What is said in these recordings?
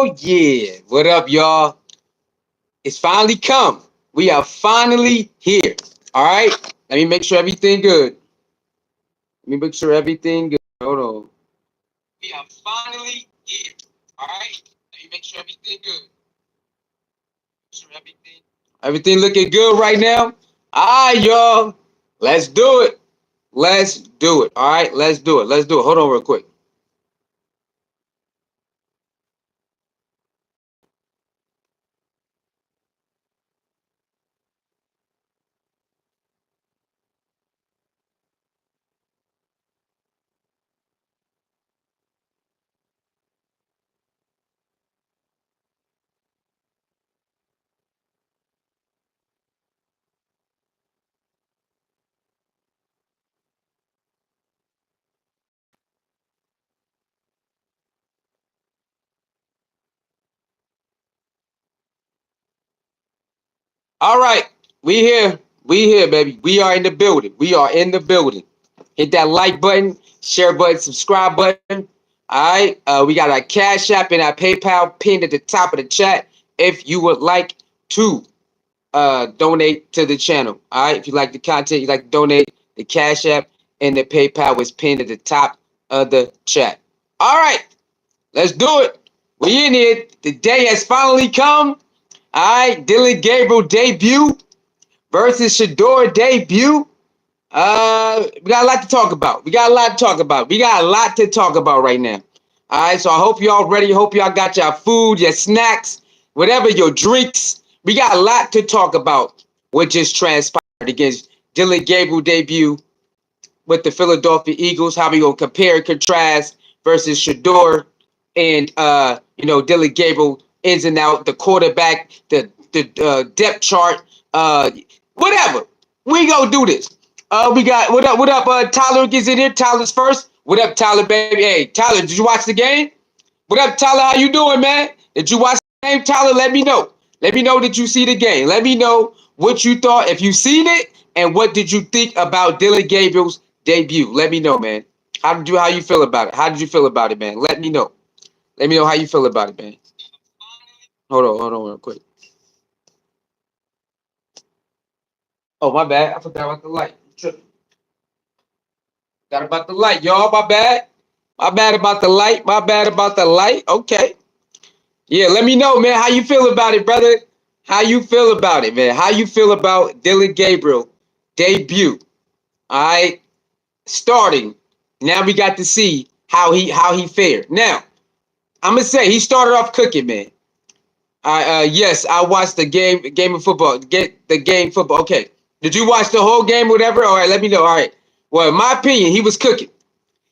Oh, yeah. What up, y'all? It's finally come. We are finally here. All right. Let me make sure everything good. Let me make sure everything good. Hold on. We are finally here. All right. Let me make sure everything good. Make sure everything looking good right now. All right, y'all. Let's do it. Let's do it. All right. Let's do it. Let's do it. Hold on real quick. All right. We here. We here, baby. We are in the building. We are in the building. Hit that like button, share button, subscribe button. All right. We got our Cash App and our PayPal pinned at the top of the chat if you would like to donate to the channel. All right. If you like the content, you like to donate, the Cash App and the PayPal is pinned at the top of the chat. All right. Let's do it. We in here. The day has finally come. All right. Dillon Gabriel debut versus Shador debut. We got a lot to talk about. We got a lot to talk about. We got a lot to talk about right now. All right, so I hope y'all ready. Hope y'all got your food, your snacks, whatever, your drinks. We got a lot to talk about. What just transpired against Dillon Gabriel debut with the Philadelphia Eagles? How we gonna compare and contrast versus Shador and Dillon Gabriel ins and out, the quarterback, the depth chart, whatever. We gonna do this. We got what up? Tyler gets in here. Tyler's first. What up, Tyler, baby? Hey, Tyler, did you watch the game? What up, Tyler? How you doing, man? Did you watch the game, Tyler? Let me know. Let me know that you see the game. Let me know what you thought, if you seen it, and what did you think about Dillon Gabriel's debut? Let me know, man. How you feel about it? How did you feel about it, man? Let me know. Let me know how you feel about it, man. Hold on, real quick. Oh, my bad. I forgot about the light. Tripping. Forgot about the light, y'all. My bad. My bad about the light. My bad about the light. Okay. Yeah, let me know, man. How you feel about it, brother? How you feel about it, man? How you feel about Dillon Gabriel debut? All right, starting. Now we got to see how he fared. Now I'm gonna say he started off cooking, man. Yes, I watched the game of football. Get the game football. Okay, did you watch the whole game? Whatever. All right, let me know. All right. Well, in my opinion, he was cooking.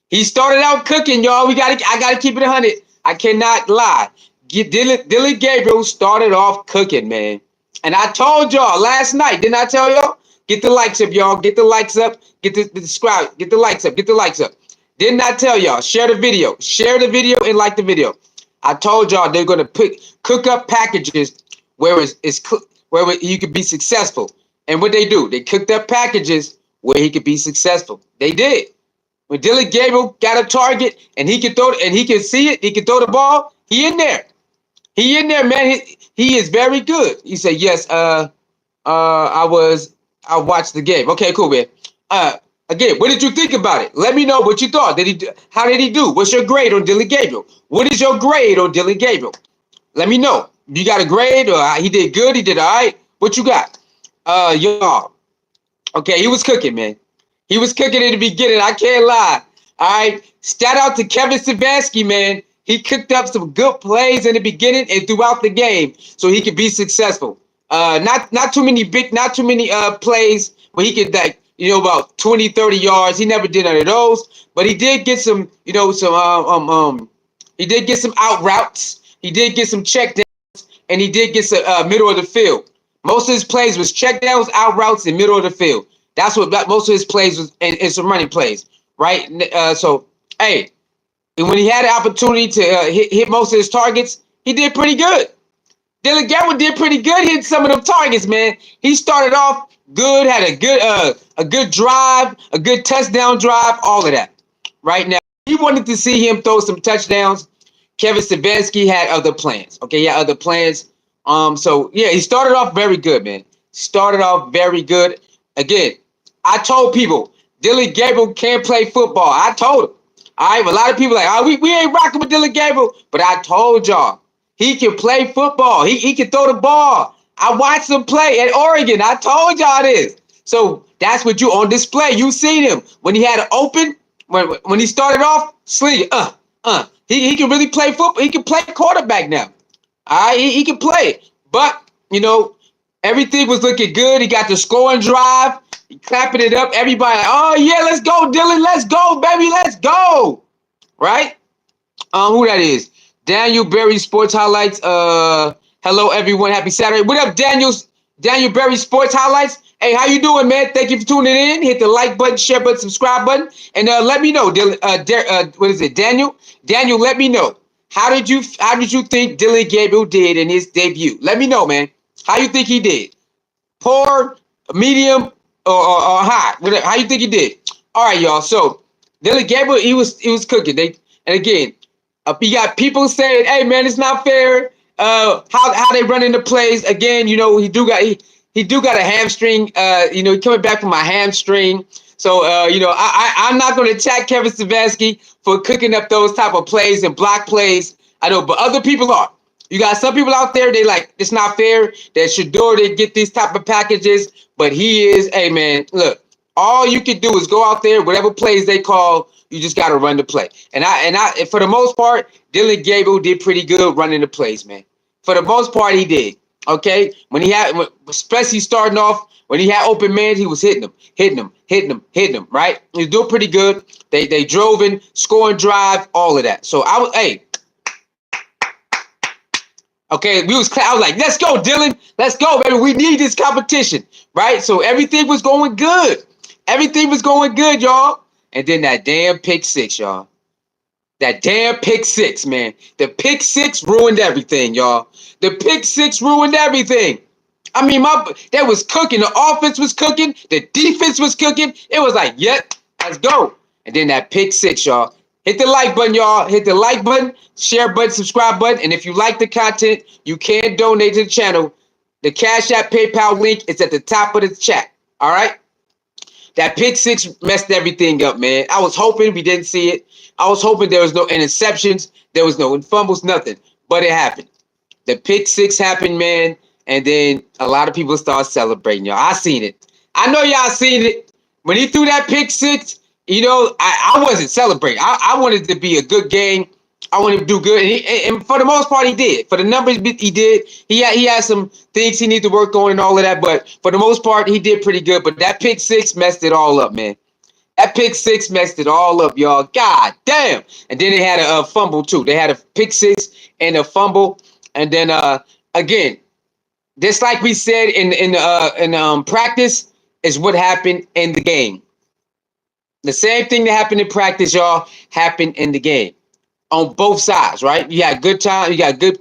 He started out cooking, y'all. I gotta keep it 100. I cannot lie. Dillon Gabriel started off cooking, man. And I told y'all last night, didn't I tell y'all? Get the likes up, y'all. Get the likes up. Get the subscribe. Get the likes up. Get the likes up. Didn't I tell y'all? Share the video. Share the video and like the video. I told y'all they're gonna cook up packages where he could be successful. And what they do? They cooked up packages where he could be successful. They did. When Dillon Gabriel got a target and he can throw it and he can see it, he can throw the ball. He in there. He in there, man. He is very good. He said, yes, I watched the game. Okay, cool, man. Again, what did you think about it? Let me know what you thought. How did he do? What's your grade on Dillon Gabriel? What is your grade on Dillon Gabriel? Let me know. You got a grade or he did good? He did all right? What you got? Y'all. Okay, he was cooking, man. He was cooking in the beginning. I can't lie. All right. Shout out to Kevin Stefanski, man. He cooked up some good plays in the beginning and throughout the game so he could be successful. Not too many plays where he could about 20, 30 yards. He never did none of those, but he did get some, he did get some out routes. He did get some check downs and he did get some middle of the field. Most of his plays was check downs, out routes, and middle of the field. That's what most of his plays was, and some running plays, right? So, hey, and when he had the opportunity to hit most of his targets, he did pretty good. Dillon Gabriel did pretty good hitting some of them targets, man. He started off good, had a good drive, a good touchdown drive, all of that. Right now, he wanted to see him throw some touchdowns. Kevin Stefanski had other plans. Okay, he had other plans. So yeah, he started off very good, man. Started off very good. Again, I told people Dillon Gabriel can't play football. I told him. All right, a lot of people like, oh, we ain't rocking with Dillon Gabriel, but I told y'all he can play football. He can throw the ball. I watched him play at Oregon. I told y'all this. So that's what you on display. You seen him when he had it open. When he started off, sling it. He can really play football. He can play quarterback now. All right, he can play. But everything was looking good. He got the scoring drive. He clapping it up. Everybody, oh yeah, let's go, Dillon. Let's go, baby. Let's go. Right? Who that is? Daniel Berry Sports Highlights. Hello everyone. Happy Saturday. What up, Daniel Berry Sports Highlights. Hey, how you doing, man? Thank you for tuning in. Hit the like button, share button, subscribe button, and let me know. What is it, Daniel? Daniel, let me know. How did you think Dillon Gabriel did in his debut? Let me know, man. How you think he did? Poor, medium, or high? How you think he did? All right, y'all. So Dillon Gabriel, he was cooking. And again, you got people saying, "Hey, man, it's not fair." How they running the plays again? He do got a hamstring. He coming back from a hamstring. So I'm not going to attack Kevin Stefanski for cooking up those type of plays and block plays. I know, but other people are. You got some people out there, they like, it's not fair that Shador, they get these type of packages, but he is, hey man, look, all you can do is go out there, whatever plays they call, you just got to run the play. And for the most part, Dillon Gabriel did pretty good running the plays, man. For the most part, he did. Okay, especially starting off, when he had open man, he was hitting them, right? He was doing pretty good. They drove in, scoring drive, all of that. So okay, I was like, let's go, Dillon. Let's go, baby. We need this competition, right? So everything was going good. Everything was going good, y'all. And then that damn pick six, y'all. That damn pick six, man. The pick six ruined everything, y'all. The pick six ruined everything. I mean, that was cooking. The offense was cooking. The defense was cooking. It was like, yep, let's go. And then that pick six, y'all. Hit the like button, y'all. Hit the like button, share button, subscribe button. And if you like the content, you can donate to the channel. The Cash App PayPal link is at the top of the chat. All right? That pick six messed everything up, man. I was hoping we didn't see it. I was hoping there was no interceptions. There was no fumbles, nothing. But it happened. The pick six happened, man. And then a lot of people start celebrating, y'all. I seen it. I know y'all seen it. When he threw that pick six, I wasn't celebrating. I wanted it to be a good game. I wanted to do good. And for the most part, he did. For the numbers, he did. He had some things he needed to work on and all of that. But for the most part, he did pretty good. But that pick six messed it all up, man. That pick six messed it all up, y'all. God damn. And then they had a fumble, too. They had a pick six and a fumble. And then, again, just like we said in practice, is what happened in the game. The same thing that happened in practice, y'all, happened in the game on both sides, right? You had good time. You got you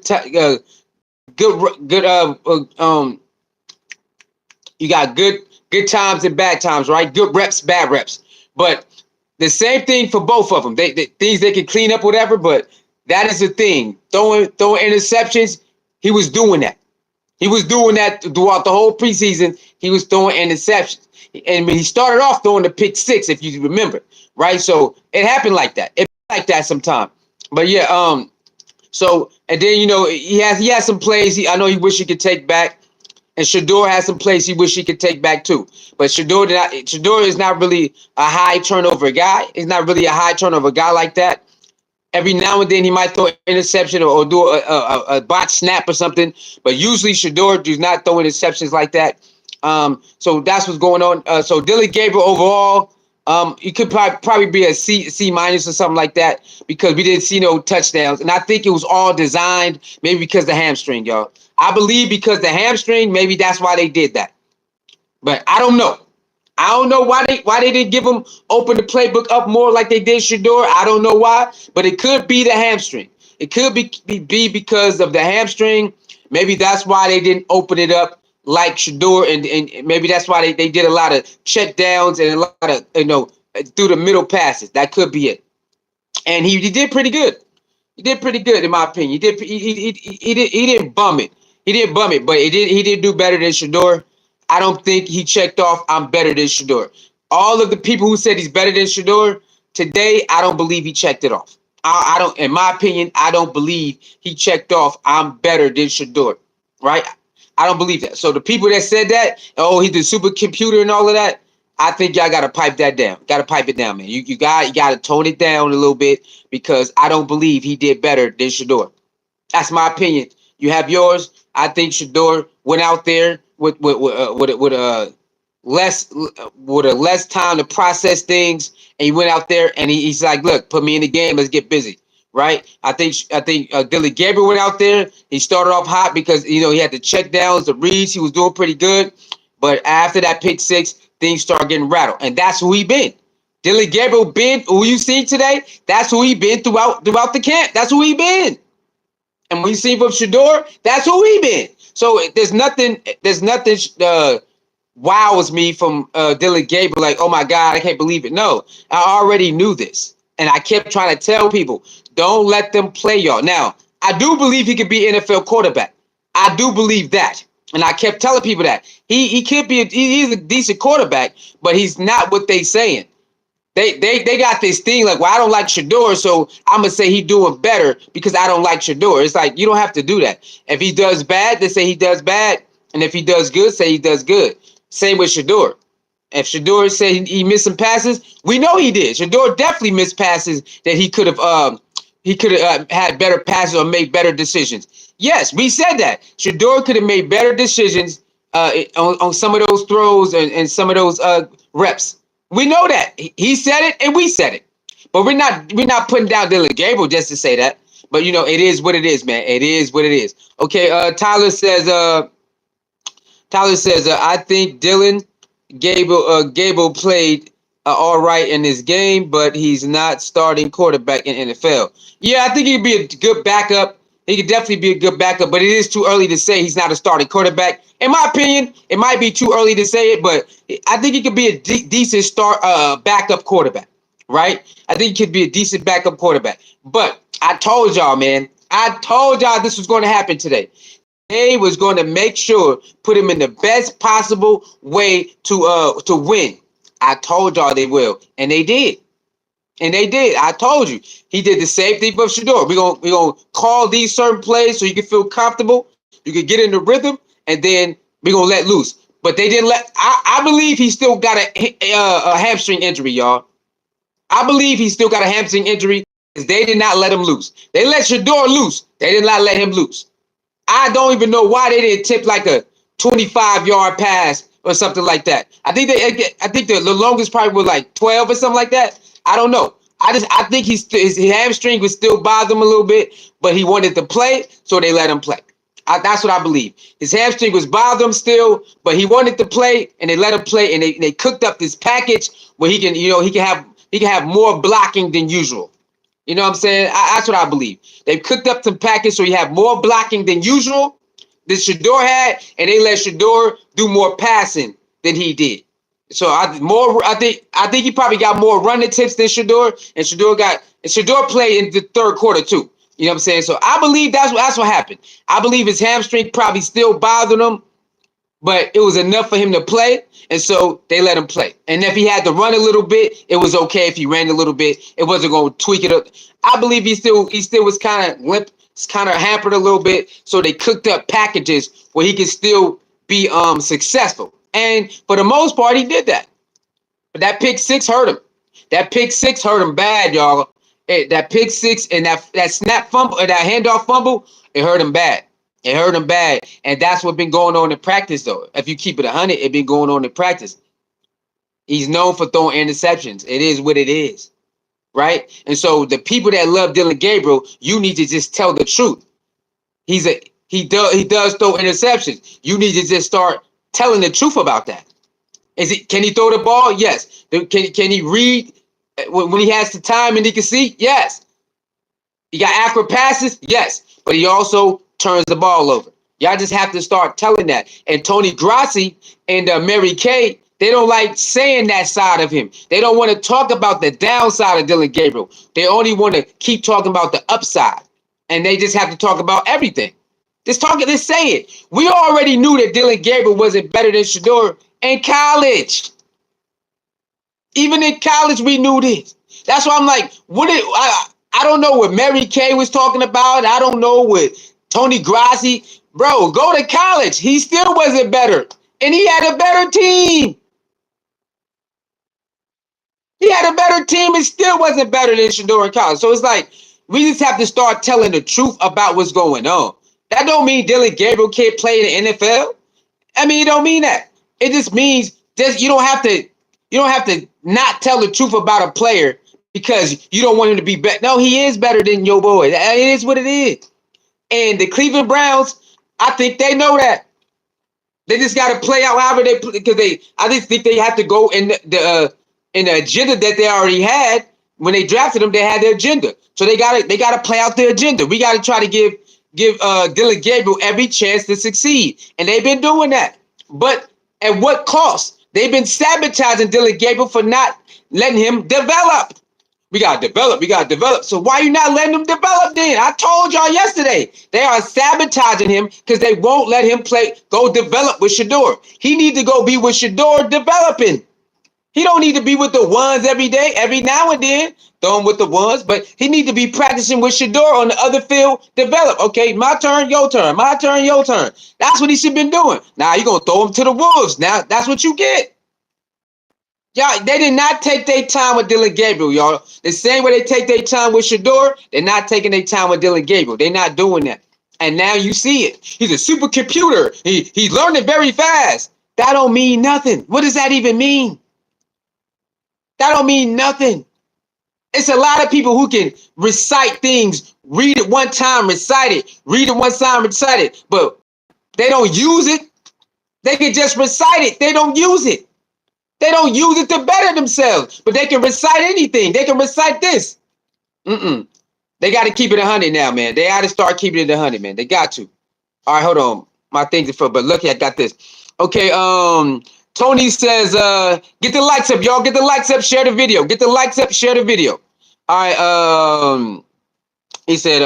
got good times and bad times, right? Good reps, bad reps. But the same thing for both of them. They things they can clean up, whatever. But that is the thing. Throwing interceptions, he was doing that. He was doing that throughout the whole preseason. He was throwing interceptions. And when he started off throwing the pick six, if you remember, right? So it happened like that. It like that sometime. But yeah, so and then he has some plays I know he wish he could take back. And Shador has some plays he wish he could take back too. But Shador is not really a high turnover guy. He's not really a high turnover guy like that. Every now and then he might throw an interception or do a bot snap or something. But usually Shador does not throw interceptions like that. So that's what's going on. So Dillon Gabriel overall, he could probably be a C minus or something like that because we didn't see no touchdowns. And I think it was all designed maybe because of the hamstring, y'all. I believe because the hamstring, maybe that's why they did that. But I don't know. I don't know why they didn't give him open the playbook up more like they did Shador. I don't know why, but it could be the hamstring. It could be because of the hamstring. Maybe that's why they didn't open it up like Shador, and maybe that's why they did a lot of check downs and a lot of through the middle passes. That could be it. And he did pretty good. He did pretty good in my opinion. He didn't bum it. He didn't bum it, but he did do better than Shador. I don't think he checked off. I'm better than Shador. All of the people who said he's better than Shador today, I don't believe he checked it off. I don't, in my opinion, I don't believe he checked off. I'm better than Shador, right? I don't believe that. So the people that said that, oh, he's the supercomputer and all of that, I think y'all gotta pipe that down. Gotta pipe it down, man. You gotta tone it down a little bit because I don't believe he did better than Shador. That's my opinion. You have yours. I think Shador went out there with a less time to process things, and he went out there and he's like, "Look, put me in the game. Let's get busy." Right? I think Dillon Gabriel went out there. He started off hot because he had the check downs, the reads. He was doing pretty good, but after that pick six, things started getting rattled, and that's who he been. Dillon Gabriel been who you see today. That's who he been throughout the camp. That's who he been. And when you see from Shador, that's who he been. So there's nothing wows me from Dillon Gabriel. Like, oh my God, I can't believe it. No, I already knew this, and I kept trying to tell people, don't let them play y'all. Now, I do believe he could be an NFL quarterback. I do believe that, and I kept telling people that he could be. He's a decent quarterback, but he's not what they saying. They got this thing like, well, I don't like Shador, so I'm gonna say he's doing better because I don't like Shador. It's like you don't have to do that. If he does bad, they say he does bad, and if he does good, say he does good. Same with Shador. If Shador said he missed some passes, we know he did. Shador definitely missed passes that he could have had better passes or made better decisions. Yes, we said that Shador could have made better decisions on some of those throws and some of those reps. We know that he said it and we said it, but we're not putting down Dillon Gabriel just to say that. But it is what it is, man. It is what it is. Okay, Tyler says, I think Dillon Gabriel played all right in this game, but he's not starting quarterback in NFL. Yeah, I think he'd be a good backup. He could definitely be a good backup, but it is too early to say he's not a starting quarterback. In my opinion, it might be too early to say it, but I think he could be a decent backup quarterback, right? I think he could be a decent backup quarterback. But I told y'all, man, I told y'all this was going to happen today. They was going to make sure put him in the best possible way to win. I told y'all they will, and they did. And they did. I told you. He did the same thing for Shador. We're gonna call these certain plays so you can feel comfortable. You can get in the rhythm, and then we're gonna let loose. But they didn't let. I believe he still got a hamstring injury, y'all. I believe he still got a hamstring injury because they did not let him loose. They let Shador loose. They did not let him loose. I don't even know why they didn't tip like a 25-yard pass or something like that. I think the longest probably was like 12 or something like that. I don't know. I think his hamstring was still bothering him a little bit, but he wanted to play, so they let him play. That's what I believe. His hamstring was bothering him still, but he wanted to play, and they let him play, and they cooked up this package where he can have more blocking than usual. You know what I'm saying? That's what I believe. They've cooked up some package so you have more blocking than usual than Shador had, and they let Shador do more passing than he did. So I think he probably got more running tips than Shador, and Shador played in the third quarter too. You know what I'm saying? So I believe that's what happened. I believe his hamstring probably still bothered him, but it was enough for him to play, and so they let him play. And if he had to run a little bit, it was okay if he ran a little bit. It wasn't going to tweak it up. I believe he still was kind of limp, kind of hampered a little bit, so they cooked up packages where he could still be successful. And for the most part, he did that. But that pick six hurt him. That pick six hurt him bad, y'all. That pick six and that snap fumble, that handoff fumble, it hurt him bad. It hurt him bad. And that's what's been going on in practice, though. If you keep it 100, it's been going on in practice. He's known for throwing interceptions. It is what it is, right? And so the people that love Dillon Gabriel, you need to just tell the truth. He does throw interceptions. You need to just start telling the truth about that. Can he throw the ball? Yes. Can he read when he has the time and he can see? Yes. He got accurate passes? Yes. But he also turns the ball over. Y'all just have to start telling that. And Tony Grassi and Mary Kay, They don't like saying that side of him. They don't want to talk about the downside of Dillon Gabriel. They only want to keep talking about the upside. And they just have to talk about everything. Just say it. We already knew that Dillon Gabriel wasn't better than Shedeur in college. Even in college, we knew this. That's why I'm like, I don't know what Mary Kay was talking about. I don't know what Tony Grassi. Bro, go to college. He still wasn't better. And he had a better team. He had a better team and still wasn't better than Shedeur in college. So it's like, we just have to start telling the truth about what's going on. That don't mean Dillon Gabriel can't play in the NFL. I mean, it don't mean that. It just means you don't have to not tell the truth about a player because you don't want him to be better. No, he is better than your boy. It is what it is. And the Cleveland Browns, I think they know that. They just got to play out however they play because I just think they have to go in the agenda that they already had when they drafted them. They had their agenda, so they got to play out their agenda. We got to try to give Dillon Gabriel every chance to succeed, and they've been doing that. But at what cost? They've been sabotaging Dillon Gabriel for not letting him develop. We got to develop. We got to develop. So why are you not letting him develop then? I told y'all yesterday. They are sabotaging him because they won't let him go develop with Shedeur. He needs to go be with Shedeur developing. He don't need to be with the ones every day, every now and then. Throw him with the ones, but he need to be practicing with Shedeur on the other field. Develop. Okay, my turn, your turn. My turn, your turn. That's what he should have been doing. Now you're going to throw him to the wolves. Now that's what you get. Y'all, they did not take their time with Dillon Gabriel, y'all. The same way they take their time with Shedeur, they're not taking their time with Dillon Gabriel. They're not doing that. And now you see it. He's a supercomputer. He's learning very fast. That don't mean nothing. What does that even mean? That don't mean nothing. It's a lot of people who can recite things, read it one time, recite it, read it one time, recite it, but they don't use it. They can just recite it. They don't use it. They don't use it to better themselves, but they can recite anything. They can recite this. They got to keep it 100 now, man. They got to start keeping it 100, man. They got to. All right, hold on. My things are full, but look, I got this. Okay, Tony says, get the likes up, y'all. Get the likes up, share the video. Get the likes up, share the video. All right, he said,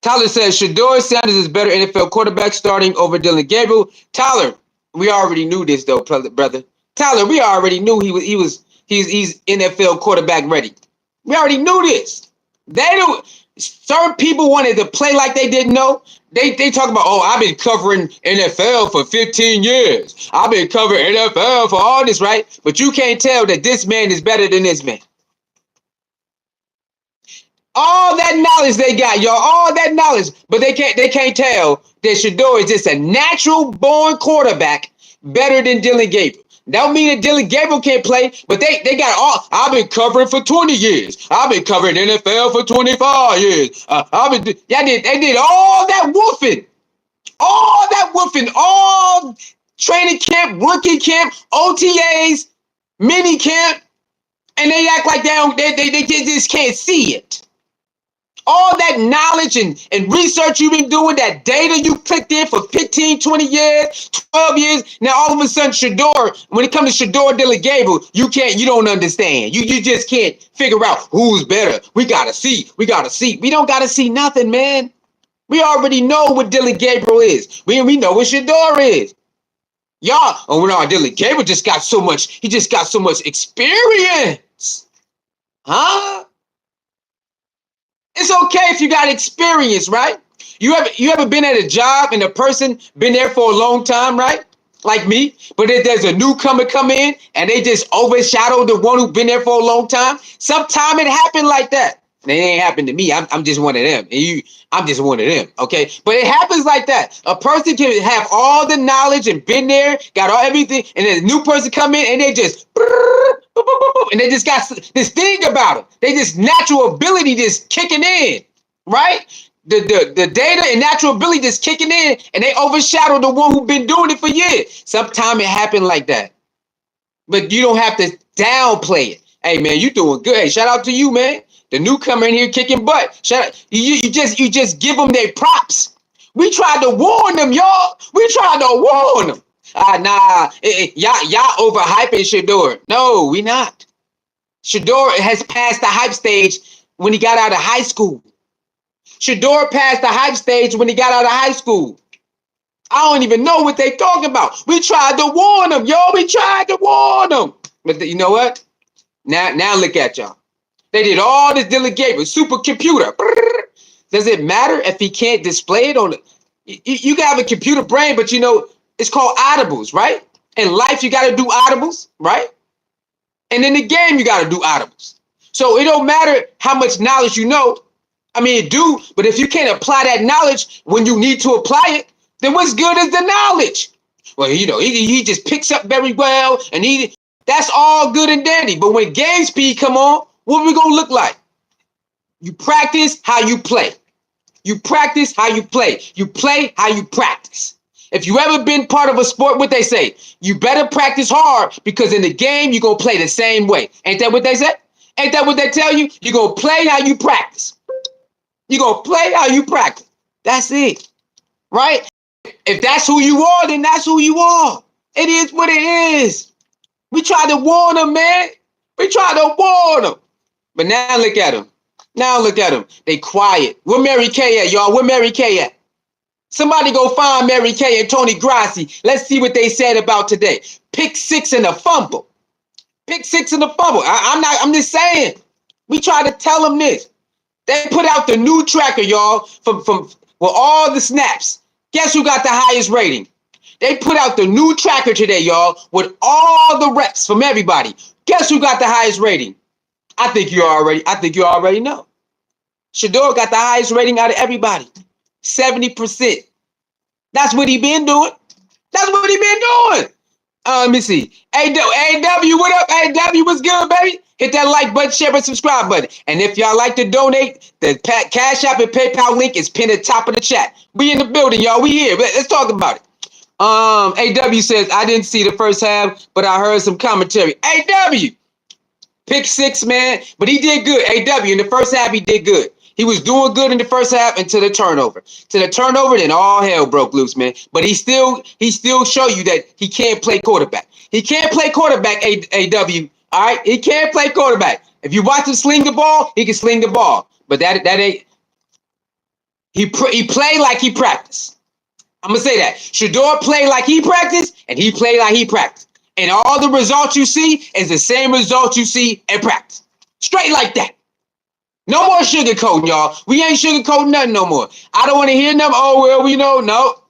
Tyler says, Shedeur Sanders is better NFL quarterback starting over Dillon Gabriel. Tyler, we already knew this, though, brother. Tyler, we already knew he's NFL quarterback ready. We already knew this. Certain people wanted to play like they didn't know. They talk about, oh, I've been covering NFL for 15 years. I've been covering NFL for all this, right? But you can't tell that this man is better than this man. All that knowledge they got, y'all, all that knowledge, but they can't tell that Shedeur is just a natural born quarterback better than Dillon Gabriel. That don't mean that Dillon Gabriel can't play, but they got all. I've been covering for 20 years. I've been covering NFL for 25 years. They did all that woofing, all training camp, rookie camp, OTAs, mini camp, and they act like they just can't see it. All that knowledge and research you've been doing, that data you clicked in for 15, 20 years, 12 years. Now, all of a sudden, Shedeur, when it comes to Shedeur Dillon Gabriel, you don't understand. You just can't figure out who's better. We got to see. We don't got to see nothing, man. We already know what Dillon Gabriel is. We know what Shedeur is. Y'all, Dillon Gabriel just got so much experience. Huh? It's okay if you got experience, right? You ever been at a job and the person been there for a long time, right? Like me, but if there's a newcomer come in and they just overshadow the one who's been there for a long time, sometime it happened like that. It ain't happened to me. I'm just one of them. I'm just one of them, okay? But it happens like that. A person can have all the knowledge and been there, got all everything, and then a new person come in and they just and they just got this thing about them. They just natural ability just kicking in, right? The data and natural ability just kicking in, and they overshadow the one who's been doing it for years. Sometimes it happened like that, but you don't have to downplay it. Hey man, you doing good. Hey, shout out to you, man. The newcomer in here kicking butt. Shout out. You just give them their props. We tried to warn them, y'all. We tried to warn them. Y'all overhyping Shador. No, we not. Shador has passed the hype stage when he got out of high school. Shador passed the hype stage when he got out of high school. I don't even know what they talking about. We tried to warn them, yo. We tried to warn them. But you know what? Now look at y'all. They did all this Dillon Gabriel, supercomputer. Does it matter if he can't display it on the? You can have a computer brain, but you know, it's called audibles, right? In life, you got to do audibles, right? And in the game, you got to do audibles. So it don't matter how much knowledge you know. I mean, it do, but if you can't apply that knowledge when you need to apply it, then what's good is the knowledge? Well, you know, he just picks up very well, and that's all good and dandy. But when game speed come on, what we gonna look like? You practice how you play. You practice how you play. You play how you practice. If you ever been part of a sport, what they say, you better practice hard because in the game, you're going to play the same way. Ain't that what they say? Ain't that what they tell you? You're going to play how you practice. You're going to play how you practice. That's it. Right? If that's who you are, then that's who you are. It is what it is. We tried to warn them, man. We tried to warn them. But now look at them. Now look at them. They quiet. Where Mary Kay at, y'all? Where Mary Kay at? Somebody go find Mary Kay and Tony Grassi. Let's see what they said about today. Pick 6 and a fumble. Pick 6 and a fumble. I'm just saying. We try to tell them this. They put out the new tracker, y'all, from with all the snaps. Guess who got the highest rating? They put out the new tracker today, y'all, with all the reps from everybody. Guess who got the highest rating? I think you already know. Shador got the highest rating out of everybody. 70%. That's what he been doing. That's what he been doing. Let me see. AW, what up? AW, what's good, baby? Hit that like button, share, and subscribe button. And if y'all like to donate, the Cash App and PayPal link is pinned at the top of the chat. We in the building, y'all. We here. Let's talk about it. AW says, I didn't see the first half, but I heard some commentary. AW, pick 6, man. But he did good. AW, in the first half, he did good. He was doing good in the first half until the turnover. To the turnover, then all hell broke loose, man. But he still show you that he can't play quarterback. He can't play quarterback, AW. All right? He can't play quarterback. If you watch him sling the ball, he can sling the ball. But that ain't. He played like he practiced. I'm going to say that. Shador played like he practiced, and he played like he practiced. And all the results you see is the same results you see in practice. Straight like that. No more sugarcoating, y'all. We ain't sugarcoating nothing no more. I don't want to hear them. Oh, well, we know. No.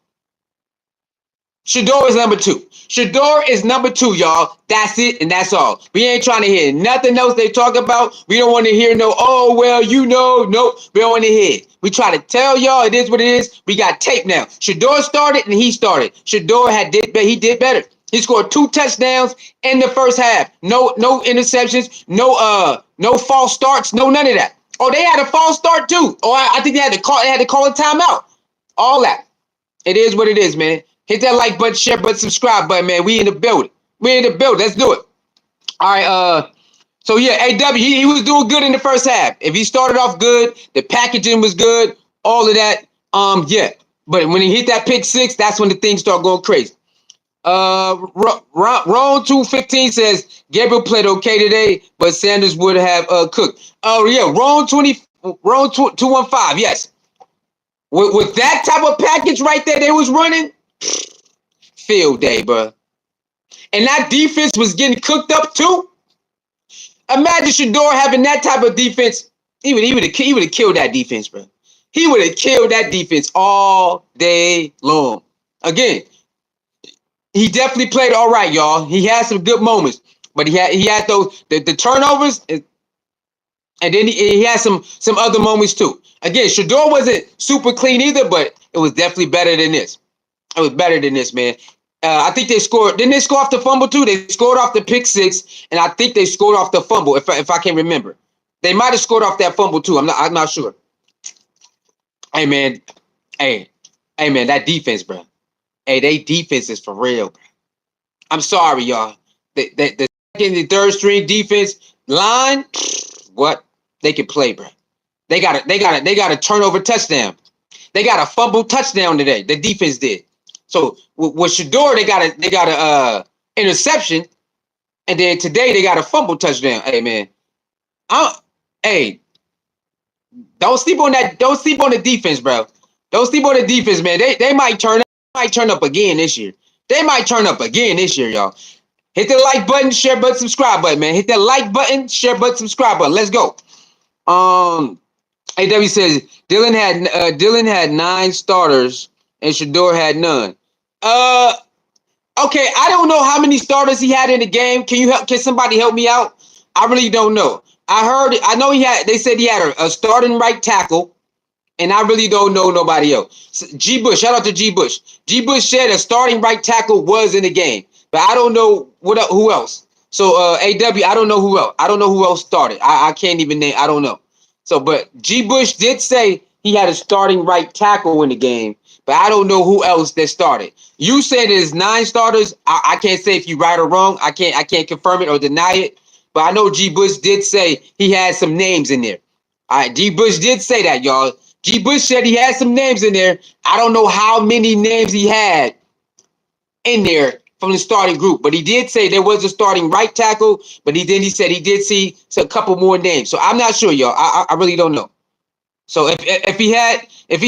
Shador is number 2. Shador is number 2, y'all. That's it, and that's all. We ain't trying to hear nothing else they talk about. We don't want to hear no, oh, well, you know. Nope. We don't want to hear it. We try to tell y'all it is what it is. We got tape now. Shador started, and he started. Shador he did better. He scored 2 touchdowns in the first half. No interceptions. No false starts. No none of that. Oh, they had a false start too. Oh, I think they had to call a timeout. All that. It is what it is, man. Hit that like button, share button, subscribe button, man. We in the building. Let's do it. All right. So yeah, AW, he was doing good in the first half. If he started off good, the packaging was good, all of that. Yeah. But when he hit that pick 6, that's when the things start going crazy. Ron 215 says Gabriel played okay today, but Sanders would have cooked. Oh yeah, Ron 215. Yes, with that type of package right there, they was running field day, bro. And that defense was getting cooked up too. Imagine Shador having that type of defense. He would have killed that defense, bro. He would have killed that defense all day long. Again. He definitely played all right, y'all. He had some good moments, but he had those the turnovers, and then he had some other moments too. Again, Shador wasn't super clean either, but it was definitely better than this. It was better than this, man. I think they scored. Didn't they score off the fumble too? They scored off the pick 6, and I think they scored off the fumble. If I can remember, they might have scored off that fumble too. I'm not sure. Hey man, that defense, bro. Hey, they defense is for real, bro. I'm sorry, y'all. The second and third string defense line, what? They can play, bro. They got a turnover touchdown. They got a fumble touchdown today. The defense did. So with Shador, they got a interception, and then today they got a fumble touchdown. Hey man, hey, don't sleep on that. Don't sleep on the defense, bro. Don't sleep on the defense, man. They might turn up again this year. They might turn up again this year, y'all. Hit the like button, share button, subscribe button, man. Hit that like button, share button, subscribe button. Let's go. AW says Dillon had 9 starters and Shador had none. Okay, I don't know how many starters he had in the game. Can somebody help me out? I really don't know. I know they said he had a starting right tackle, and I really don't know nobody else. G Bush, shout out to G Bush. G Bush said a starting right tackle was in the game, but I don't know who else. So AW, I don't know who else. I don't know who else started. I can't even name. I don't know. So, but G Bush did say he had a starting right tackle in the game, but I don't know who else that started. You said there's 9 starters. I can't say if you're right or wrong. I can't confirm it or deny it. But I know G Bush did say he had some names in there. All right, G Bush did say that, y'all. G Bush said he had some names in there. I don't know how many names he had in there from the starting group, but he did say there was a starting right tackle. But he said he did see a couple more names. So I'm not sure, y'all. I really don't know. So if he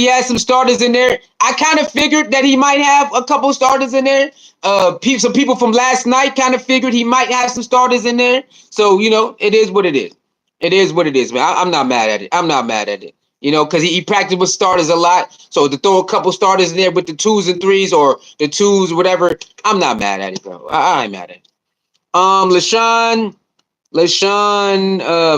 had some starters in there, I kind of figured that he might have a couple starters in there. Some people from last night kind of figured he might have some starters in there. So it is what it is. It is what it is, man. I'm not mad at it. I'm not mad at it. Because he practiced with starters a lot. So to throw a couple starters in there with the 2s and 3s or the 2s, whatever, I'm not mad at it, bro. I ain't mad at it. LaShawn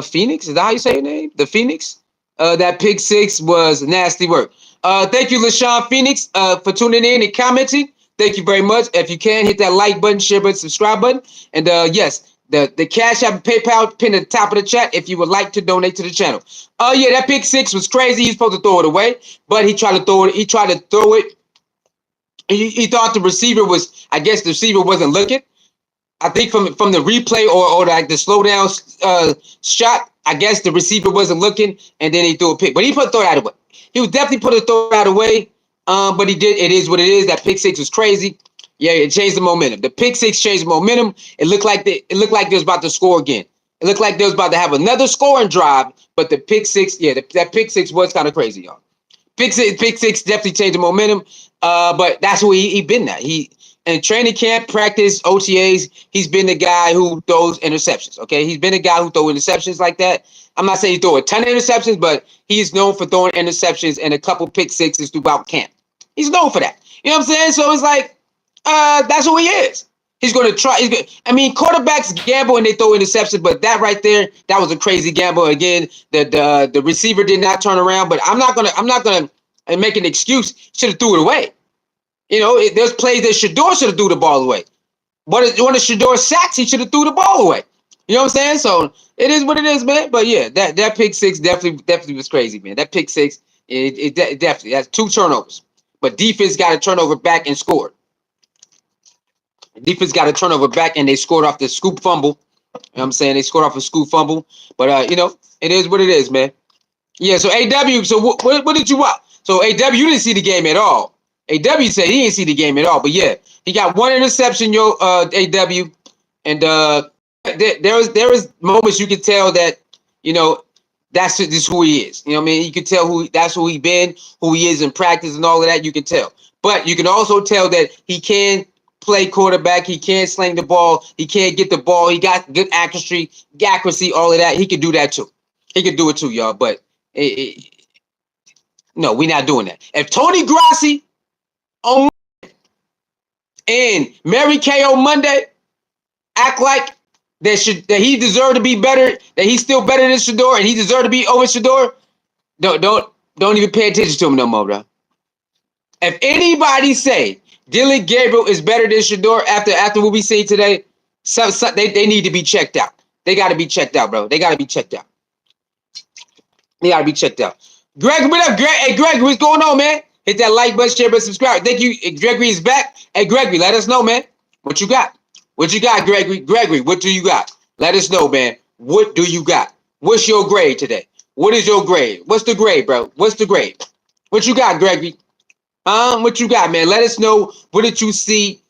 Phoenix, is that how you say your name? The Phoenix? That pick 6 was nasty work. Thank you, LaShawn Phoenix, for tuning in and commenting. Thank you very much. If you can, hit that like button, share button, subscribe button. And yes, the Cash App and PayPal pinned at the top of the chat if you would like to donate to the channel. Yeah, that pick 6 was crazy. He's supposed to throw it away, but he tried to throw it. He thought the receiver was, I guess the receiver wasn't looking. I think from the replay or like the slow down shot, I guess the receiver wasn't looking, and then he threw a pick. But he put throw it out of the way. He was definitely put a throw out of the way. But he did. It is what it is. That pick 6 was crazy. Yeah, it changed the momentum. The pick 6 changed the momentum. It looked like they was about to score again. It looked like they was about to have another scoring drive. But the pick 6, yeah, that pick 6 was kind of crazy, y'all. Pick six definitely changed the momentum. But that's where he been at. He in training camp, practice, OTAs, he's been the guy who throws interceptions. Okay, he's been a guy who throws interceptions like that. I'm not saying he throw a ton of interceptions, but he's known for throwing interceptions and a couple pick 6s throughout camp. He's known for that. You know what I'm saying? So it's like, that's who he is. He's going to try. Quarterbacks gamble and they throw interceptions, but that right there, that was a crazy gamble. Again, the receiver did not turn around, but I'm not gonna make an excuse. Should have threw it away. There's plays that Shador should have threw the ball away. But one of Shador's sacks, he should have threw the ball away. You know what I'm saying? So it is what it is, man. But yeah, that pick 6 definitely was crazy, man. That pick 6, it definitely has 2 turnovers. But defense got a turnover back and scored. Defense got a turnover back and they scored off the scoop fumble. You know what I'm saying? They scored off a scoop fumble. But it is what it is, man. Yeah, so AW, so what did you watch? So AW, you didn't see the game at all. AW said he didn't see the game at all. But yeah, he got 1 interception, AW. And there is moments you can tell that, that's just who he is. You know what I mean? You can tell that's who he been, who he is in practice and all of that. You can tell. But you can also tell that he can play quarterback. He can sling the ball. He can get the ball. He got good accuracy, all of that. He can do that too. He can do it too, y'all. But no, we're not doing that. If Tony Grassi on and Mary Kay on Monday act like that he deserved to be better, that he's still better than Shador, and he deserved to be over Shador, don't even pay attention to him no more, bro. If anybody say Dillon Gabriel is better than Shador after what we see today, they need to be checked out. They got to be checked out, bro. They got to be checked out. They got to be checked out. Greg, what up, Greg? Hey, Greg, what's going on, man? Hit that like button, share button, subscribe. Thank you. Gregory is back. Hey, Gregory, let us know, man. What you got? What you got, Gregory? Gregory, what do you got? Let us know, man. What do you got? What's your grade today? What is your grade? What's the grade, bro? What's the grade? What you got, Gregory? What you got, man? Let us know. What did you see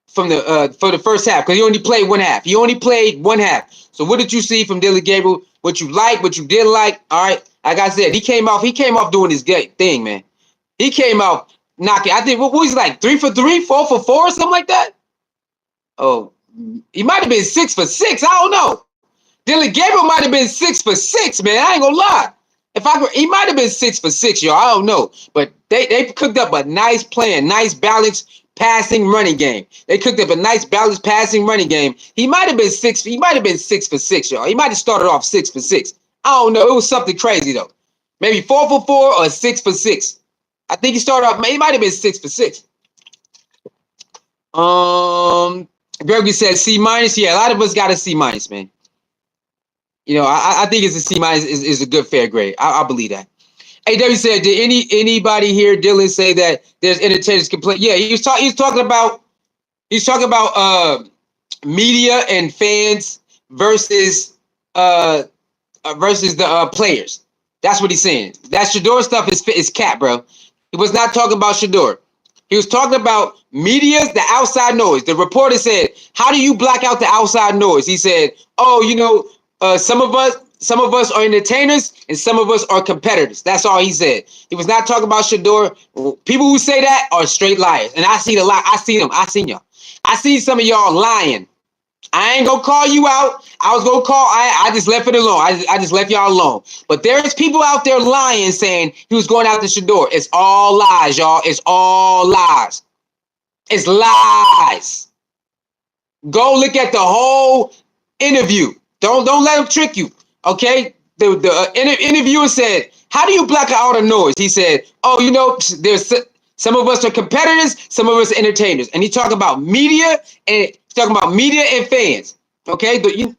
from the for the first half? Because he only played one half. He only played one half. So what did you see from Dillon Gabriel? What you like? What you didn't like? All right. Like I said, he came off. He came off doing his thing, man. He came out knocking. I think what was he like 3 for 3, 4 for 4, something like that. Oh, he might have been 6 for 6. I don't know. Dillon Gabriel might have been 6 for 6, man. I ain't gonna lie. He might have been 6 for 6, y'all. I don't know. But they cooked up a nice plan, nice balanced passing running game. They cooked up a nice balanced passing running game. He might have been 6. He might have been 6 for 6, y'all. He might have started off 6 for 6. I don't know. It was something crazy though. Maybe 4 for 4 or 6 for 6. I think he started off. He might have been 6 for 6. Gregory said C minus. Yeah, a lot of us got a C minus, man. You know, I think it's a C minus is a good fair grade. I believe that. AW said, did anybody hear Dillon say that there's entertainers complain? Yeah, he's talking about media and fans versus versus the players. That's what he's saying. That Shador stuff is cap, bro. He was not talking about Shador. He was talking about media's the outside noise. The reporter said, "How do you block out the outside noise?" He said, "Oh, you know, some of us are entertainers and some of us are competitors." That's all he said. He was not talking about Shador. People who say that are straight liars, and I see the lie. I see them. I seen y'all. I see some of y'all lying. I ain't gonna call you out. I was gonna call. I just left it alone. I just left y'all alone. But there's people out there lying, saying he was going out to Shador. It's all lies, y'all. It's all lies. It's lies. Go look at the whole interview. Don't let them trick you. Okay. The interviewer said, "How do you block out the noise?" He said, "Oh, you know, there's some of us are competitors, some of us are entertainers." And he talking about media and fans. Okay, but you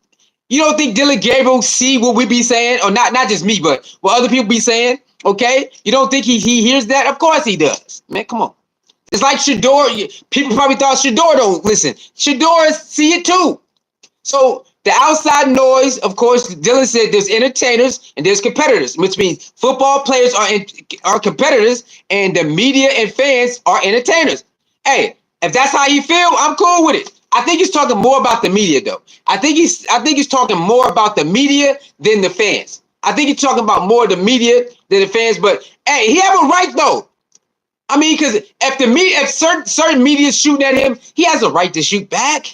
don't think Dillon Gabriel see what we be saying, or not just me, but what other people be saying? Okay, you don't think he hears that? Of course he does. Man, come on. It's like Shador. People probably thought Shador don't listen. Shador see it too. So the outside noise, of course, Dillon said there's entertainers and there's competitors, which means football players are competitors and the media and fans are entertainers. Hey, if that's how you feel, I'm cool with it. I think he's talking more about the media, though. I think he's talking more about the media than the fans. I think he's talking about more the media than the fans. But hey, he have a right though. I mean, because if certain media is shooting at him, he has a right to shoot back.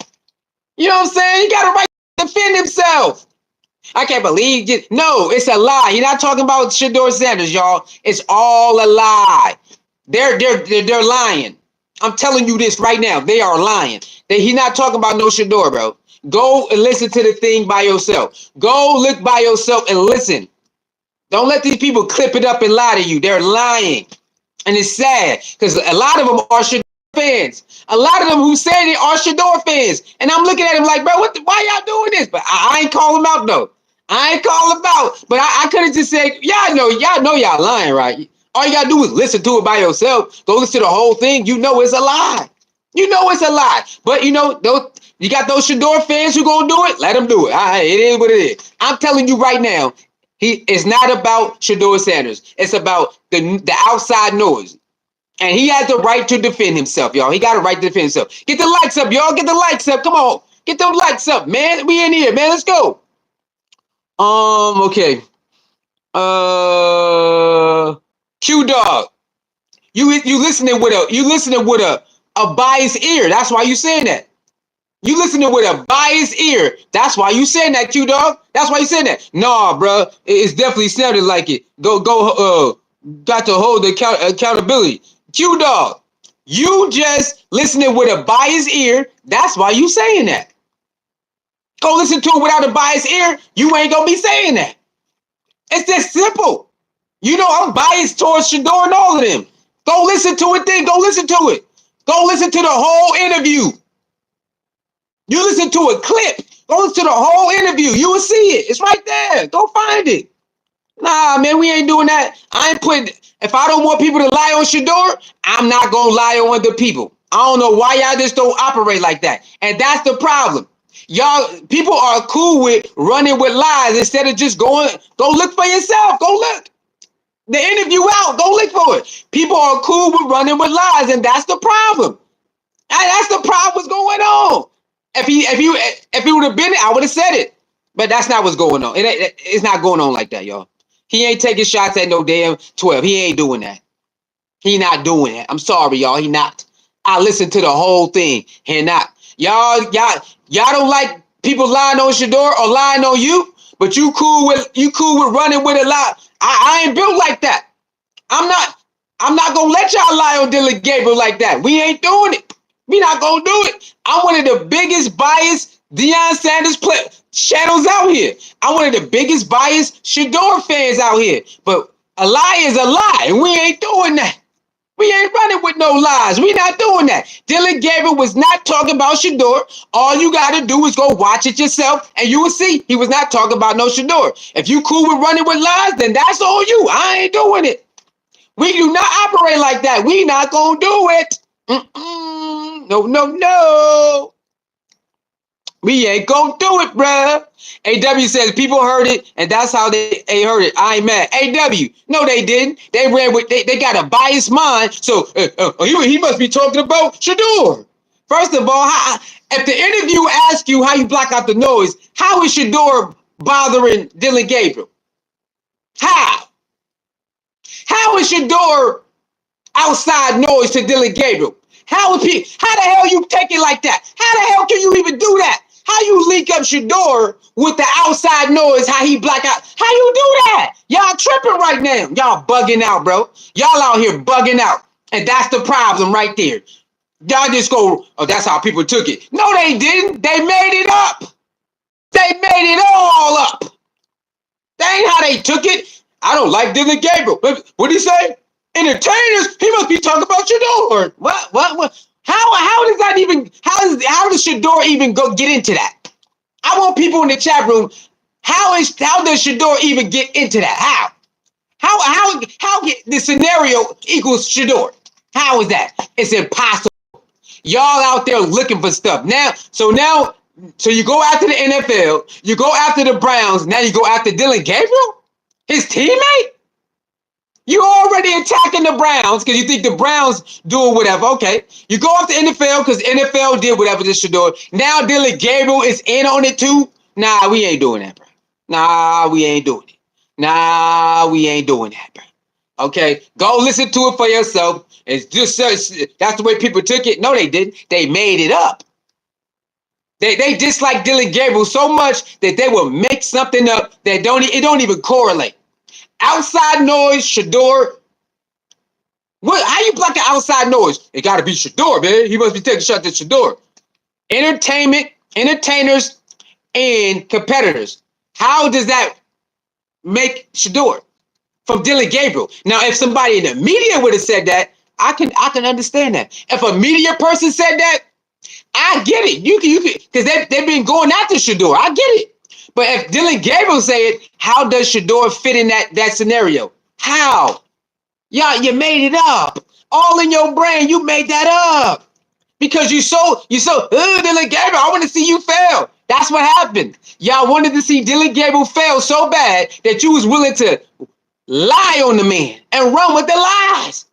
You know what I'm saying? He got a right to defend himself. I can't believe it. No, it's a lie. You're not talking about Shador Sanders, y'all. It's all a lie. They're lying. I'm telling you this right now. They are lying. He's not talking about no Shador, bro. Go and listen to the thing by yourself. Go look by yourself and listen. Don't let these people clip it up and lie to you. They're lying. And it's sad because a lot of them are Shador fans. A lot of them who say they are Shador fans. And I'm looking at them like, bro, why y'all doing this? But I ain't call them out, though. I ain't call them out. But I could have just said, y'all know y'all lying, right? All you got to do is listen to it by yourself. Go listen to the whole thing. You know it's a lie. You know it's a lie. But, you know, you got those Shador fans who going to do it? Let them do it. All right, it is what it is. I'm telling you right now, it's not about Shador Sanders. It's about the outside noise. And he has the right to defend himself, y'all. He got a right to defend himself. Get the likes up, y'all. Get the likes up. Come on. Get them likes up, man. We in here, man. Let's go. Okay. Q Dog. You listening with a biased ear. That's why you saying that. You listening with a biased ear. That's why you saying that, Q Dog. That's why you saying that. Nah, bro. It's definitely sounded like it. Got to hold the accountability. Q Dog. You just listening with a biased ear. That's why you saying that. Go listen to it without a biased ear. You ain't gonna be saying that. It's that simple. You know I'm biased towards Shador and all of them. Go listen to it then. Go listen to it. Go listen to the whole interview. You listen to a clip. Go listen to the whole interview. You will see it. It's right there. Go find it. Nah, man, we ain't doing that. I ain't putting. If I don't want people to lie on Shador, I'm not gonna lie on other people. I don't know why y'all just don't operate like that. And that's the problem. Y'all, people are cool with running with lies instead of just go look for yourself. Go look. The interview out. Go look for it. People are cool with running with lies, and that's the problem. And that's the problem. What's going on? If he would have been it, I would have said it. But that's not what's going on. It's not going on like that, y'all. He ain't taking shots at no damn 12. He ain't doing that. He not doing that. I'm sorry, y'all. He not. I listened to the whole thing. He not. Y'all don't like people lying on Shador or lying on you, but you cool with running with a lie. I ain't built like that. I'm not. I'm not gonna let y'all lie on Dillon Gabriel like that. We ain't doing it. We not gonna do it. I'm one of the biggest biased Deion Sanders shadows out here. I'm one of the biggest biased Shador fans out here. But a lie is a lie, and we ain't doing that. We ain't running with no lies. We not doing that. Dillon Gabriel was not talking about Shador. All you got to do is go watch it yourself, and you will see he was not talking about no Shador. If you cool with running with lies, then that's on you. I ain't doing it. We do not operate like that. We not going to do it. No, no, no. We ain't going to do it, bruh. AW says people heard it, and that's how they heard it. I ain't mad. AW, no, they didn't. They ran with, they got a biased mind, so he must be talking about Shador. First of all, if the interview asks you how you block out the noise, how is Shador bothering Dillon Gabriel? How? How is Shador outside noise to Dillon Gabriel? How the hell you take it like that? How the hell can you even do that? How you link up Shador with the outside noise? How he black out? How you do that? Y'all tripping right now. Y'all bugging out, bro. Y'all out here bugging out. And that's the problem right there. Y'all just go, oh, that's how people took it. No, they didn't. They made it up. They made it all up. That ain't how they took it. I don't like Dillon Gabriel. What'd he say? Entertainers? He must be talking about Shador. What? How does that even, how does Shador even get into that? I want people in the chat room. How does Shador even get into that? How get the scenario equals Shador? How is that? It's impossible. Y'all out there looking for stuff. So you go after the NFL, you go after the Browns, now you go after Dillon Gabriel? His teammate? You already attacking the Browns because you think the Browns doing whatever. Okay. You go off the NFL because NFL did whatever this should do. Now Dillon Gabriel is in on it too. Nah, we ain't doing that, bro. Nah, we ain't doing it. Nah, we ain't doing that, bro. Okay. Go listen to it for yourself. It's just that's the way people took it. No, they didn't. They made it up. They dislike Dillon Gabriel so much that they will make something up that it don't even correlate. Outside noise, Shador. What? How you block the outside noise? It got to be Shador, man. He must be taking shots at Shador. Entertainers, and competitors. How does that make Shador from Dillon Gabriel? Now, if somebody in the media would have said that, I can understand that. If a media person said that, I get it. You can, because they've been going after Shador. I get it. But if Dillon Gabriel say it, how does Shador fit in that scenario? How? Yeah, you made it up. All in your brain, you made that up. Because you so Dillon Gabriel, I want to see you fail. That's what happened. Y'all wanted to see Dillon Gabriel fail so bad that you was willing to lie on the man and run with the lies.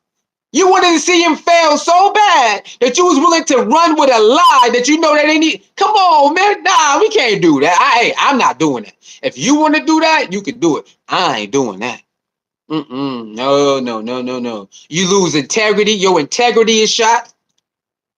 You wanted to see him fail so bad that you was willing to run with a lie that you know that they need. Come on, man. Nah, we can't do that. I'm not doing that. If you want to do that, you can do it. I ain't doing that. No. You lose integrity. Your integrity is shot.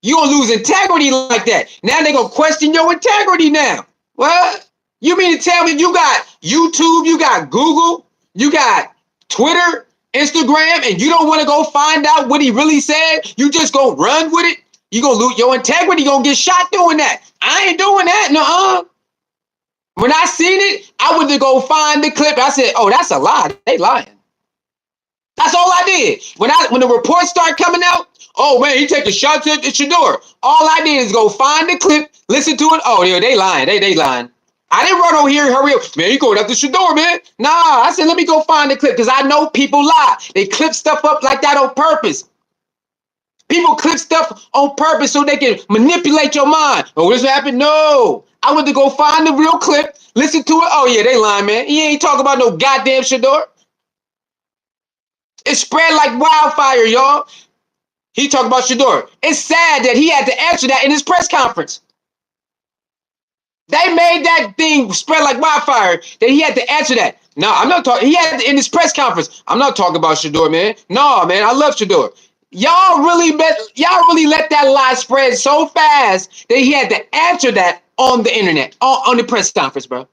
You gonna lose integrity like that. Now they gonna question your integrity now. What? You mean to tell me you got YouTube, you got Google, you got Twitter, Instagram, and you don't want to go find out what he really said? You just gonna run with it? You gonna lose your integrity, gonna get shot doing that. I ain't doing that, nuh-uh. When I seen it, I went to go find the clip. I said, oh, that's a lie. They lying. That's all I did. When the reports start coming out, oh man, he taking shots at Shador. All I did is go find the clip, listen to it. Oh, yeah, they lying. They lying. I didn't run over here and hurry up. Man, you going after Shador, man. Nah, I said, let me go find the clip because I know people lie. They clip stuff up like that on purpose. People clip stuff on purpose so they can manipulate your mind. Oh, this happened? No. I went to go find the real clip, listen to it. Oh, yeah, they lying, man. He ain't talking about no goddamn Shador. It spread like wildfire, y'all. He talked about Shador. It's sad that he had to answer that in his press conference. They made that thing spread like wildfire that he had to answer that. No, I'm not talking. He had to, in his press conference. I'm not talking about Shador, man. No, man, I love Shador. Y'all really let that lie spread so fast that he had to answer that on the internet, on the press conference, bro.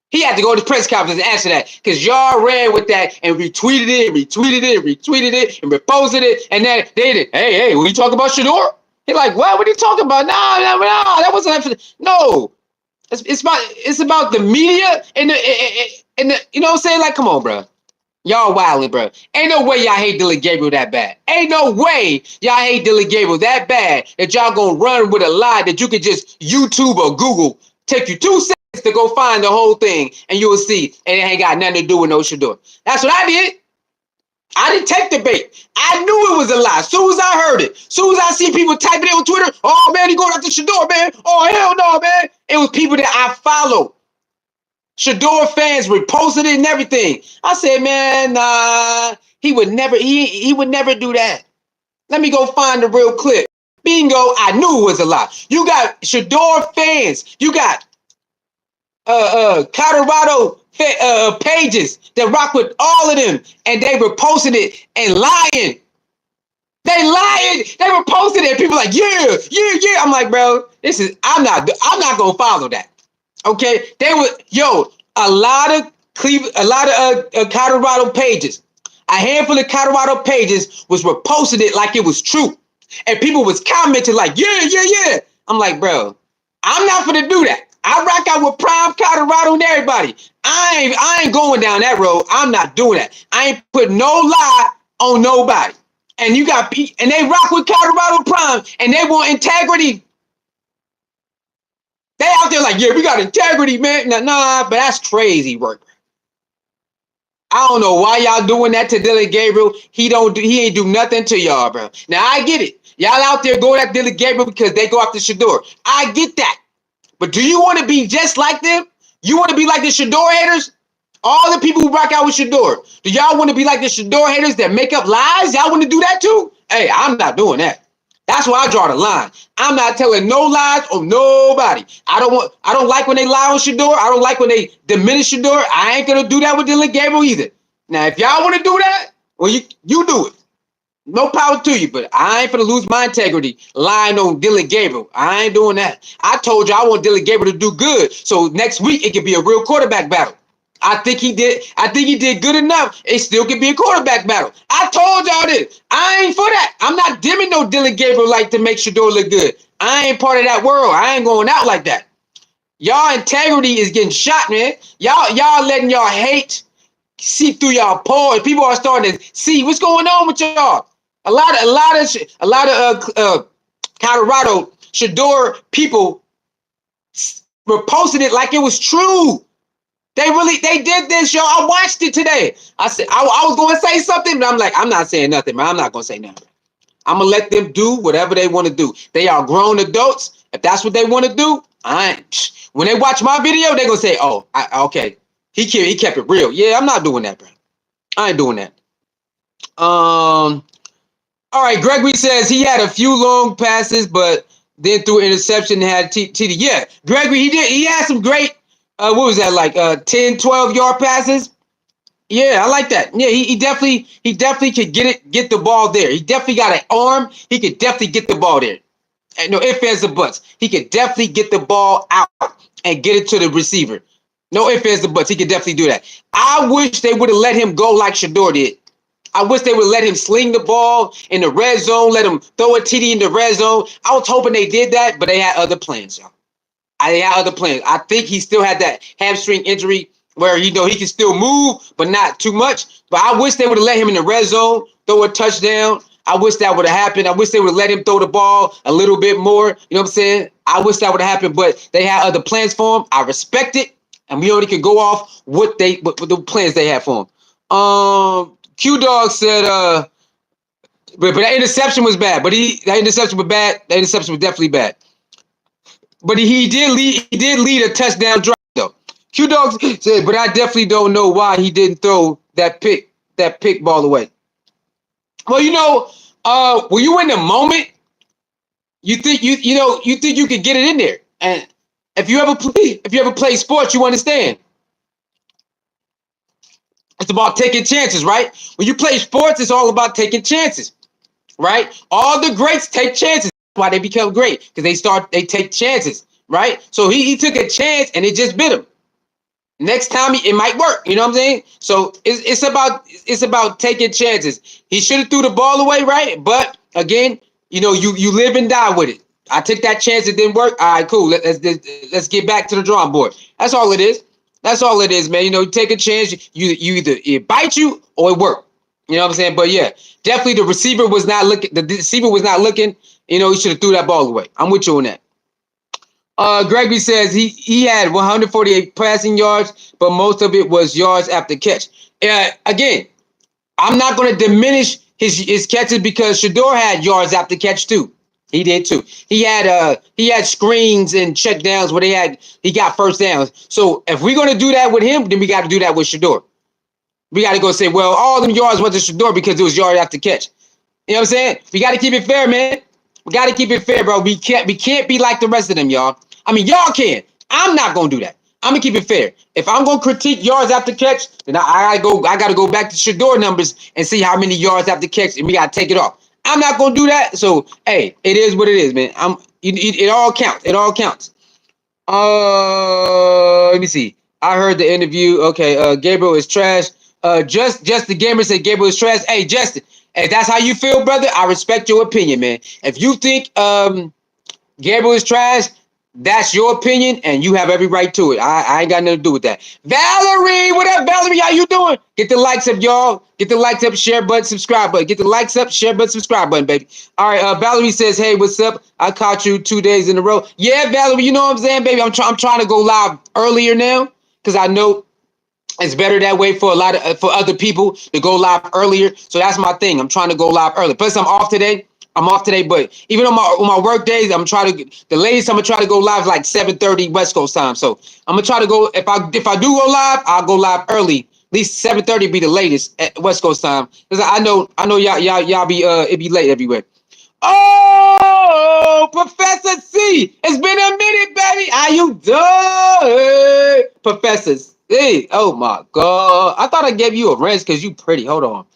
He had to go to the press conference and answer that because y'all ran with that and retweeted it, and retweeted it, and retweeted it, and reposted it, and then they did. Hey, when you talk about Shador? He like, what are you talking about? No, that wasn't. No, it's about the media and the you know what I'm saying? Like, come on, bro. Y'all wilding, bro. Ain't no way y'all hate Dillon Gabriel that bad. Ain't no way y'all hate Dillon Gabriel that bad that y'all gonna run with a lie that you can just YouTube or Google. Take you 2 seconds to go find the whole thing and you will see. And it ain't got nothing to do with no Shador. That's what I did. I didn't take the bait. I knew it was a lie. As soon as I heard it, as soon as I see people typing it on Twitter, oh man, he going after Shador, man. Oh hell no, man. It was people that I follow. Shador fans reposted it and everything. I said, man, nah, he would never do that. Let me go find the real clip. Bingo, I knew it was a lie. You got Shador fans. You got Colorado pages that rock with all of them, and they were posting it and lying. They lying. They were posting it. People like, yeah. I'm like, bro, I'm not gonna follow that. Okay, they were a lot of Colorado pages, a handful of Colorado pages was reposting it like it was true, and people was commenting like, yeah. I'm like, bro, I'm not gonna do that. I rock out with Prime Colorado and everybody. I ain't going down that road. I'm not doing that. I ain't putting no lie on nobody. And you got and they rock with Colorado Prime and they want integrity. They out there like, yeah, we got integrity, man. Nah, but that's crazy work. I don't know why y'all doing that to Dillon Gabriel. He ain't do nothing to y'all, bro. Now I get it. Y'all out there going at Dillon Gabriel because they go after Shador. I get that. But do you want to be just like them? You want to be like the Shador haters? All the people who rock out with Shador. Do y'all want to be like the Shador haters that make up lies? Y'all want to do that too? Hey, I'm not doing that. That's where I draw the line. I'm not telling no lies on nobody. I don't like when they lie on Shador. I don't like when they diminish Shador. I ain't gonna do that with Dillon Gabriel either. Now, if y'all want to do that, well, you do it. No power to you, but I ain't gonna lose my integrity lying on Dillon Gabriel. I ain't doing that. I told you I want Dillon Gabriel to do good, so next week it could be a real quarterback battle. I think he did good enough. It still could be a quarterback battle. I told y'all this. I ain't for that. I'm not dimming no Dillon Gabriel like to make Shador look good. I ain't part of that world. I ain't going out like that. Y'all integrity is getting shot, man. Y'all letting y'all hate see through y'all pores. People are starting to see what's going on with y'all. A lot of Colorado Shador people were posting it like it was true. They did this, y'all. I watched it today. I said I was going to say something, but I'm like, I'm not saying nothing, man. I'm not going to say nothing. I'm gonna let them do whatever they want to do. They are grown adults. If that's what they want to do, when they watch my video, they're gonna say, "Oh, okay, he kept it real." Yeah, I'm not doing that, bro. I ain't doing that. All right, Gregory says he had a few long passes, but then threw an interception and had TD. Yeah, Gregory, he did. He had some great, what was that, like 10, 12-yard passes? Yeah, I like that. Yeah, he definitely could get the ball there. He definitely got an arm. He could definitely get the ball there. And no ifs, ands, or buts. He could definitely get the ball out and get it to the receiver. No ifs, ands, or buts. He could definitely do that. I wish they would have let him go like Shador did. I wish they would let him sling the ball in the red zone, let him throw a TD in the red zone. I was hoping they did that, but they had other plans, y'all. They had other plans. I think he still had that hamstring injury where he can still move, but not too much. But I wish they would have let him in the red zone, throw a touchdown. I wish that would have happened. I wish they would have let him throw the ball a little bit more. You know what I'm saying? I wish that would have happened, but they had other plans for him. I respect it, and we only could go off what the plans they had for him. Q Dog said, but that interception was bad. That interception was bad. That interception was definitely bad. But he did lead a touchdown drive though. Q Dog said, but I definitely don't know why he didn't throw that pick that pick ball away? Well, when you in the moment, you think you think you can get it in there. And if you ever play sports, you understand. It's about taking chances, right? When you play sports, it's all about taking chances, right? All the greats take chances. That's why they become great, because they take chances, right? So he took a chance and it just bit him. Next time it might work. You know what I'm saying? So it's about taking chances. He should have threw the ball away, right? But again, you live and die with it. I took that chance, it didn't work. All right, cool. Let's get back to the drawing board. That's all it is. That's all it is, man. You take a chance. You either it bite you or it work. You know what I'm saying? But yeah, definitely the receiver was not looking. The receiver was not looking. He should have threw that ball away. I'm with you on that. Gregory says he had 148 passing yards, but most of it was yards after catch. Again, I'm not going to diminish his catches, because Shador had yards after catch too. He did too. He had screens and check downs where he got first downs. So if we're going to do that with him, then we got to do that with Shador. We got to go say, well, all them yards went to Shador because it was yard after catch. You know what I'm saying? We got to keep it fair, man. We got to keep it fair, bro. We can't be like the rest of them, y'all. I mean, y'all can. I'm not gonna do that. I'm gonna keep it fair. If I'm gonna critique yards after catch, then I gotta go back to Shador numbers and see how many yards after catch, and we gotta take it off. I'm not gonna do that. So hey, it is what it is, man. It all counts. It all counts. Let me see. I heard the interview. Okay, Gabriel is trash. Just the gamer said Gabriel is trash. Hey, Justin, if that's how you feel, brother, I respect your opinion, man. If you think Gabriel is trash, that's your opinion, and you have every right to it. I ain't got nothing to do with that. Valerie, what up, Valerie? How you doing? Get the likes up, y'all. Get the likes up, share button, subscribe button. Get the likes up, share button, subscribe button, baby. All right, Valerie says, hey, what's up? I caught you 2 days in a row. Yeah, Valerie, you know what I'm saying, baby? I'm trying to go live earlier now, because I know it's better that way for for other people to go live earlier. So that's my thing. I'm trying to go live early. Plus, I'm off today. But even on my work days, I'm trying to the latest. I'm gonna try to go live like 7:30 West Coast time. So I'm gonna try to go if I do go live, I'll go live early. At least 7:30 be the latest at West Coast time, because I know y'all be it be late everywhere. Oh, Professor C, it's been a minute, baby. How you doing, Professor C? Oh my God, I thought I gave you a wrench because you pretty. Hold on,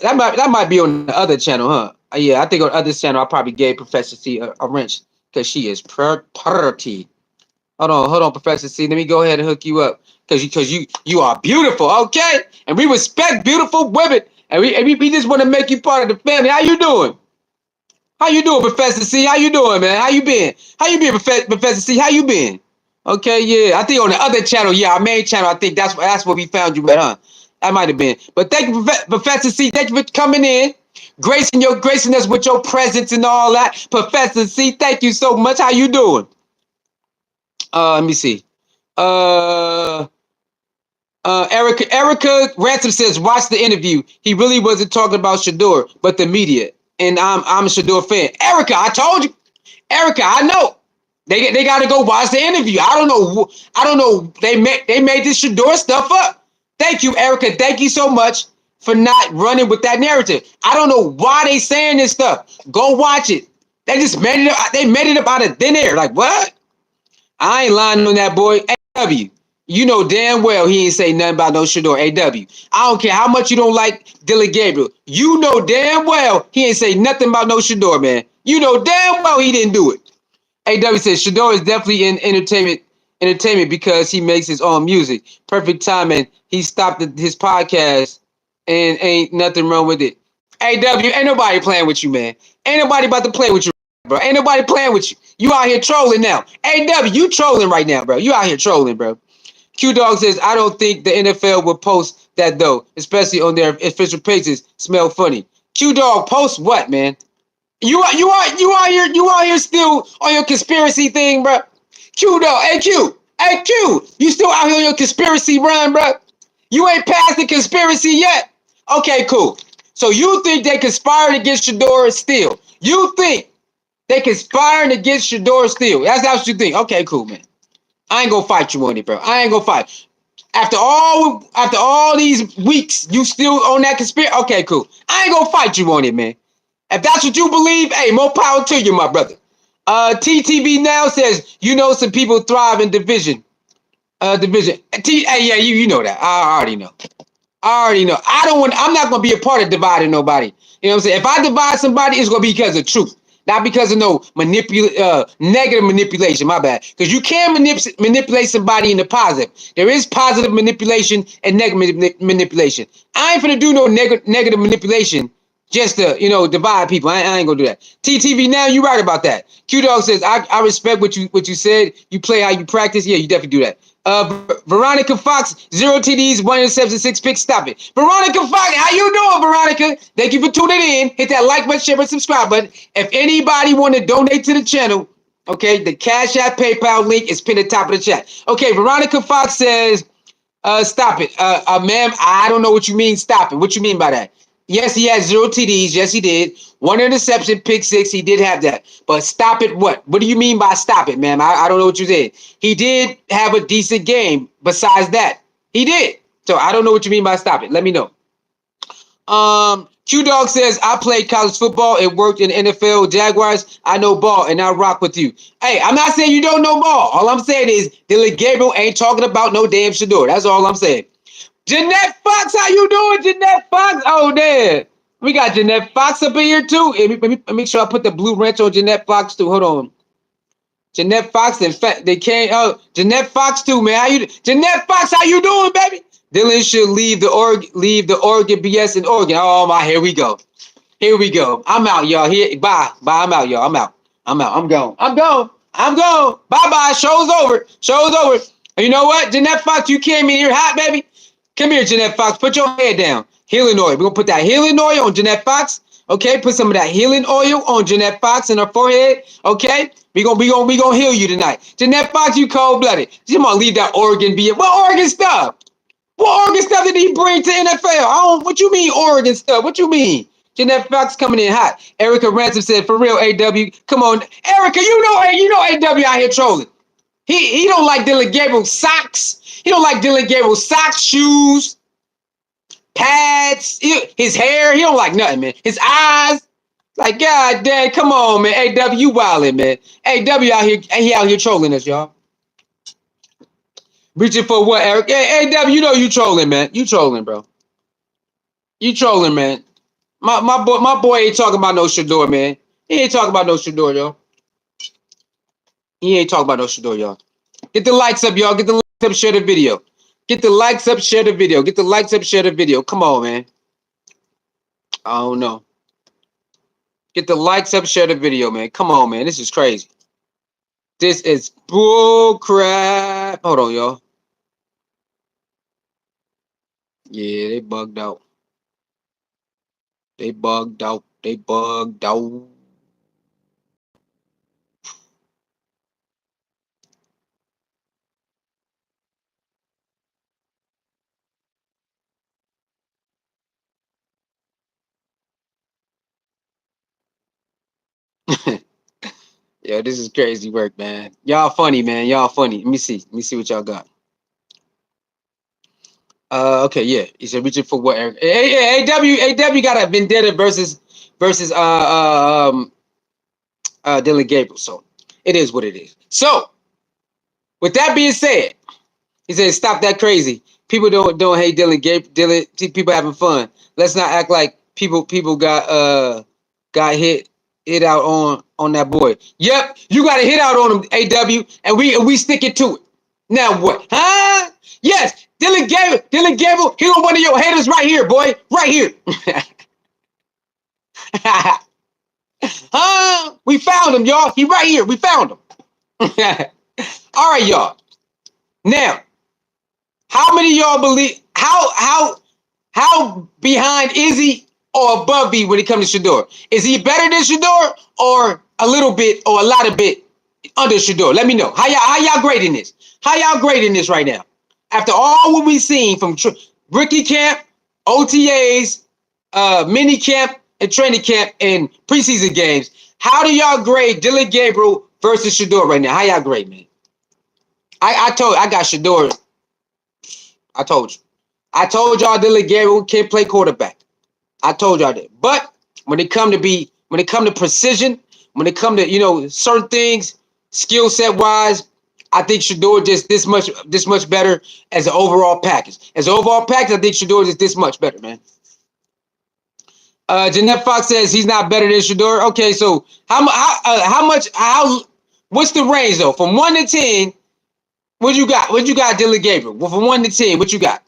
that might be on the other channel, huh? Yeah, I think on the other channel I probably gave Professor C a wrench because she is pretty. Hold on, Professor C. Let me go ahead and hook you up because you are beautiful, okay? And we respect beautiful women, and we just want to make you part of the family. How you doing? How you doing, Professor C? How you doing, man? How you been? Professor C? How you been? Okay, yeah. I think on the other channel, yeah, our main channel, I think that's where we found you at, huh? That might have been. But thank you, Professor C. Thank you for coming in, gracing us with your presence and all that. Professor C, thank you so much. How you doing? Let me see. Uh, Erica Ransom says, watch the interview. He really wasn't talking about Shador, but the media. And I'm a Shador fan. Erica, I told you. Erica, I know. They got to go watch the interview. I don't know. They made this Shador stuff up. Thank you, Erica. Thank you so much for not running with that narrative. I don't know why they saying this stuff. Go watch it. They just made it up. They made it up out of thin air. Like what? I ain't lying on that boy. AW, you know damn well he ain't say nothing about no Shador. AW, I don't care how much you don't like Dillon Gabriel. You know damn well he ain't say nothing about no Shador, man. You know damn well he didn't do it. AW says Shador is definitely in entertainment because he makes his own music. Perfect timing. He stopped his podcast and ain't nothing wrong with it. AW, ain't nobody playing with you, man. Ain't nobody about to play with you, bro. Ain't nobody playing with you. You out here trolling now. AW, you trolling right now, bro. You out here trolling, bro. Q Dog says, I don't think the NFL will post that though, especially on their official pages. Smell funny. Q Dog, post what, man? You out here still on your conspiracy thing, bro. Q Dog, hey Q, you still out here on your conspiracy run, bro? You ain't passed the conspiracy yet. Okay, cool. So you think they conspired against Shador still? You think they conspiring against Shador still? That's what you think. Okay, cool, man. I ain't gonna fight you on it, bro. I ain't gonna fight. After all these weeks, you still on that conspiracy? Okay, cool. I ain't gonna fight you on it, man. If that's what you believe, hey, more power to you, my brother. TTV now says some people thrive in division. Hey, yeah, you know that. I already know. I already know. I'm not gonna be a part of dividing nobody. You know what I'm saying? If I divide somebody, it's gonna be because of truth, not because of no negative manipulation. My bad. Because you can manipulate somebody in the positive. There is positive manipulation and negative manipulation. I ain't finna do no negative manipulation just to divide people. I ain't gonna do that. TTV now, you right about that. Q Dog says I respect what you said. You play how you practice. Yeah, you definitely do that. Veronica Fox, 0 TDs, 1 interception, 6 picks. Stop it. Veronica Fox, how you doing, Veronica? Thank you for tuning in. Hit that like button, share, and subscribe button. If anybody want to donate to the channel, okay, the Cash App PayPal link is pinned at the top of the chat. Okay, Veronica Fox says, stop it. Ma'am, I don't know what you mean, stop it. What you mean by that? Yes, he had 0 TDs. Yes, he did. 1 interception, pick 6. He did have that. But stop it what? What do you mean by stop it, ma'am? I don't know what you said. He did have a decent game besides that. He did. So I don't know what you mean by stop it. Let me know. Q Dog says, I played college football. It worked in NFL Jaguars. I know ball and I rock with you. Hey, I'm not saying you don't know ball. All I'm saying is Dillon Gabriel ain't talking about no damn Shador. That's all I'm saying. Jeanette Fox, how you doing, Jeanette Fox? Oh, there. We got Jeanette Fox up in here, too. Let me make sure I put the blue wrench on Jeanette Fox, too. Hold on. Jeanette Fox, in fact, they can't. Oh, Jeanette Fox, too, man. How you, Jeanette Fox, how you doing, baby? Dillon should leave the Oregon BS in Oregon. Oh, my, here we go. Here we go. I'm out, y'all. Here, bye. I'm out, y'all. I'm out. I'm gone. I'm gone. Bye-bye. Show's over. And you know what, Jeanette Fox, you came in here hot, baby. Come here, Jeanette Fox. Put your head down. Healing oil. We're gonna put that healing oil on Jeanette Fox. Okay, put some of that healing oil on Jeanette Fox in her forehead. Okay, we gonna heal you tonight. Jeanette Fox, you cold-blooded. You gonna leave that Oregon be? What Oregon stuff? What Oregon stuff did he bring to NFL? What you mean Oregon stuff? What you mean? Jeanette Fox coming in hot. Erica Ransom said, "For real, AW, come on, Erica. You know AW out here trolling. He don't like Dillon Gabriel socks. He don't like Dillon Gabriel socks, shoes, pads, his hair. He don't like nothing, man. His eyes. Like, God damn, come on, man. AW, you wildin', man. AW out here, he out here trolling us, y'all. Reaching for what, Eric? Hey, AW, you know you trolling, man. You trolling, bro. You trolling, man. My boy ain't talking about no Shador, man. He ain't talking about no Shador, y'all. He ain't talking about no Shador, y'all. Get the likes up, y'all. Get the likes up, share the video. Get the likes up, share the video. Get the likes up, share the video. Come on, man. I don't know. Get the likes up, share the video, man. Come on, man. This is crazy. This is bull crap. Hold on, y'all. Yeah, they bugged out. They bugged out. They bugged out. Yeah, this is crazy work, man. Y'all funny, man. Y'all funny. Let me see. Let me see what y'all got. Okay, yeah. He said reaching for what, Eric? AW got a vendetta versus Dillon Gabriel. So it is what it is. So with that being said, he said stop that crazy. People don't hate Dillon Gabriel. People having fun. Let's not act like people got hit out on that boy. Yep, you got to hit out on him, AW, and we stick it to it. Now what? Huh? Yes, Dillon Gabriel, he was one of your haters right here, boy. Right here. Huh? We found him, y'all. He right here. We found him. All right, y'all. Now, how many of y'all believe how behind is he or above me when it comes to Shador? Is he better than Shador or a little bit or a lot of bit under Shador? Let me know. How y'all grading this? How y'all grading this right now? After all what we've seen from rookie camp, OTAs, mini camp, and training camp, and preseason games, how do y'all grade Dillon Gabriel versus Shador right now? How y'all grade, man? I got Shador. I told you. I told y'all Dillon Gabriel can't play quarterback. I told y'all that. But when it come to precision, when it come to certain things, skill set wise, I think Shador just this much better as an overall package. As an overall package, I think Shador is this much better, man. Jeanette Fox says he's not better than Shador. Okay, so how what's the range though? From 1 to 10, what you got? What you got, Dillon Gabriel? Well, from 1 to 10, what you got?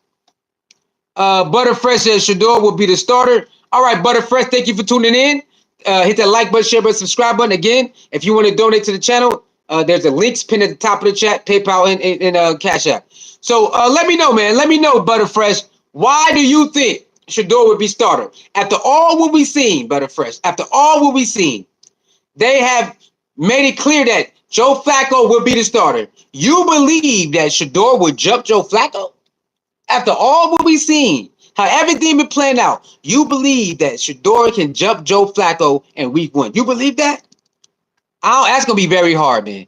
Butterfresh says Shador will be the starter. All right, Butterfresh, thank you for tuning in. Hit that like button, share button, subscribe button. Again, if you want to donate to the channel, there's a links pinned at the top of the chat, PayPal and Cash App. So let me know, man. Let me know, Butterfresh. Why do you think Shador would be starter? After all what we've seen, Butterfresh, after all what we've seen, they have made it clear that Joe Flacco will be the starter. You believe that Shador would jump Joe Flacco? After all what we've seen, how everything been playing out, you believe that Shador can jump Joe Flacco in week 1? You believe that? That's going to be very hard, man.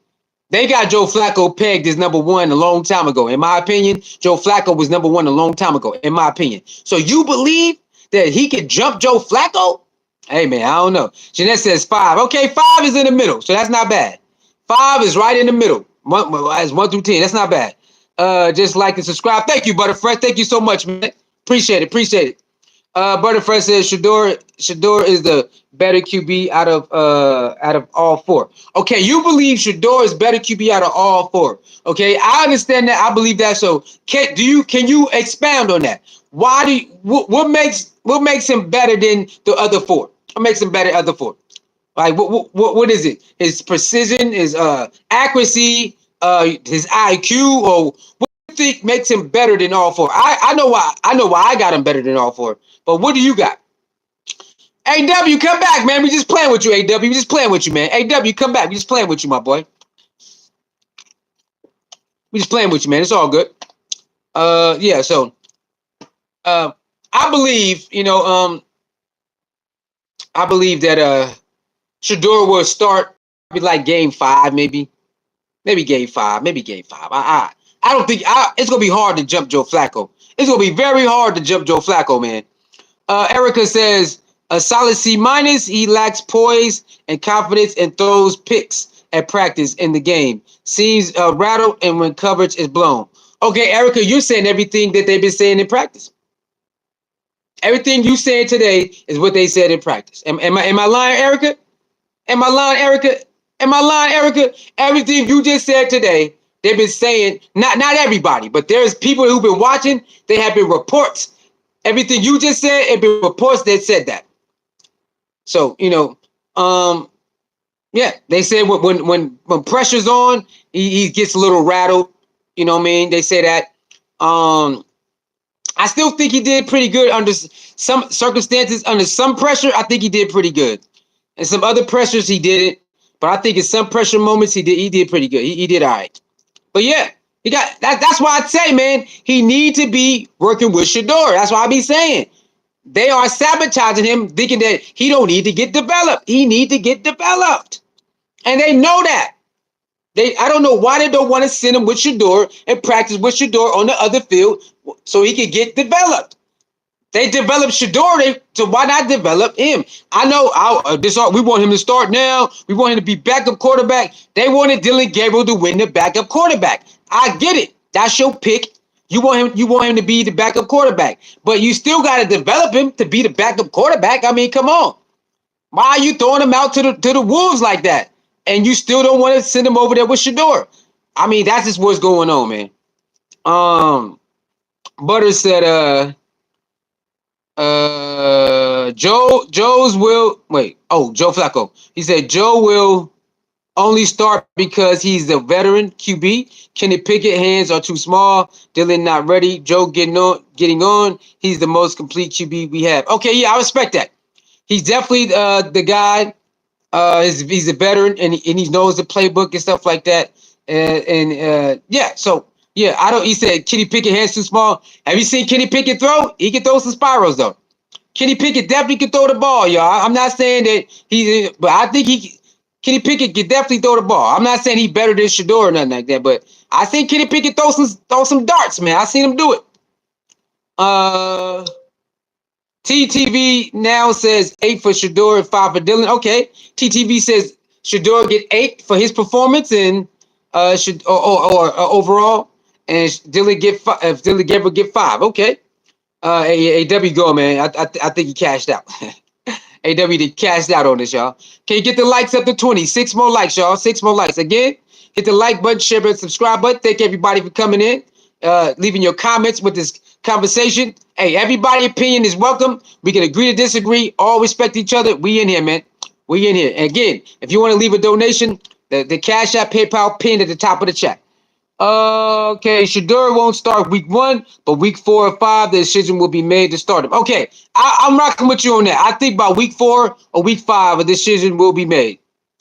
They got Joe Flacco pegged as #1 a long time ago. In my opinion, Joe Flacco was #1 a long time ago, in my opinion. So you believe that he could jump Joe Flacco? Hey, man, I don't know. Jeanette says 5. Okay, 5 is in the middle, so that's not bad. 5 is right in the middle. It's 1 through 10. That's not bad. Just like and subscribe. Thank you, Butterfresh. Thank you so much, man. Appreciate it. Butterfresh says Shador is the better QB out of all 4. Okay, you believe Shador is better QB out of all 4. Okay, I understand that. I believe that. So can you expound on that? Why do you, what makes him better than the other 4? What makes him better than the other 4? Like what is it? His precision, his accuracy, his IQ, or what do you think makes him better than all 4? I know why. I know why I got him better than all 4. But what do you got? AW, come back, man. We just playing with you, AW. We just playing with you, man. AW, come back. We just playing with you, my boy. We just playing with you, man. It's all good. Yeah. So, I believe, I believe that Shador will start probably like game 5, maybe game 5, maybe game 5. I don't think it's gonna be hard to jump Joe Flacco. It's gonna be very hard to jump Joe Flacco, man. Erica says a solid C-. He lacks poise and confidence and throws picks at practice in the game. Seems rattled and when coverage is blown. Okay, Erica, you're saying everything that they've been saying in practice. Everything you said today is what they said in practice. Am I lying, Erica? Am I lying, Erica? Am I lying, Erica? Everything you just said today, they've been saying, not everybody, but there's people who've been watching, they have been reports. Everything you just said, it been reports that said that. So, yeah, they said when pressure's on, he gets a little rattled. You know what I mean? They say that. I still think he did pretty good under some circumstances. Under some pressure, I think he did pretty good. And some other pressures, he didn't. But I think in some pressure moments, he did pretty good. He did all right. But yeah, he got that. That's why I say, man, he need to be working with Shador. That's why I be saying. They are sabotaging him, thinking that he don't need to get developed. He need to get developed. And they know that. I don't know why they don't want to send him with Shador and practice with Shador on the other field so he can get developed. They developed Shador, so why not develop him? I know we want him to start now. We want him to be backup quarterback. They wanted Dillon Gabriel to win the backup quarterback. I get it. That's your pick. You want him to be the backup quarterback. But you still got to develop him to be the backup quarterback. I mean, come on. Why are you throwing him out to the Wolves like that? And you still don't want to send him over there with Shador? I mean, that's just what's going on, man. Butter said, Joe's will wait. Oh, Joe Flacco. He said Joe will only start because he's the veteran QB. Kenny Pickett hands are too small. Dillon not ready. Joe getting on. He's the most complete QB we have. Okay, yeah, I respect that. He's definitely the guy. He's a veteran and he knows the playbook and stuff like that. Yeah, so yeah, he said Kenny Pickett hands too small. Have you seen Kenny Pickett throw? He can throw some spirals though. Kenny Pickett definitely can throw the ball, y'all. I'm not saying that but I think Kenny Pickett can definitely throw the ball. I'm not saying he's better than Shador or nothing like that, but I think Kenny Pickett throw some darts, man. I seen him do it. Uh, TTV now says 8 for Shador and 5 for Dillon. Okay, TTV says Shador get 8 for his performance and should or overall, and Dillon get 5. If Dillon Gabriel get 5, okay. AW go, man. I think he cashed out. AW did cashed out on this, y'all. Can you get the likes up to 20? 6 more likes, y'all. 6 more likes. Again, hit the like button, share button, subscribe button. Thank everybody for coming in, leaving your comments with this conversation. Hey, everybody's opinion is welcome. We can agree to disagree, all respect each other. We in here, man. We in here. And again, if you want to leave a donation, the Cash App, PayPal pinned at the top of the chat. Okay, Shador won't start week 1, but week 4 or 5, the decision will be made to start him. Okay, I'm rocking with you on that. I think by week 4 or week 5, a decision will be made.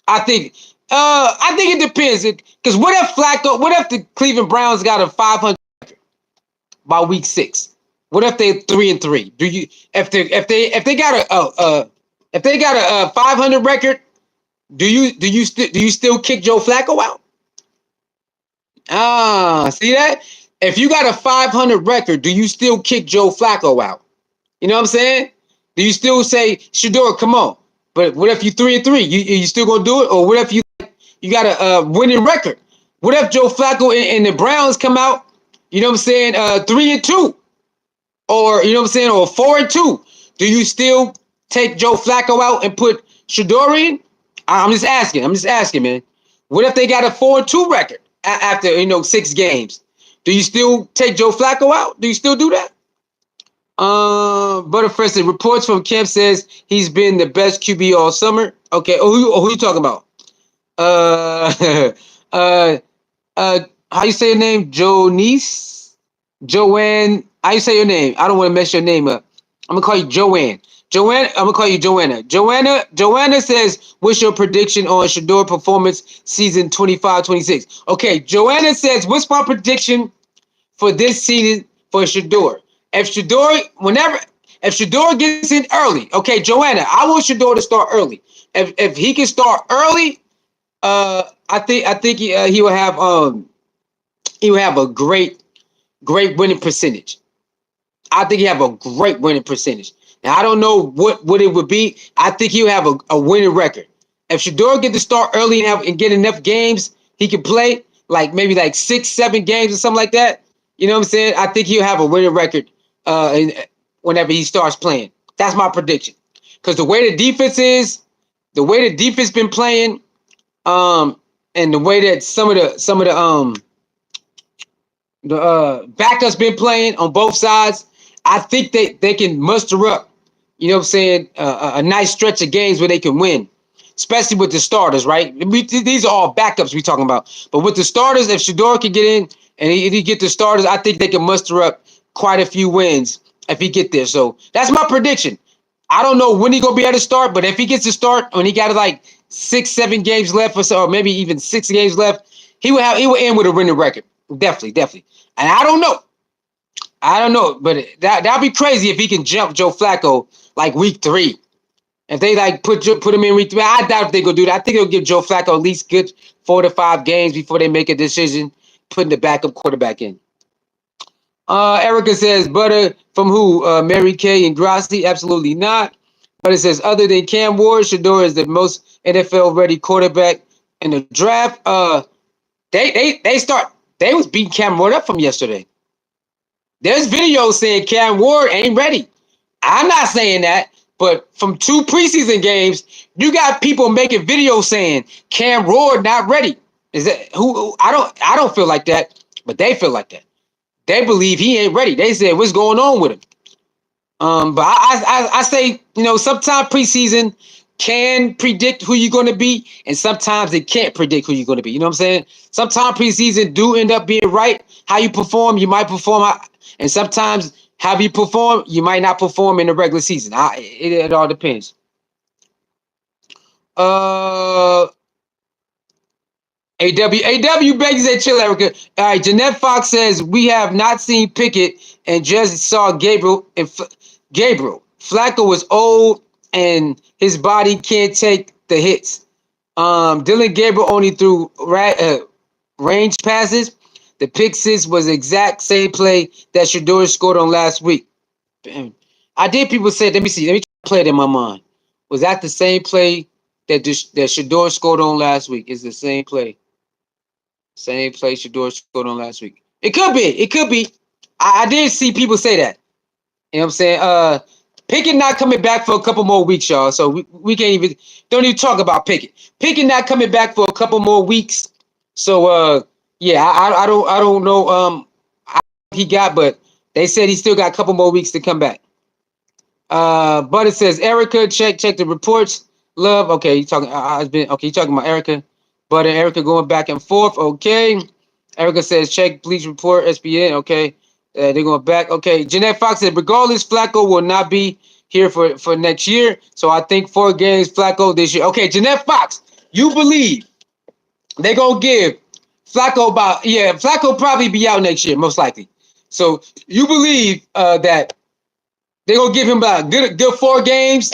I think it depends. Because what if Flacco? What if the Cleveland Browns got a 500 by week 6? What if they're 3-3? Do you if they got a 500 record? Do you still kick Joe Flacco out? See that? If you got a 500 record, do you still kick Joe Flacco out? You know what I'm saying? Do you still say, Shador, come on? But what if you 3-3? You still gonna do it? Or what if you got a winning record? What if Joe Flacco and the Browns come out? You know what I'm saying? 3-2, or you know what I'm saying, or 4-2. Do you still take Joe Flacco out and put Shador in? I'm just asking. I'm just asking, man. What if they got a 4-2 record after 6 games? Do you still take Joe Flacco out? Do you still do that? Butterfree reports from camp says he's been the best QB all summer. Okay. Who you talking about? Uh, uh, how you say your name? Joanne. How you say your name? I don't want to mess your name up. I'm gonna call you Joanne. I'm gonna call you Joanna. Joanna says, what's your prediction on Shador performance season 25-26? Okay, Joanna says, what's my prediction for this season for Shador? If Shador gets in early, okay, Joanna, I want Shador to start early. If he can start early, I think he will have a great winning percentage. I think he have a great winning percentage. Now I don't know what it would be. I think he'll have a winning record. If Shador get to start early and get enough games, he can play maybe 6-7 games or something like that. You know what I'm saying? I think he'll have a winning record whenever he starts playing. That's my prediction. Because the way the defense been playing, and the way that some of the backups been playing on both sides, I think they can muster up, you know what I'm saying, a nice stretch of games where they can win, especially with the starters, right? These are all backups we talking about. But with the starters, if Shador can get in and he get the starters, I think they can muster up quite a few wins if he get there. So that's my prediction. I don't know when he gonna be able to start, but if he gets to start when he got 6-7 games left or maybe even 6 games left, he will end with a winning record. Definitely. And I don't know, but that'd be crazy if he can jump Joe Flacco week 3. If they put him in week 3, I doubt if they go do that. I think they'll give Joe Flacco at least good 4 to 5 games before they make a decision putting the backup quarterback in. Erica says, Butter from who? Mary Kay and Grassi? Absolutely not. But it says, other than Cam Ward, Shador is the most NFL ready quarterback in the draft. They was beating Cam Ward up from yesterday. There's videos saying Cam Ward ain't ready. I'm not saying that, but from 2 preseason games, you got people making videos saying Cam Ward not ready. Is that who? I don't feel like that, but they feel like that. They believe he ain't ready. They said, what's going on with him? But I say, sometimes preseason can predict who you're going to be, and sometimes it can't predict who you're going to be. You know what I'm saying? Sometimes preseason do end up being right. How you perform, you might perform, and sometimes how you perform, you might not perform in the regular season. It all depends. AW begs said, chill, Erica. All right, Jeanette Fox says, we have not seen Pickett and just saw Gabriel. Gabriel. Flacco was old and his body can't take the hits. Dillon Gabriel only threw range passes. The pick six was the exact same play that Shador scored on last week. I did. People said, let me see. Let me play it in my mind. Was that the same play that Shador scored on last week? Is the same play? Same play Shador scored on last week. It could be. It could be. I did see people say that. You know what I'm saying? Pickett not coming back for a couple more weeks, y'all. So we can't even don't even talk about Pickett. Pickett not coming back for a couple more weeks. So yeah, I don't know how he got, but they said he still got a couple more weeks to come back. But it says Erica, check the reports. Love, okay, you talking I've been okay, you talking about Erica. But Erica going back and forth, okay. Erica says check bleach report, SBN, okay. They're going back. Okay. Jeanette Fox said, regardless, Flacco will not be here for next year. So I think 4 games Flacco this year. Okay, Jeanette Fox, you believe they're gonna give Flacco about Flacco probably be out next year, most likely. So you believe that they're gonna give him about good 4 games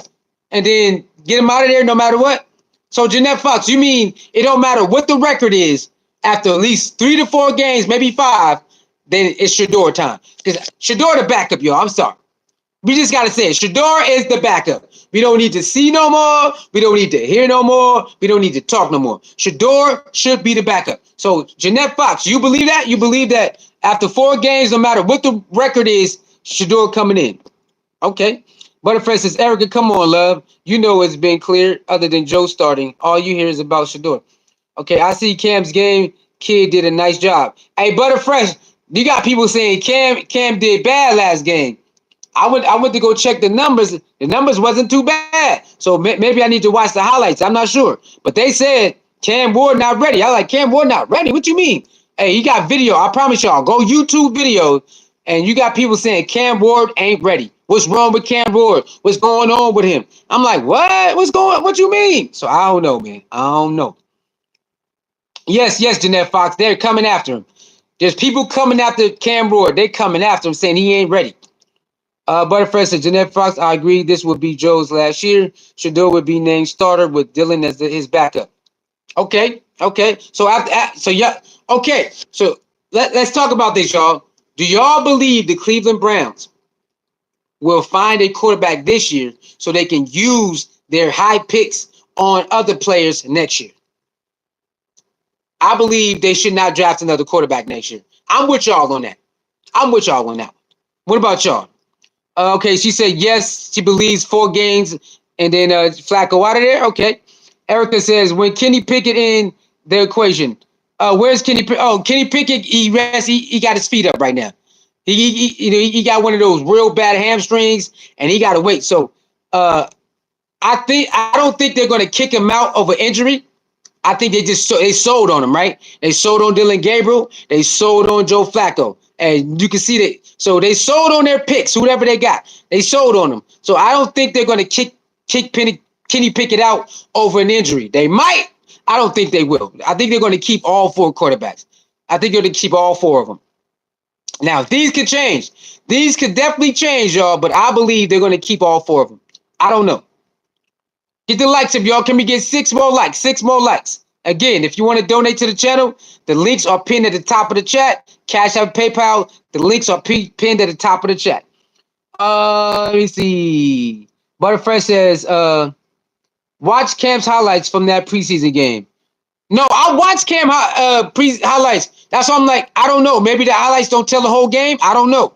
and then get him out of there no matter what. So Jeanette Fox, you mean it don't matter what the record is after at least 3 to 4 games, maybe 5, then it's Shador time. Because Shador the backup, y'all. I'm sorry. We just gotta say it. Shador is the backup. We don't need to see no more. We don't need to hear no more. We don't need to talk no more. Shador should be the backup. So Jeanette Fox, you believe that? You believe that after 4 games, no matter what the record is, Shador coming in? Okay. Butterfree says, Erica, come on, love. You know it's been clear. Other than Joe starting, all you hear is about Shador. Okay, I see Cam's game. Kid did a nice job. Hey, Butterfresh, you got people saying Cam did bad last game. I went to go check the numbers. The numbers wasn't too bad. So maybe I need to watch the highlights. I'm not sure. But they said Cam Ward not ready. I like Cam Ward not ready. What you mean? Hey, he got video. I promise y'all. Go YouTube video, and you got people saying Cam Ward ain't ready. What's wrong with Cam Ward? What's going on with him? I'm like, what? What's going on? What you mean? So I don't know, man. I don't know. Yes, Jeanette Fox. They're coming after him. There's people coming after Cam Ward. They coming after him saying he ain't ready. Butterfree said, Jeanette Fox, I agree. This would be Joe's last year. Shador would be named starter with Dillon as his backup. Okay. So okay. So let's talk about this, y'all. Do y'all believe the Cleveland Browns will find a quarterback this year so they can use their high picks on other players next year? I believe they should not draft another quarterback next year. I'm with y'all on that. What about y'all? Okay, she said yes, she believes 4 games and then Flacco out of there. Okay. Erica says when Kenny Pickett in the equation. Where's Kenny Pickett? Oh, Kenny Pickett, he got his feet up right now. He got one of those real bad hamstrings and he gotta wait. So I don't think they're gonna kick him out over injury. I think they sold on him, right? They sold on Dillon Gabriel. They sold on Joe Flacco. And you can see that. So they sold on their picks, whoever they got. They sold on them. So I don't think they're going to kick Kenny Pickett out over an injury. They might. I don't think they will. I think they're going to keep all 4 quarterbacks. I think they're going to keep all 4 of them. Now, these could change. These could definitely change, y'all, but I believe they're going to keep all 4 of them. I don't know. Get the likes up, y'all. Can we get 6 more likes? 6 more likes. Again, if you want to donate to the channel, the links are pinned at the top of the chat. Cash App, PayPal, the links are pinned at the top of the chat. Let me see. Butterfree says, watch Cam's highlights from that preseason game. No, I watched Cam highlights. That's why I'm like, I don't know. Maybe the highlights don't tell the whole game. I don't know.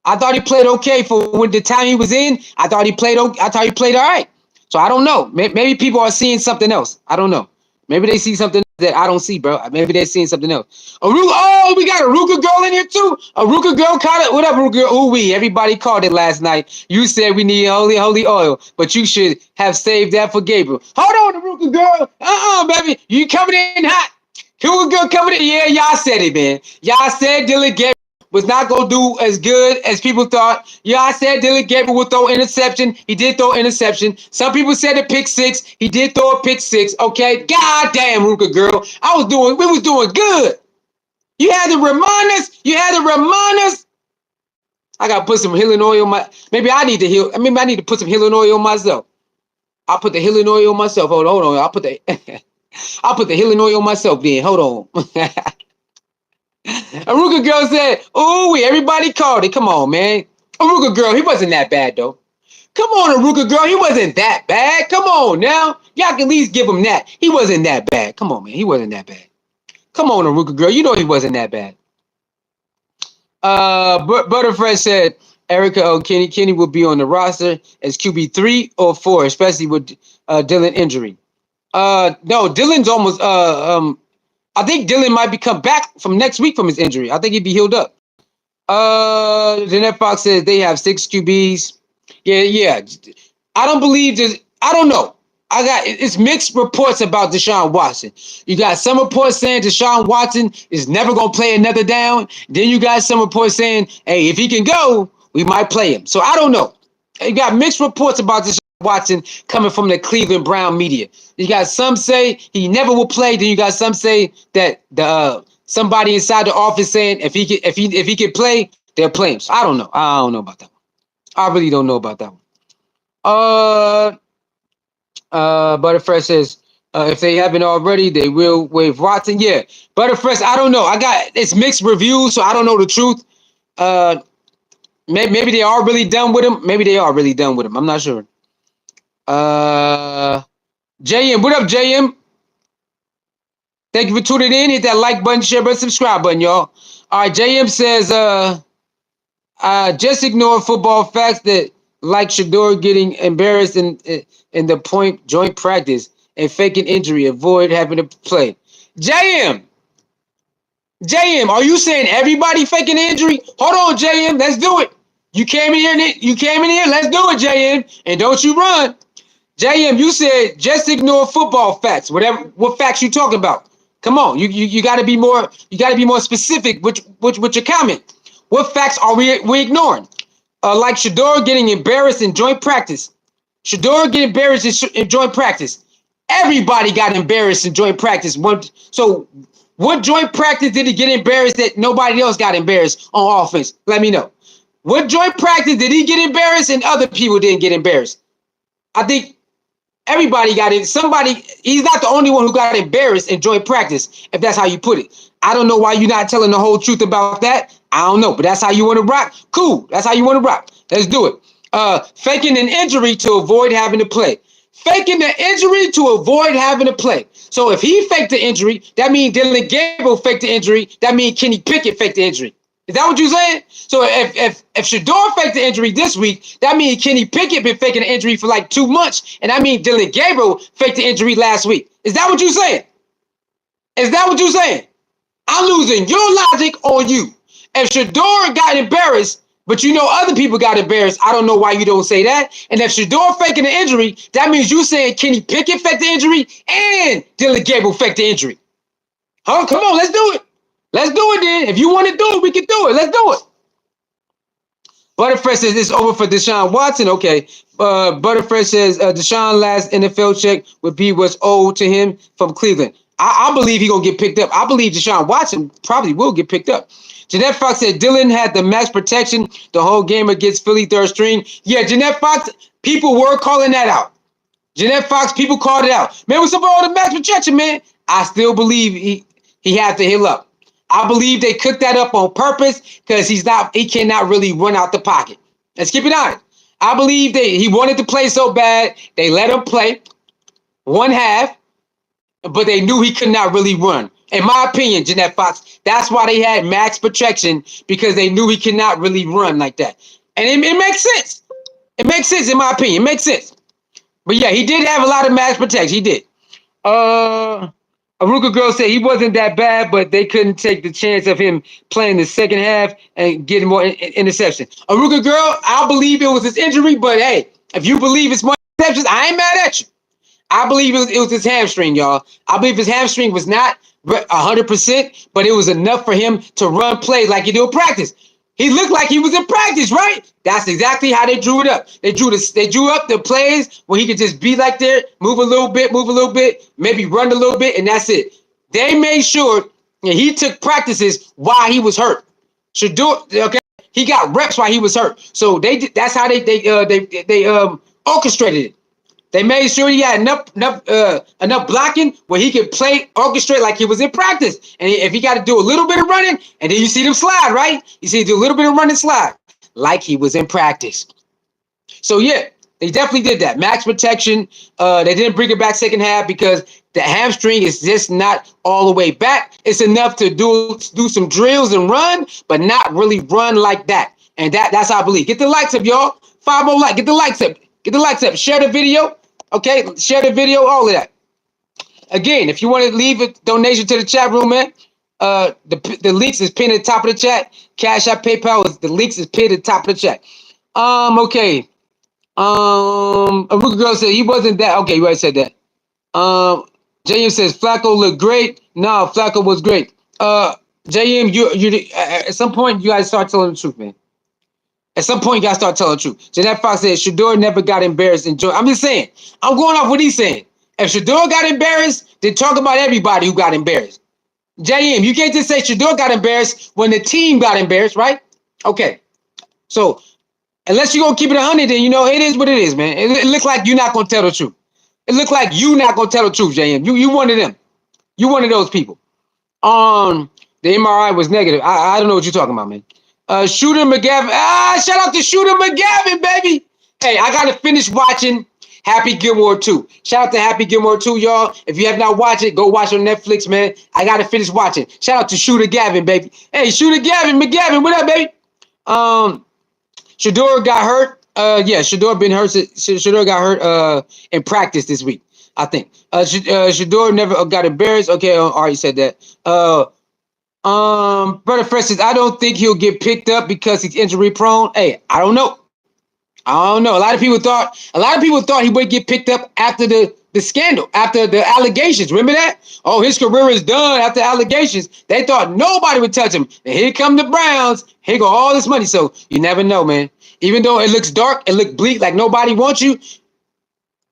I thought he played okay for when the time he was in. I thought he played all right. So I don't know. Maybe people are seeing something else. I don't know. Maybe they see something that I don't see, bro. Maybe they're seeing something else. Oh, we got a Ruka girl in here too. A Ruka girl caught it. Whatever, Ruka girl. Ooh, everybody called it last night. You said we need holy oil, but you should have saved that for Gabriel. Hold on, the Ruka girl. Baby. You coming in hot. Ruka girl coming in. Yeah, y'all said it, man. Y'all said Dillon Gabriel was not going to do as good as people thought. Yeah, I said Dillon Gabriel would throw interception. He did throw interception. Some people said a pick 6. He did throw a pick 6. Okay, god damn, Ruka girl. We was doing good. You had to remind us. I got to put some healing oil on my, maybe I need to heal. Maybe I need to put some healing oil on myself. I'll put the healing oil on myself. Hold on. I'll put the healing oil on myself then. Hold on. Aruka girl said, ooh, everybody called it. Come on, man. Aruka girl, he wasn't that bad though. Come on, Aruka girl, he wasn't that bad. Come on now. Y'all can at least give him that. He wasn't that bad. Come on, man. He wasn't that bad. Come on, Aruka girl. You know he wasn't that bad. Butterfresh said Erica Kenny will be on the roster as QB 3 or 4, especially with Dillon injury. No, Dillon's almost I think Dillon might be come back from next week from his injury. I think he'd be healed up. Jeanette Fox says they have 6 QBs. Yeah. I don't believe this. I don't know. It's mixed reports about Deshaun Watson. You got some reports saying Deshaun Watson is never gonna play another down. Then you got some reports saying, hey, if he can go, we might play him. So I don't know. You got mixed reports about Deshaun Watson coming from the Cleveland Brown media. You got some say he never will play. Then you got some say that the somebody inside the office saying if he can play, they'll play him. So I don't know. I don't know about that one. I really don't know about that one. Butterfresh says if they haven't already, they will waive Watson. Yeah, Butterfresh. I don't know. It's mixed reviews, so I don't know the truth. Maybe they are really done with him. Maybe they are really done with him. I'm not sure. JM, what up, JM? Thank you for tuning in. Hit that like button, share button, subscribe button, y'all. All right, JM says, just ignore football facts that like Shador getting embarrassed in the point joint practice and faking injury. Avoid having to play. JM, are you saying everybody faking injury? Hold on, JM, let's do it. You came in here. Let's do it, JM, and don't you run. JM, you said just ignore football facts. What facts you talking about? Come on, you got to be more. You got to be more specific with your comment. What facts are we ignoring? Like Shador getting embarrassed in joint practice. Shador getting embarrassed in joint practice. Everybody got embarrassed in joint practice. So what joint practice did he get embarrassed that nobody else got embarrassed on offense? Let me know. What joint practice did he get embarrassed and other people didn't get embarrassed? I think everybody got it. He's not the only one who got embarrassed in joint practice, if that's how you put it. I don't know why you're not telling the whole truth about that. I don't know, but that's how you want to rock. Cool. That's how you want to rock. Let's do it. Faking an injury to avoid having to play. Faking the injury to avoid having to play. So if he faked the injury, that means Dillon Gabriel faked the injury. That means Kenny Pickett faked the injury. Is that what you're saying? So if Shador faked the injury this week, that means Kenny Pickett been faking the injury for like 2 months, and that means Dillon Gabriel faked the injury last week. Is that what you're saying? Is that what you're saying? I'm losing your logic on you. If Shador got embarrassed, but you know other people got embarrassed, I don't know why you don't say that. And if Shador faking the injury, that means you saying Kenny Pickett faked the injury and Dillon Gabriel faked the injury. Huh? Come on, let's do it. Let's do it then. If you want to do it, we can do it. Let's do it. Butterfresh says it's over for Deshaun Watson. Okay. Butterfresh says Deshaun last NFL check would be what's owed to him from Cleveland. I believe he's going to get picked up. I believe Deshaun Watson probably will get picked up. Jeanette Fox said Dillon had the max protection the whole game against Philly third string. Yeah, Jeanette Fox, people were calling that out. Jeanette Fox, people called it out. Man, what's up with all the max protection, man? I still believe he had to heal up. I believe they cooked that up on purpose because he cannot really run out the pocket. Let's keep it honest. I believe he wanted to play so bad, they let him play one half, but they knew he could not really run. In my opinion, Jeanette Fox, that's why they had max protection, because they knew he cannot really run like that. And it makes sense. It makes sense, in my opinion. It makes sense. But yeah, he did have a lot of max protection. He did. Aruka girl said he wasn't that bad, but they couldn't take the chance of him playing the second half and getting more interception. Aruka girl, I believe it was his injury, but hey, if you believe it's more interceptions, I ain't mad at you. I believe it was his hamstring, y'all. I believe his hamstring was not 100%, but it was enough for him to run plays like he do in practice. He looked like he was in practice, right? That's exactly how they drew it up. They drew up the plays where he could just be like there, move a little bit, maybe run a little bit, and that's it. They made sure he took practices while he was hurt. Okay, he got reps while he was hurt. So that's how they orchestrated it. They made sure he had enough blocking where he could orchestrate like he was in practice. And if he got to do a little bit of running, and then you see them slide, right? You see him do a little bit of running slide. like he was in practice. So yeah, they definitely did that. Max protection. They didn't bring it back second half because the hamstring is just not all the way back. It's enough to do some drills and run, but not really run like that. And that's how I believe. Get the likes up, y'all. 5 more likes. Get the likes up. Get the likes up. Share the video. Okay, share the video. All of that. Again, if you want to leave a donation to the chat room, man, the links is pinned at the top of the chat. Cash App, PayPal, the links is pinned at the top of the chat. Okay. A rookie girl said he wasn't that. Okay, you already said that. JM says Flacco looked great. No, Flacco was great. JM, you at some point you guys start telling the truth, man. At some point you guys start telling the truth. Jeanette Fox said Shador never got embarrassed. I'm just saying. I'm going off what he's saying. If Shador got embarrassed, then talk about everybody who got embarrassed. JM, you can't just say Shador got embarrassed when the team got embarrassed, right? Okay. So unless you're going to keep it 100, then, it is what it is, man. It looks like you're not going to tell the truth. It looks like you're not going to tell the truth, JM. You one of them. You one of those people. The MRI was negative. I don't know what you're talking about, man. Shooter McGavin. Shout out to Shooter McGavin, baby. Hey, I got to finish watching Happy Gilmore 2. Shout out to Happy Gilmore 2, y'all. If you have not watched it, go watch on Netflix, man. I got to finish watching. Shout out to Shooter Gavin, baby. Hey, Shooter Gavin, McGavin, what up, baby? Shador got hurt. Shador been hurt. Shador got hurt in practice this week, I think. Shador never got embarrassed. Okay, I already said that. Brother Fresh says, I don't think he'll get picked up because he's injury prone. Hey, I don't know. A lot of people thought he would get picked up after the scandal, after the allegations. Remember that? Oh, his career is done after allegations. They thought nobody would touch him. And here come the Browns. Here go all this money. So you never know, man. Even though it looks dark, it looks bleak, like nobody wants you.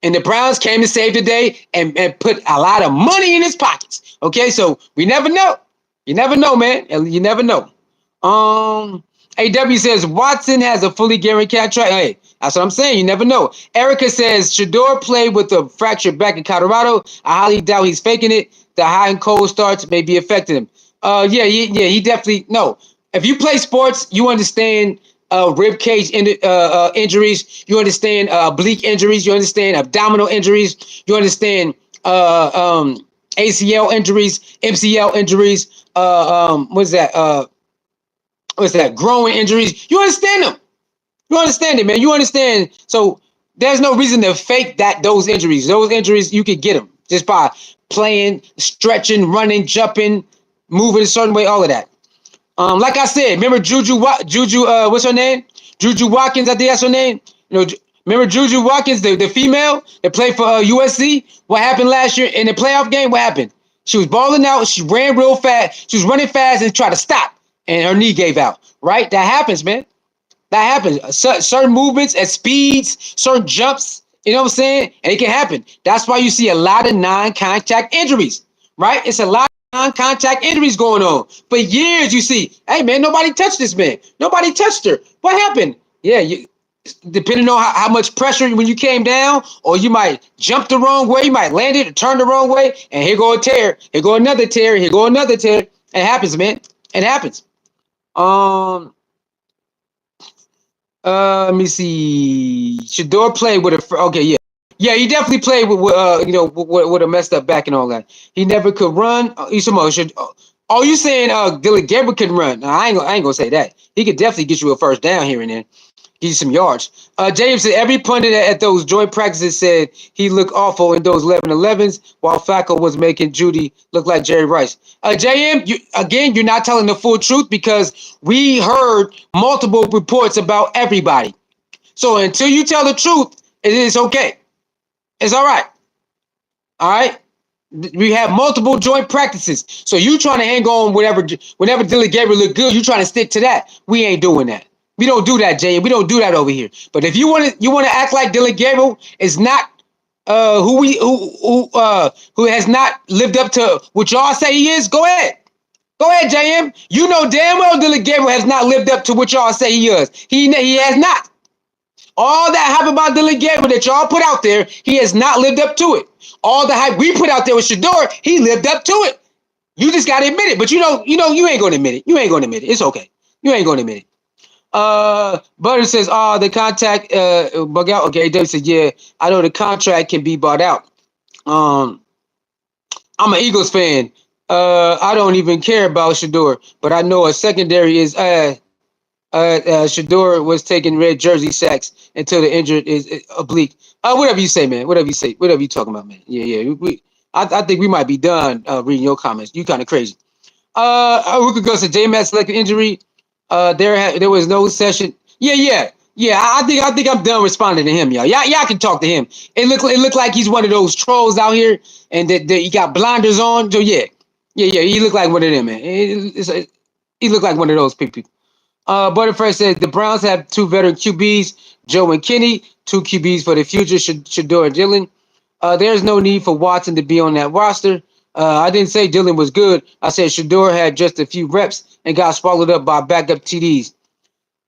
And the Browns came to save the day and put a lot of money in his pockets. Okay, so we never know. You never know, man. You never know. AW says Watson has a fully guaranteed contract. Hey, that's what I'm saying. You never know. Erica says Shador played with a fractured back in Colorado. I highly doubt he's faking it. The hot and cold starts may be affecting him. He definitely no. If you play sports, you understand rib cage injuries. You understand oblique injuries. You understand abdominal injuries. You understand ACL injuries, MCL injuries. What's that? Growing injuries. You understand them. You understand it, man. You understand. So there's no reason to fake those injuries. Those injuries, you could get them just by playing, stretching, running, jumping, moving a certain way, all of that. Like I said, remember Juju, what's her name? Juju Watkins, I think that's her name. Remember Juju Watkins, the female that played for USC? What happened last year in the playoff game? What happened? She was balling out. She ran real fast. She was running fast and tried to stop, and her knee gave out. Right? That happens, man. That happens. Certain movements at speeds, certain jumps, you know what I'm saying? And it can happen. That's why you see a lot of non-contact injuries, right? It's a lot of non-contact injuries going on. For years, you see, hey, man, nobody touched this man. Nobody touched her. What happened? Yeah, depending on how much pressure when you came down, or you might jump the wrong way, you might land it or turn the wrong way, and here go a tear, here go another tear, here go another tear. It happens, man. It happens. Let me see. Shador played with a. Okay, yeah. Yeah, he definitely played with a messed up back and all that. He never could run. You saying Dillon Gabriel couldn't run? No, I ain't gonna say that. He could definitely get you a first down here and there. Give you some yards. James said every pundit at those joint practices said he looked awful in those 11-11s, while Flacco was making Judy look like Jerry Rice. JM, you're not telling the full truth because we heard multiple reports about everybody. So until you tell the truth, it is okay. It's all right. All right. We have multiple joint practices. So you trying to hang on whenever Dillon Gabriel look good, you trying to stick to that. We ain't doing that. We don't do that, Jay. We don't do that over here. But if you want to act like Dillon Gabriel is not who has not lived up to what y'all say he is, go ahead. Go ahead, JM. You know damn well Dillon Gabriel has not lived up to what y'all say he is. He has not. All that hype about Dillon Gabriel that y'all put out there, he has not lived up to it. All the hype we put out there with Shador, he lived up to it. You just got to admit it. But you ain't going to admit it. You ain't going to admit it. It's okay. You ain't going to admit it. Butter says, "Oh, the contact bug out." Okay, Dave said, "Yeah, I know the contract can be bought out." Um, I'm an Eagles fan. I don't even care about Shador, but I know a secondary is Shador was taking red jersey sacks until the injured is oblique. Whatever you say, man. Whatever you say. Whatever you talking about, man. Yeah, yeah. I think we might be done reading your comments. You kind of crazy. We could go to J-Matt selected injury. There was no session. Yeah. I think I'm done responding to him, y'all. Y'all can talk to him. It looked like he's one of those trolls out here, and that he got blinders on. So yeah. He looked like one of them, man. He looked like one of those people. Butterfly says the Browns have two veteran QBs, Joe and Kenny, two QBs for the future, Shador and Dillon. There's no need for Watson to be on that roster. I didn't say Dillon was good. I said Shador had just a few reps and got swallowed up by backup TDs.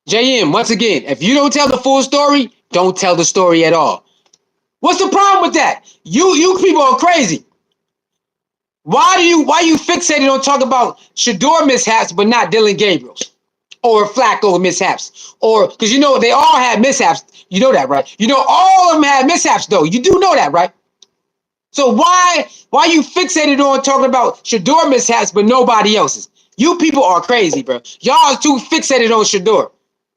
JM, once again, if you don't tell the full story, don't tell the story at all. What's the problem with that? You people are crazy. Why you fixated on talking about Shador mishaps but not Dillon Gabriel's? Or Flacco mishaps, or because they all had mishaps. You know that, right? All of them had mishaps, though. You do know that, right? So why you fixated on talking about Shador mishaps but nobody else's? You people are crazy, bro. Y'all are too fixated on Shador.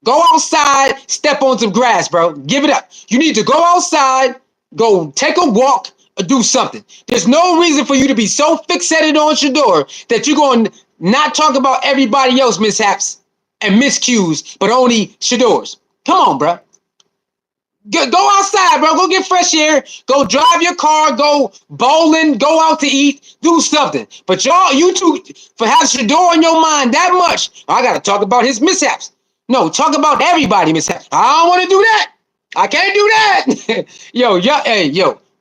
Go outside, step on some grass, bro. Give it up. You need to go outside, go take a walk, or do something. There's no reason for you to be so fixated on Shador that you're going to not talk about everybody else mishaps and miscues, but only Shador's. Come on, bro. Go outside, bro. Go get fresh air. Go drive your car. Go bowling. Go out to eat. Do something. But you two, for having Shador in your mind that much, I got to talk about his mishaps. No, talk about everybody mishaps. I don't want to do that. I can't do that.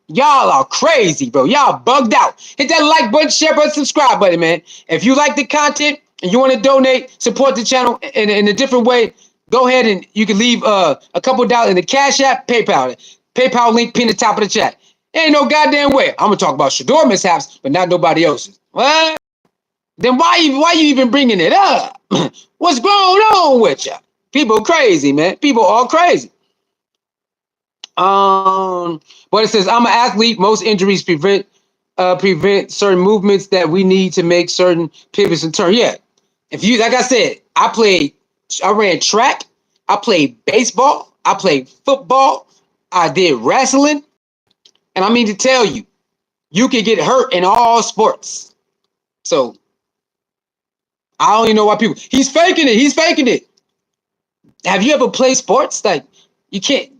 Y'all are crazy, bro. Y'all bugged out. Hit that like button, share button, subscribe button, man. If you like the content and you want to donate, support the channel in a different way, go ahead and you can leave a couple dollars in the Cash App, PayPal. PayPal link pinned at the top of the chat. Ain't no goddamn way. I'm gonna talk about Shador mishaps, but not nobody else's. What? Then why you even bringing it up? What's going on with you? People crazy, man. People all crazy. But it says I'm an athlete. Most injuries prevent certain movements that we need to make certain pivots and turns. Yeah, if you like I said, I ran track, I played baseball, I played football, I did wrestling, and I mean to tell you, you can get hurt in all sports. So I don't even know why people. He's faking it. He's faking it. Have you ever played sports? Like you can't.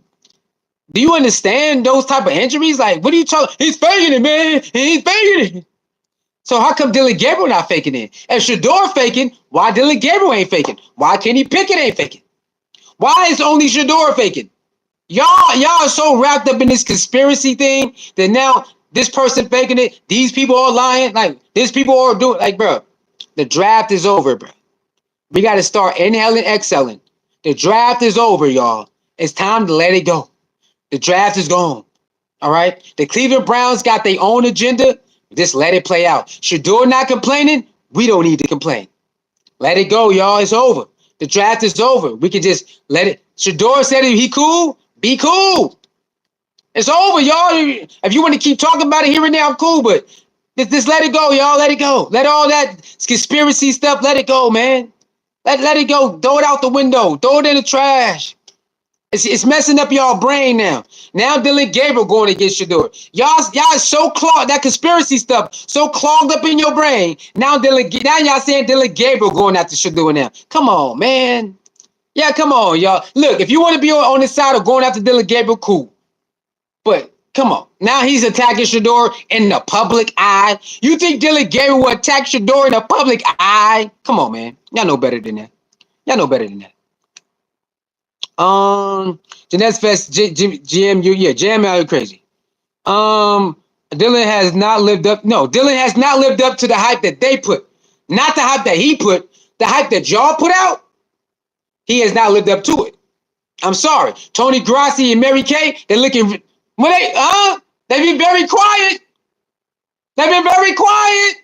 Do you understand those type of injuries? Like, what are you talking? He's faking it, man. He's faking it. So how come Dillon Gabriel not faking it? If Shador faking, why Dillon Gabriel ain't faking? Why Kenny Pickett ain't faking? Why is only Shador faking? Y'all are so wrapped up in this conspiracy thing that now this person faking it, these people are lying, like these people are doing, like, bro, the draft is over, bro. We got to start inhaling, exhaling. The draft is over, y'all. It's time to let it go. The draft is gone. All right. The Cleveland Browns got their own agenda. Just let it play out. Shador not complaining. We don't need to complain. Let it go, y'all. It's over. The draft is over. We can just let it. Shador said he cool. Be cool. It's over, y'all. If you want to keep talking about it here and now, cool. But just let it go, y'all. Let it go. Let all that conspiracy stuff, let it go, man. Let it go. Throw it out the window. Throw it in the trash. It's messing up y'all brain now. Now Dillon Gabriel going against Shador. Y'all so clogged, that conspiracy stuff so clogged up in your brain. Now y'all saying Dillon Gabriel going after Shador now. Come on, man. Yeah, come on, y'all. Look, if you want to be on this side of going after Dillon Gabriel, cool. But come on. Now he's attacking Shador in the public eye. You think Dillon Gabriel will attack Shador in the public eye? Come on, man. Y'all know better than that. Y'all know better than that. Jeanette's Fest, GMU, yeah, jam out crazy. Dillon has not lived up. No, Dillon has not lived up to the hype that they put. Not the hype that he put. The hype that y'all put out. He has not lived up to it. I'm sorry. Tony Grassi and Mary Kay, they're looking. They've been very quiet. They've been very quiet.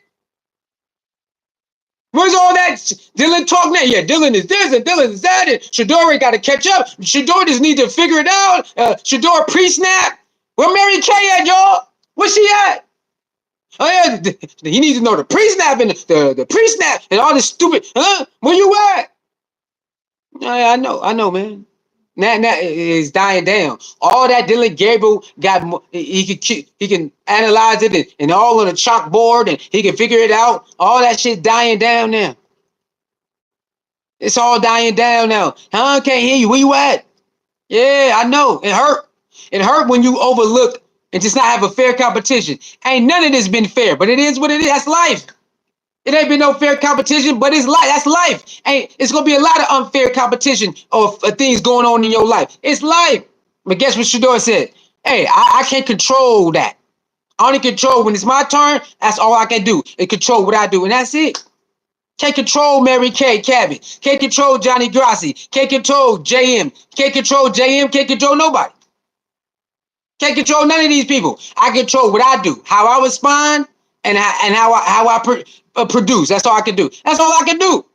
Where's all that Dillon talk now. Yeah, Dillon is this and Dillon is that. And Shador got to catch up. Shador just need to figure it out. Shador pre-snap. Where Mary Kay at, y'all? Where she at? Oh yeah, he needs to know the pre-snap and the pre-snap and all this stupid. Where you at? Yeah, I know, man. Now is dying down. All that Dillon Gabriel got, he can analyze it and all on a chalkboard and he can figure it out. All that shit dying down now. It's all dying down now. Huh? Can't hear you. Where you at? Yeah, I know. It hurt. It hurt when you overlook and just not have a fair competition. Ain't none of this been fair, but it is what it is. That's life. It ain't been no fair competition, but it's life. That's life. It's gonna be a lot of unfair competition of things going on in your life. It's life. But guess what Shador said? Hey, I can't control that. I only control when it's my turn. That's all I can do. And control what I do, and that's it. Can't control Mary Kay Cabot. Can't control Johnny Grassi. Can't control JM. Can't control JM. Can't control nobody. Can't control none of these people. I control what I do, how I respond, and how I produce. That's all I can do. That's all I can do.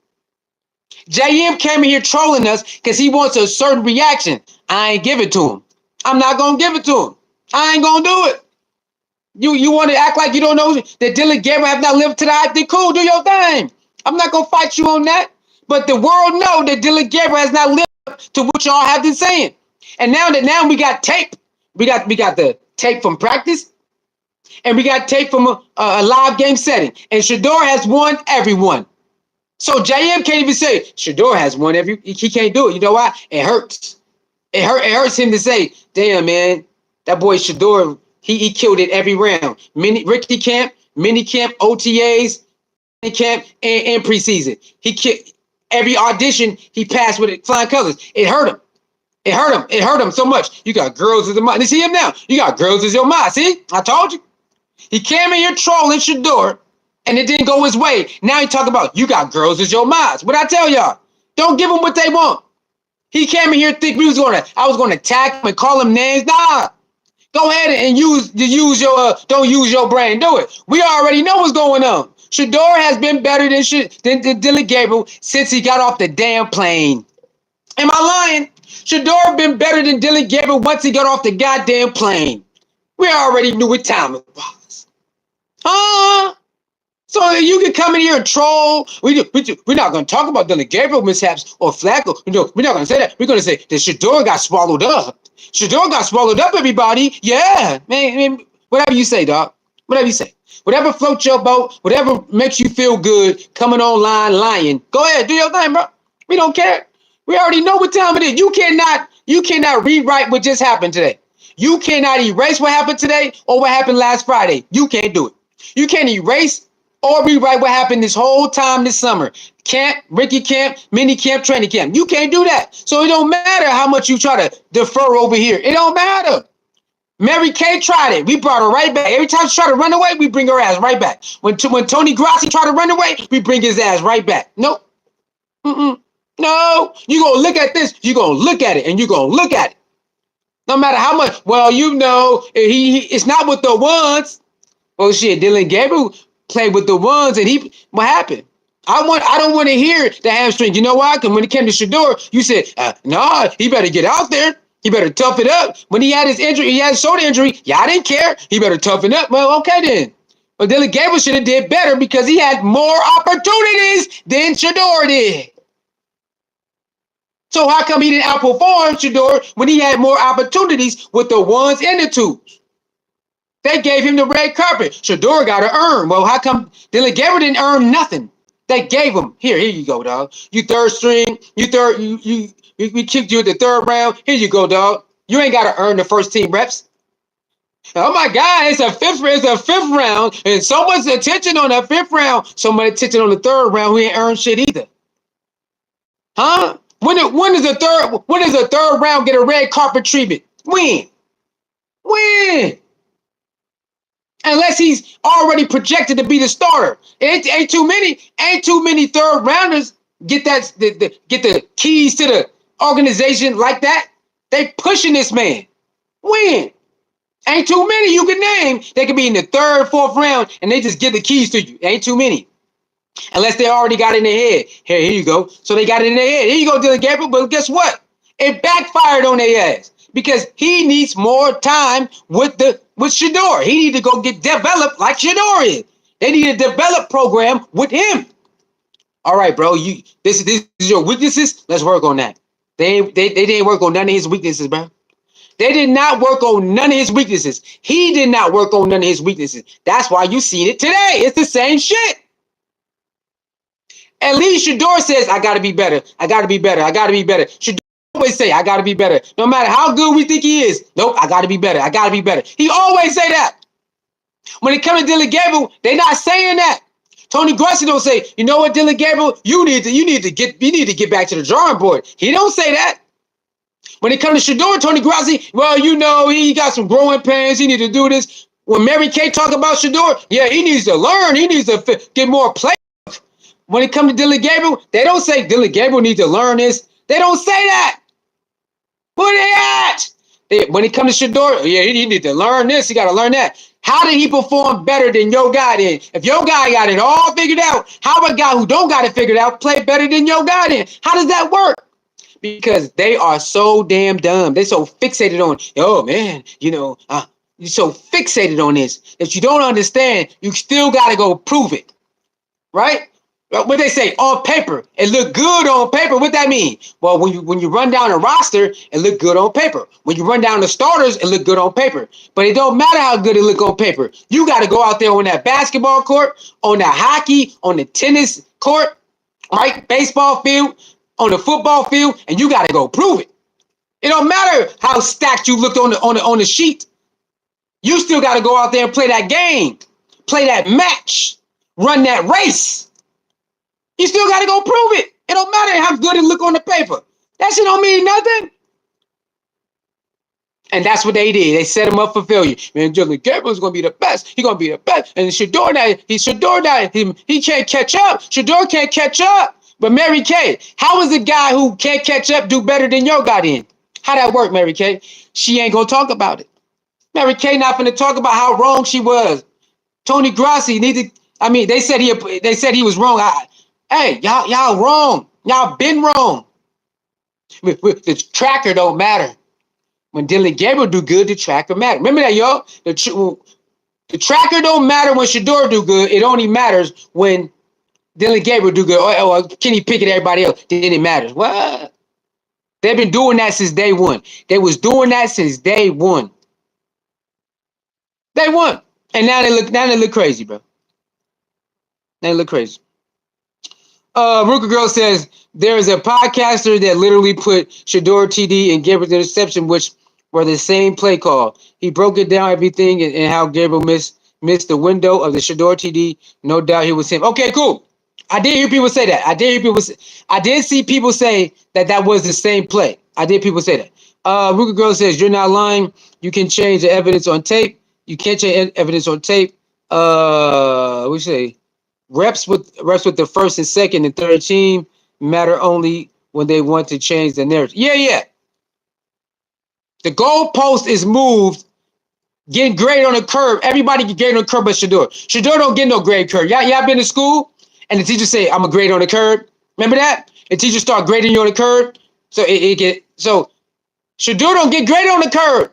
JM came in here trolling us because he wants a certain reaction. I ain't give it to him. I'm not gonna give it to him. I ain't gonna do it. You want to act like you don't know that Dillon Gabriel have not lived to the hype? Then cool, do your thing. I'm not gonna fight you on that. But the world know that Dillon Gabriel has not lived up to what y'all have been saying. And now we got tape. We got the tape from practice, and we got tape from a live game setting. And Shador has won everyone. So JM can't even say Shador has won every. He can't do it. You know why? It hurts. It hurts him to say, damn man, that boy Shador, he killed it every round. Rookie camp, mini camp, OTAs, camp, and preseason. He killed every audition. He passed with it flying colors. It hurt him. It hurt him. It hurt him so much. You got girls as the mind. You see him now? You got girls as your mind. See? I told you. He came in here trolling Shador, and it didn't go his way. Now he talk about you got girls as your minds. What I tell y'all? Don't give them what they want. He came in here think I was gonna attack him and call him names. Nah. Go ahead and use your don't use your brain. Do it. We already know what's going on. Shador has been better than Dillon Gabriel since he got off the damn plane. Am I lying? Shador been better than Dillon Gabriel once he got off the goddamn plane. We already knew what time it was. Huh? So you can come in here and troll. We're not going to talk about Dillon Gabriel mishaps or Flacco. We're not going to say that. We're going to say that Shador got swallowed up. Shador got swallowed up, everybody. Yeah. Man, whatever you say, dog. Whatever you say. Whatever floats your boat, whatever makes you feel good, coming online lying. Go ahead, do your thing, bro. We don't care. We already know what time it is. You cannot rewrite what just happened today. You cannot erase what happened today or what happened last Friday. You can't do it. You can't erase or rewrite what happened this whole time this summer. Camp, Ricky camp, mini camp, training camp. You can't do that. So it don't matter how much you try to defer over here. It don't matter. Mary Kay tried it. We brought her right back. Every time she tried to run away, we bring her ass right back. When Tony Grassi tried to run away, we bring his ass right back. Nope. No. You're going to look at this. You're going to look at it, and you're going to look at it. No matter how much. Well, you know, it's not with the ones. Well, shit, Dillon Gabriel played with the ones, and what happened? I don't want to hear the hamstring. You know why? Because when it came to Shador, you said, nah, he better get out there. He better tough it up. When he had his injury, he had his shoulder injury. Yeah, I didn't care. He better toughen up. Well, okay then. But Dillon Gabriel should have did better because he had more opportunities than Shador did. So how come he didn't outperform Shador when he had more opportunities with the ones and the twos? They gave him the red carpet. Shador got to earn. Well, how come Dillon Gabriel didn't earn nothing? They gave him. Here you go, dog. You third string. We kicked you at the third round. Here you go, dog. You ain't got to earn the first team reps. Oh my God, it's a fifth round, and so much attention on that fifth round. So much attention on the third round. We ain't earned shit either. Huh? When does the third round get a red carpet treatment? When? Unless he's already projected to be the starter. Ain't too many third rounders get the keys to the organization like that. They pushing this man. When? Ain't too many you can name. They could be in the third, fourth round, and they just give the keys to you. Ain't too many. Unless they already got it in their head. Here you go. So they got it in their head. Here you go, Dillon Gabriel. But guess what? It backfired on their ass because he needs more time with Shador. He need to go get developed like Shador is. They need a develop program with him. All right, bro. This is your weaknesses. Let's work on that. They didn't work on none of his weaknesses, bro. They did not work on none of his weaknesses. He did not work on none of his weaknesses. That's why you seen it today. It's the same shit. At least Shador says, I got to be better. I got to be better. I got to be better. Shador always say, I got to be better. No matter how good we think he is. Nope, I got to be better. I got to be better. He always say that. When it comes to Dillon Gabriel, they not saying that. Tony Grussi don't say, you know what, Dillon Gabriel, you need to get back to the drawing board. He don't say that. When it comes to Shador, Tony Grussi, well, you know, he got some growing pains. He need to do this. When Mary Kay talk about Shador, yeah, he needs to learn. He needs to get more play. When it comes to Dillon Gabriel, they don't say Dillon Gabriel needs to learn this. They don't say that. Where they at? When it comes to Shador, yeah, he need to learn this. He got to learn that. How did he perform better than your guy then? If your guy got it all figured out, how a guy who don't got it figured out play better than your guy then? How does that work? Because they are so damn dumb. They're so fixated on, oh man, you're so fixated on this that you don't understand. You still got to go prove it, right? What they say on paper, it look good on paper. What that mean? Well, when you run down a roster, it look good on paper. When you run down the starters, it look good on paper. But it don't matter how good it look on paper. You got to go out there on that basketball court, on that hockey, on the tennis court, right? Baseball field, on the football field, and you got to go prove it. It don't matter how stacked you looked on the sheet. You still got to go out there and play that game, play that match, run that race. You still got to go prove it. It don't matter how good it look on the paper. That shit don't mean nothing. And that's what they did. They set him up for failure. Man, Dillon Gabriel's going to be the best. He's going to be the best. And Shador he can't catch up. Shador can't catch up. But Mary Kay, how is a guy who can't catch up do better than your guy then? How that work, Mary Kay? She ain't going to talk about it. Mary Kay not going to talk about how wrong she was. Tony Grossi they said he was wrong. Hey, y'all wrong. Y'all been wrong. The tracker don't matter. When Dillon Gabriel do good, the tracker matter. Remember that, y'all? The tracker don't matter when Shador do good. It only matters when Dillon Gabriel do good. Or Kenny Pickett, everybody else. Then it matters. What? They've been doing that since day one. They was doing that since day one. They won. And now they look crazy, bro. They look crazy. Ruka Girl says there is a podcaster that literally put Shador TD and Gabriel's interception, which were the same play call. He broke it down everything and how Gabriel missed the window of the Shador TD. No doubt he was him. Okay, cool. I did hear people say that. I did see people say that was the same play. I did people say that. Ruka Girl says you're not lying. You can change the evidence on tape. You can't change evidence on tape. We say. Reps with the first and second and third team matter only when they want to change the narrative. Yeah. The goalpost is moved. Getting grade on the curve. Everybody get grade on the curve but Shador. Shador don't get no grade curve. Y'all been to school and the teacher say, I'm a grade on the curve. Remember that? The teacher start grading you on the curve. So Shador don't get graded on the curve.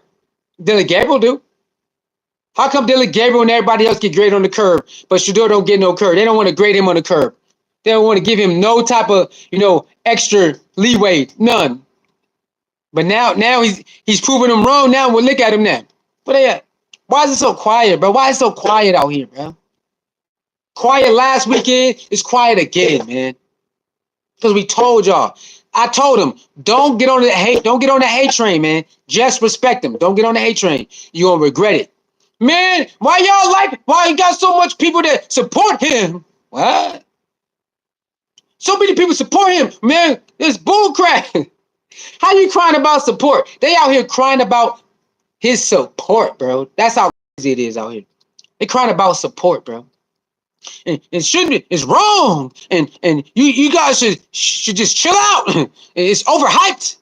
Dillon Gabriel do. How come Dillon Gabriel and everybody else get graded on the curve, but Shador don't get no curve? They don't want to grade him on the curve. They don't want to give him no type of, extra leeway, none. But now he's proving them wrong. Now we'll look at him now. Where they at? Why is it so quiet, bro? Why is it so quiet out here, bro? Quiet last weekend, it's quiet again, man. Because we told y'all. I told him, don't get on the hate train, man. Just respect him. Don't get on the hate train. You're gonna regret it. Man, why you got so much people that support him? What? So many people support him. Man, it's bullcrap. How you crying about support? They out here crying about his support, bro. That's how crazy it is out here. They crying about support, bro. And it's wrong. And you guys should just chill out. It's overhyped.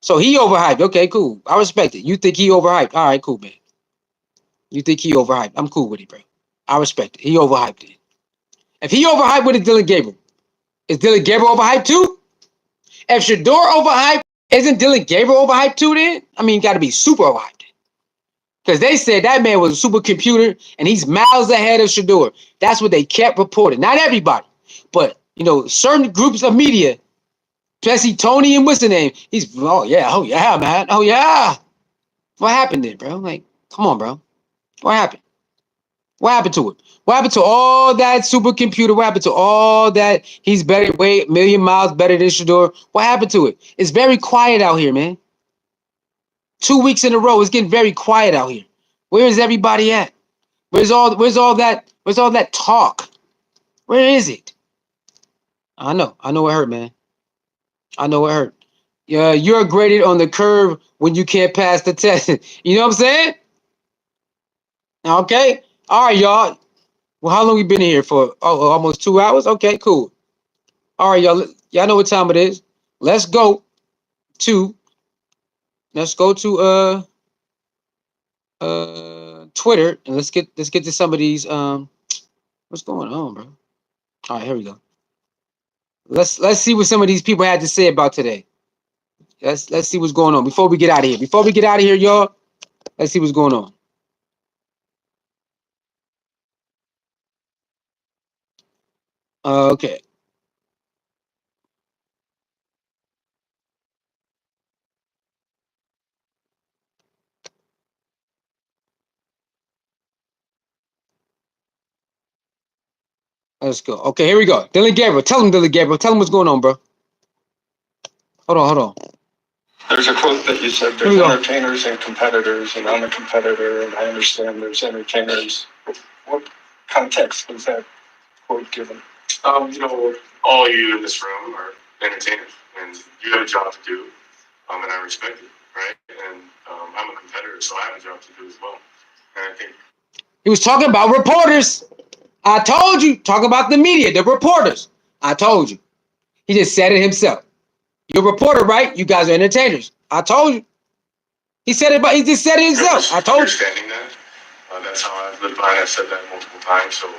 So he overhyped. Okay, cool. I respect it. You think he overhyped. All right, cool, man. You think he overhyped. I'm cool with it, bro. I respect it. He overhyped it. If he overhyped, what is Dillon Gabriel? Is Dillon Gabriel overhyped too? If Shador overhyped, isn't Dillon Gabriel overhyped too then? I mean, you got to be super overhyped. Because they said that man was a supercomputer and he's miles ahead of Shador. That's what they kept reporting. Not everybody, but, certain groups of media, especially Tony and what's the name, oh yeah, man. Oh, yeah. What happened there, bro? Like, come on, bro. What happened? What happened to it? What happened to all that supercomputer? What happened to all that? He's better, way a million miles better than Shador. What happened to it? It's very quiet out here, man. 2 weeks in a row, it's getting very quiet out here. Where is everybody at? Where's all that talk? Where is it? I know it hurt, man. I know it hurt. Yeah, you're graded on the curve when you can't pass the test. You know what I'm saying? Okay. All right, y'all. Well, how long we been here for? Oh, almost 2 hours. Okay, cool. All right, y'all. Y'all know what time it is. Let's go to Twitter and let's get to some of these. What's going on, bro? All right, here we go. Let's see what some of these people had to say about today. Let's see what's going on before we get out of here. Before we get out of here, y'all, let's see what's going on. Okay. Let's go. Okay, here we go. Dillon Gabriel. Tell him, Dillon Gabriel. Tell him what's going on, bro. Hold on. There's a quote that you said, there's entertainers and competitors, and I'm a competitor, and I understand there's entertainers. What context was that quote given? All you in this room are entertainers, and you have a job to do, and I respect it, right? And I'm a competitor, so I have a job to do as well. And I think he was talking about reporters. I told you. Talk about the media, the reporters. I told you. He just said it himself. You're a reporter, right? You guys are entertainers. I told you. He said it, but he just said it himself. I told you. Understanding that. That's how I've lived by. I've said that multiple times, so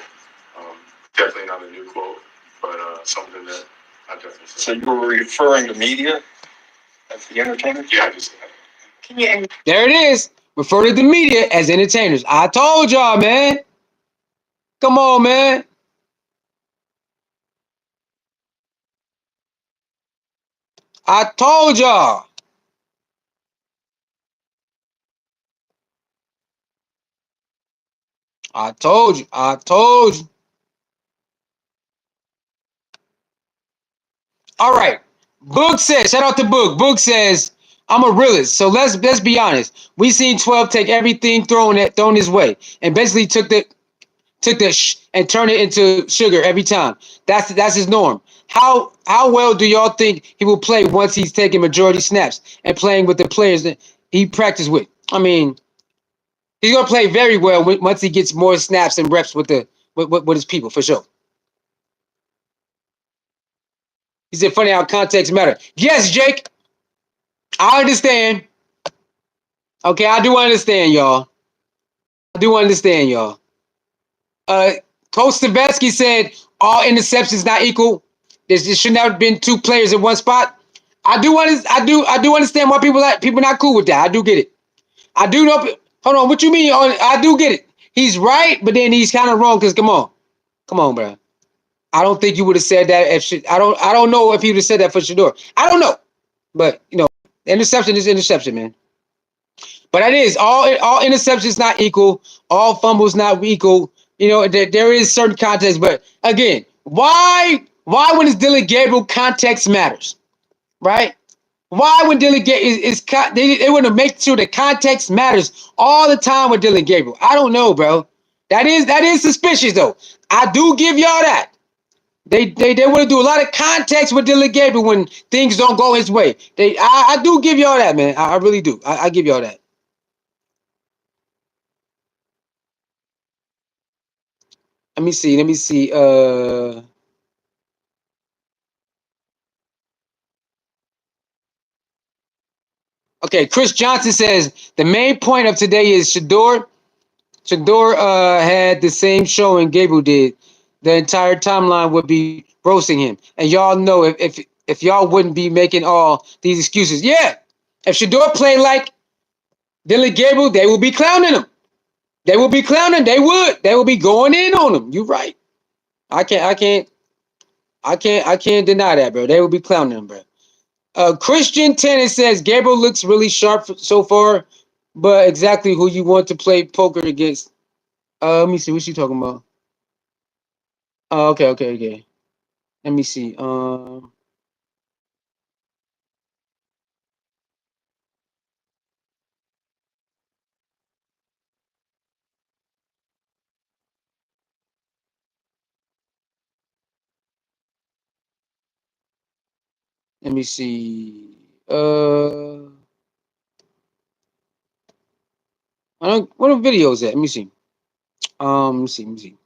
definitely not a new quote, but something that I definitely said. So you were referring to media as the entertainers? Yeah, I just said that. There it is. Refer to the media as entertainers. I told y'all, man. Come on, man. I told y'all. I told you. I told you. All right. Book says, shout out to Book. Book says, I'm a realist. So let's be honest. We seen 12 take everything thrown his way and basically took the and turned it into sugar every time. That's his norm. How well do y'all think he will play once he's taking majority snaps and playing with the players that he practiced with? I mean, he's gonna play very well once he gets more snaps and reps with his people for sure. He said, "Funny how context matter." Yes, Jake, I understand. Okay, I do understand, y'all. I do understand, y'all. Coach Stefanski said all interceptions not equal. There should not have been two players in one spot. I do understand why people not cool with that. I do get it. I do know. Hold on, what you mean? I do get it. He's right, but then he's kind of wrong. Cause come on, bro. I don't think you would have said that. I don't know if he would have said that for Shador. I don't know, but interception is interception, man. But it is all interceptions not equal, all fumbles not equal. There is certain context, but again, why when it's Dillon Gabriel, context matters, right? Why when Dillon Gabriel they want to make sure the context matters all the time with Dillon Gabriel? I don't know, bro. That is suspicious though. I do give y'all that. They want to do a lot of context with Dillon Gabriel when things don't go his way. I do give y'all that, man. I really do. I give y'all that. Let me see. Okay, Chris Johnson says the main point of today is Shador had the same showing Gabriel did. the entire timeline would be roasting him. And y'all know if y'all wouldn't be making all these excuses, yeah. If Shador played like Dillon Gabriel, they will be clowning him. They will be clowning. They would. They will be going in on him. You're right. I can't deny that, bro. They will be clowning him, bro. Christian Tennis says Gabriel looks really sharp so far, but exactly who you want to play poker against. Let me see. What's she talking about? Okay. Let me see. Let me see. I don't. What are videos at? Let me see. Let me see. Let me see.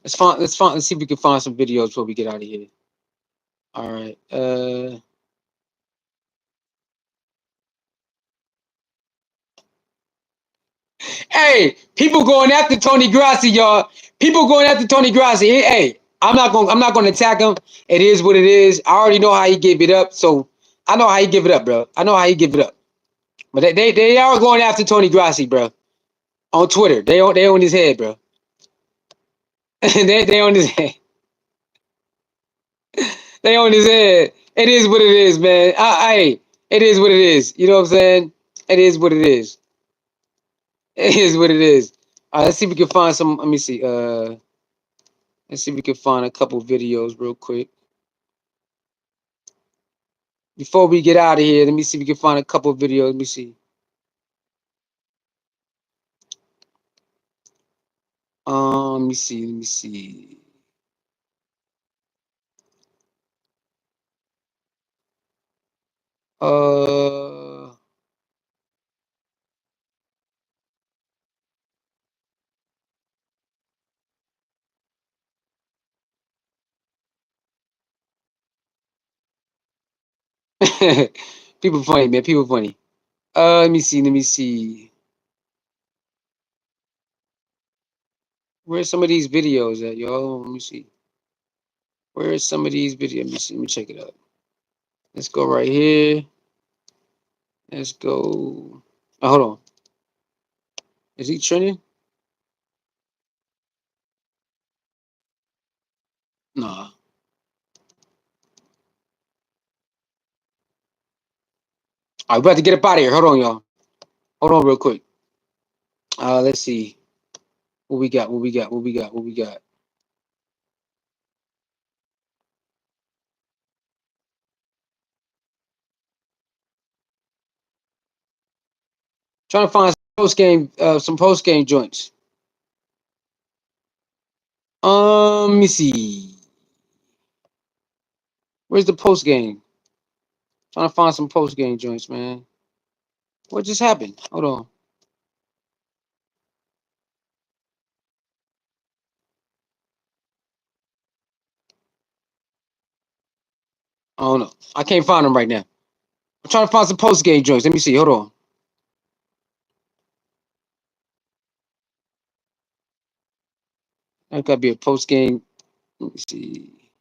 Let's find. Let's find. Let's see if we can find some videos before we get out of here. All right. Hey, people going after Tony Grassi, y'all. People going after Tony Grassi. Hey, I'm not going. I'm not going to attack him. It is what it is. I already know how he gave it up, so I know how he give it up, bro. I know how he give it up. But they are going after Tony Grassi, bro. On Twitter, they on his head, bro. They on his head. They on his head. It is what it is, man. It is what it is. You know what I'm saying? It is what it is. It is what it is. All right, let's see if we can find some. Let me see. Let's see if we can find a couple videos real quick. Before we get out of here, let me see if we can find a couple videos. Let me see. Let me see. Let me see. Uh, people funny, man. People funny. Let me see. Let me see. Where's some of these videos at, y'all? Let me see. Where's some of these videos? Let me see. Let me check it out. Let's go right here. Let's go. Oh, hold on. Is he trending? Nah. All right, we about to get up out of here. Hold on, y'all. Hold on, real quick. Let's see. What we got? What we got? What we got? What we got? Trying to find some post game joints. Let me see. Where's the post game? Trying to find some post game joints, man. What just happened? Hold on. I don't know. I can't find them right now. I'm trying to find some post game joints. Let me see. Hold on. That could be a post game. Let me see.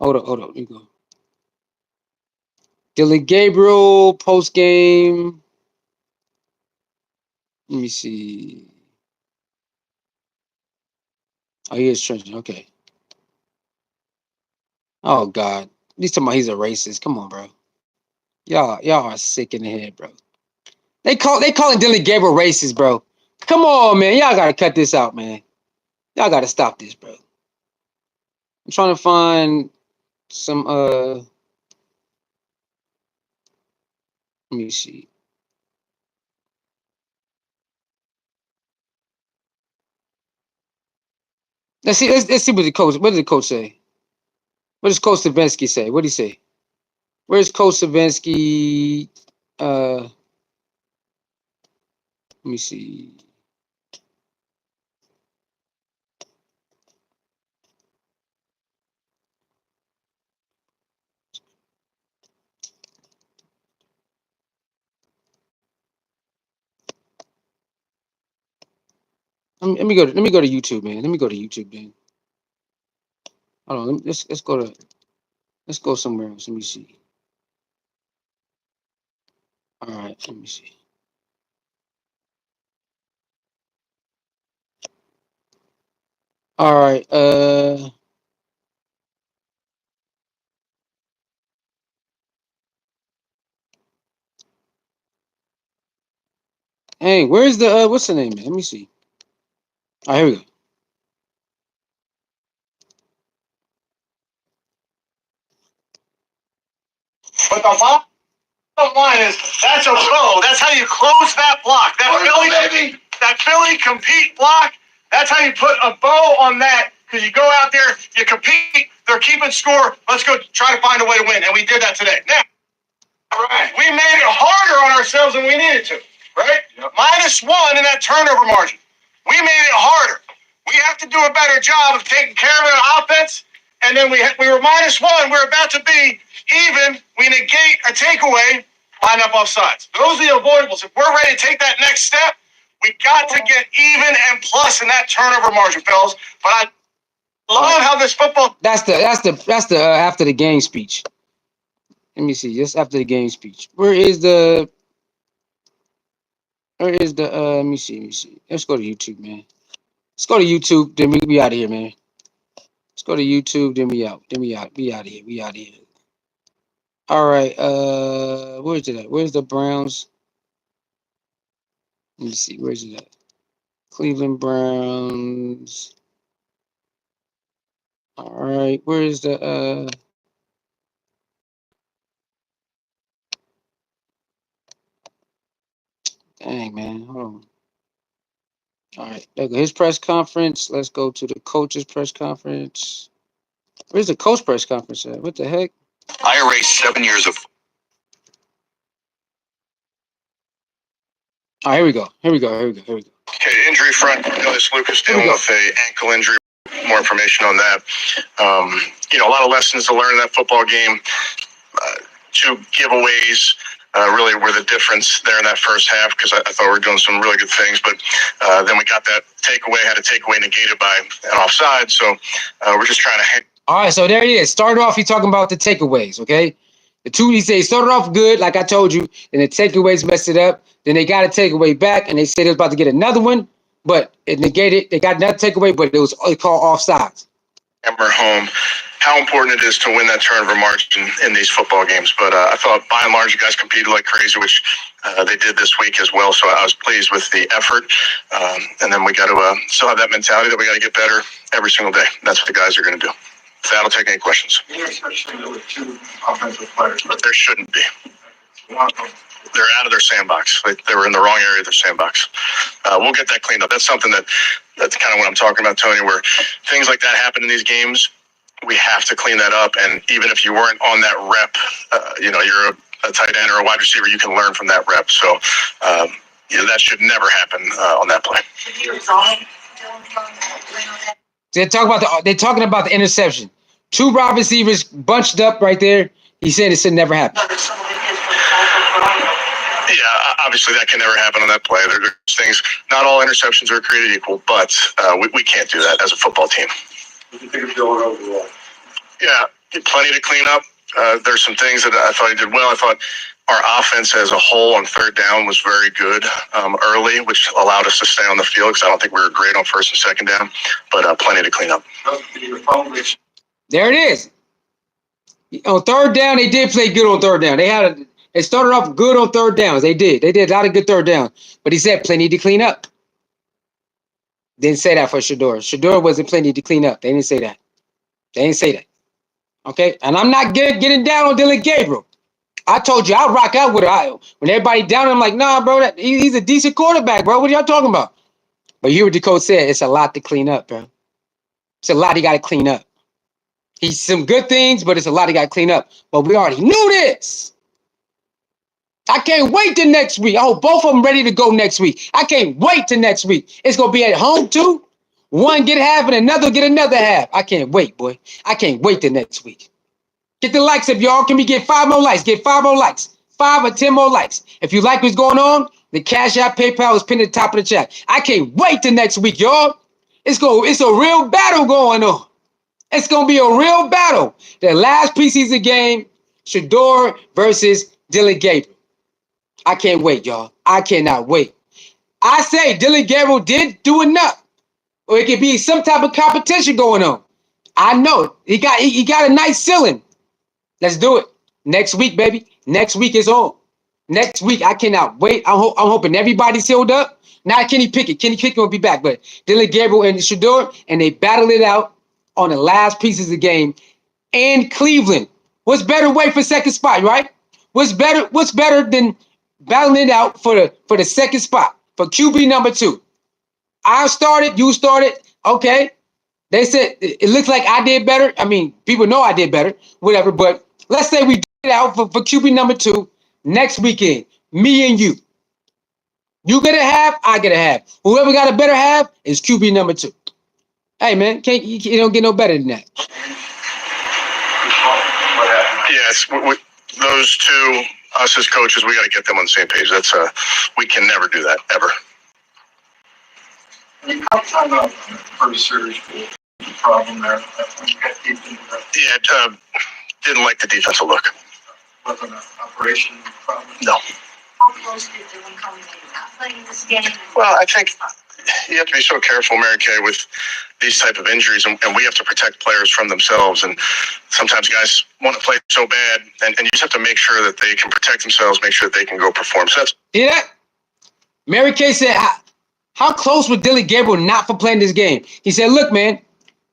Hold on. Let me go. Dillon Gabriel post game. Let me see. Oh, he is trenching. Okay. Oh God. He's talking about he's a racist. Come on, bro. Y'all are sick in the head, bro. They calling Dillon Gabriel racist, bro. Come on, man. Y'all gotta cut this out, man. Y'all gotta stop this, bro. I'm trying to find some let me see. Let's see what did the coach say? What does Coach Stefanski say? What did he say? Where's Coach Stefanski? Let me see. Let me go to YouTube, man. Let me go to YouTube, man. Hold on. Let's go somewhere else. Let me see. All right. Let me see. All right. Hey, where's the what's the name, man? Let me see. All right, here we go. But the bottom line is that's a blow. That's how you close that block. That Philly compete block. That's how you put a bow on that. Because you go out there, you compete. They're keeping score. Let's go try to find a way to win, and we did that today. Now, right, we made it harder on ourselves than we needed to. Right, -1 in that turnover margin. We made it harder. We have to do a better job of taking care of our offense. And then we were -1. We're about to be even. We negate a takeaway. Line up off sides. Those are the avoidables. If we're ready to take that next step, we got to get even and plus in that turnover margin, fellas. But I love how this football. That's the after the game speech. Let me see. Just after the game speech. Where is the? Let me see. Let me see. Let's go to YouTube, man. Let's go to YouTube. Then we out of here, man. Let's go to YouTube. Then we out. Then we out. We out of here. We out of here. All right. Where's it at? Where's the Browns? Let me see. Where's it at? Cleveland Browns. All right. Where's the Dang, man. Hold on. All right. There go his press conference. Let's go to the coach's press conference. Where's the coach press conference at? What the heck? I erased 7 years of. All right, here we go. Here we go. Here we go. Here we go. Okay, injury front. This Lucas dealing with a ankle injury. More information on that. A lot of lessons to learn in that football game. 2 giveaways really were the difference there in that first half because I thought we were doing some really good things. But then we got that takeaway, had a takeaway negated by an offside. So we're just trying to. All right, so there it is. Started off, he's talking about the takeaways, okay? The two, he said, he started off good, like I told you, and the takeaways messed it up. Then they got a takeaway back, and they said they was about to get another one, but it negated. They got another takeaway, but it was called offsides. Hammer home how important it is to win that turnover margin in these football games. But I thought by and large you guys competed like crazy, which they did this week as well. So I was pleased with the effort. And then we got to still have that mentality that we got to get better every single day. That's what the guys are going to do. With that, I'll take any questions. Especially with 2 offensive players. But there shouldn't be. They're out of their sandbox. They were in the wrong area of their sandbox. We'll get that cleaned up. That's something that's kind of what I'm talking about, Tony, where things like that happen in these games. We have to clean that up. And even if you weren't on that rep, you're a tight end or a wide receiver, you can learn from that rep. So that should never happen on that play. They're talking about the interception. 2 wide receivers bunched up right there. He said it should never happen. Yeah, obviously that can never happen on that play. There's things. Not all interceptions are created equal, but we can't do that as a football team. What do you think of Dillon overall? Yeah, plenty to clean up. There's some things that I thought he did well. I thought our offense as a whole on 3rd down was very good early, which allowed us to stay on the field because I don't think we were great on 1st and 2nd down, but plenty to clean up. There it is. On 3rd down, they did play good on 3rd down. They started off good on 3rd downs. They did a lot of good 3rd down. But he said plenty to clean up. Didn't say that for Shedeur. Shedeur wasn't plenty to clean up. They didn't say that. Okay? And I'm not getting down on Dillon Gabriel. I told you I'll rock out with her. When everybody down, I'm like, nah, bro, he's a decent quarterback, bro. What are y'all talking about? But you hear what the coach said. It's a lot to clean up, bro. It's a lot he got to clean up. He's some good things, but it's a lot he got to clean up. But we already knew this. I can't wait till next week. I hope both of them ready to go next week. I can't wait till next week. It's going to be at home, too. One get half and another get another half. I can't wait, boy. I can't wait till next week. Get the likes up, y'all. Can we get 5 more likes? Get 5 more likes. 5 or 10 more likes. If you like what's going on, The Cash App PayPal is pinned at the top of the chat. I can't wait till next week, y'all. It's a real battle going on. It's gonna be a real battle. The last preseason game, Shador versus Dillon Gabriel. I can't wait, y'all. I cannot wait. I say Dillon Gabriel did do enough, or it could be some type of competition going on. I know he got a nice ceiling. Let's do it next week, baby. Next week is on. Next week, I cannot wait. I'm hoping everybody's healed up. Not Kenny Pickett. Kenny Pickett will be back, but Dillon Gabriel and Shador, and they battle it out on the last pieces of the game in Cleveland. What's better way for second spot, right? What's better than battling it out for the second spot for QB number 2? I started, you started. Okay. They said it looks like I did better. I mean, people know I did better, whatever. But let's say we did it out for QB number 2 next weekend. Me and you. You get a half, I get a half. Whoever got a better half is QB number 2. Hey man, you don't get no better than that. Yes, those two, us as coaches, we got to get them on the same page. That's we can never do that ever. I'm talking about a pretty serious problem there. Yeah, didn't like the defensive look. Wasn't an operation problem? No. How close did Dillon come to not playing this game? Well, I think you have to be so careful, Mary Kay, with these type of injuries, and we have to protect players from themselves. And sometimes guys want to play so bad, and you just have to make sure that they can protect themselves, make sure that they can go perform. So that's Yeah. Mary Kay said, how close was Dillon Gabriel not for playing this game? He said, look, man,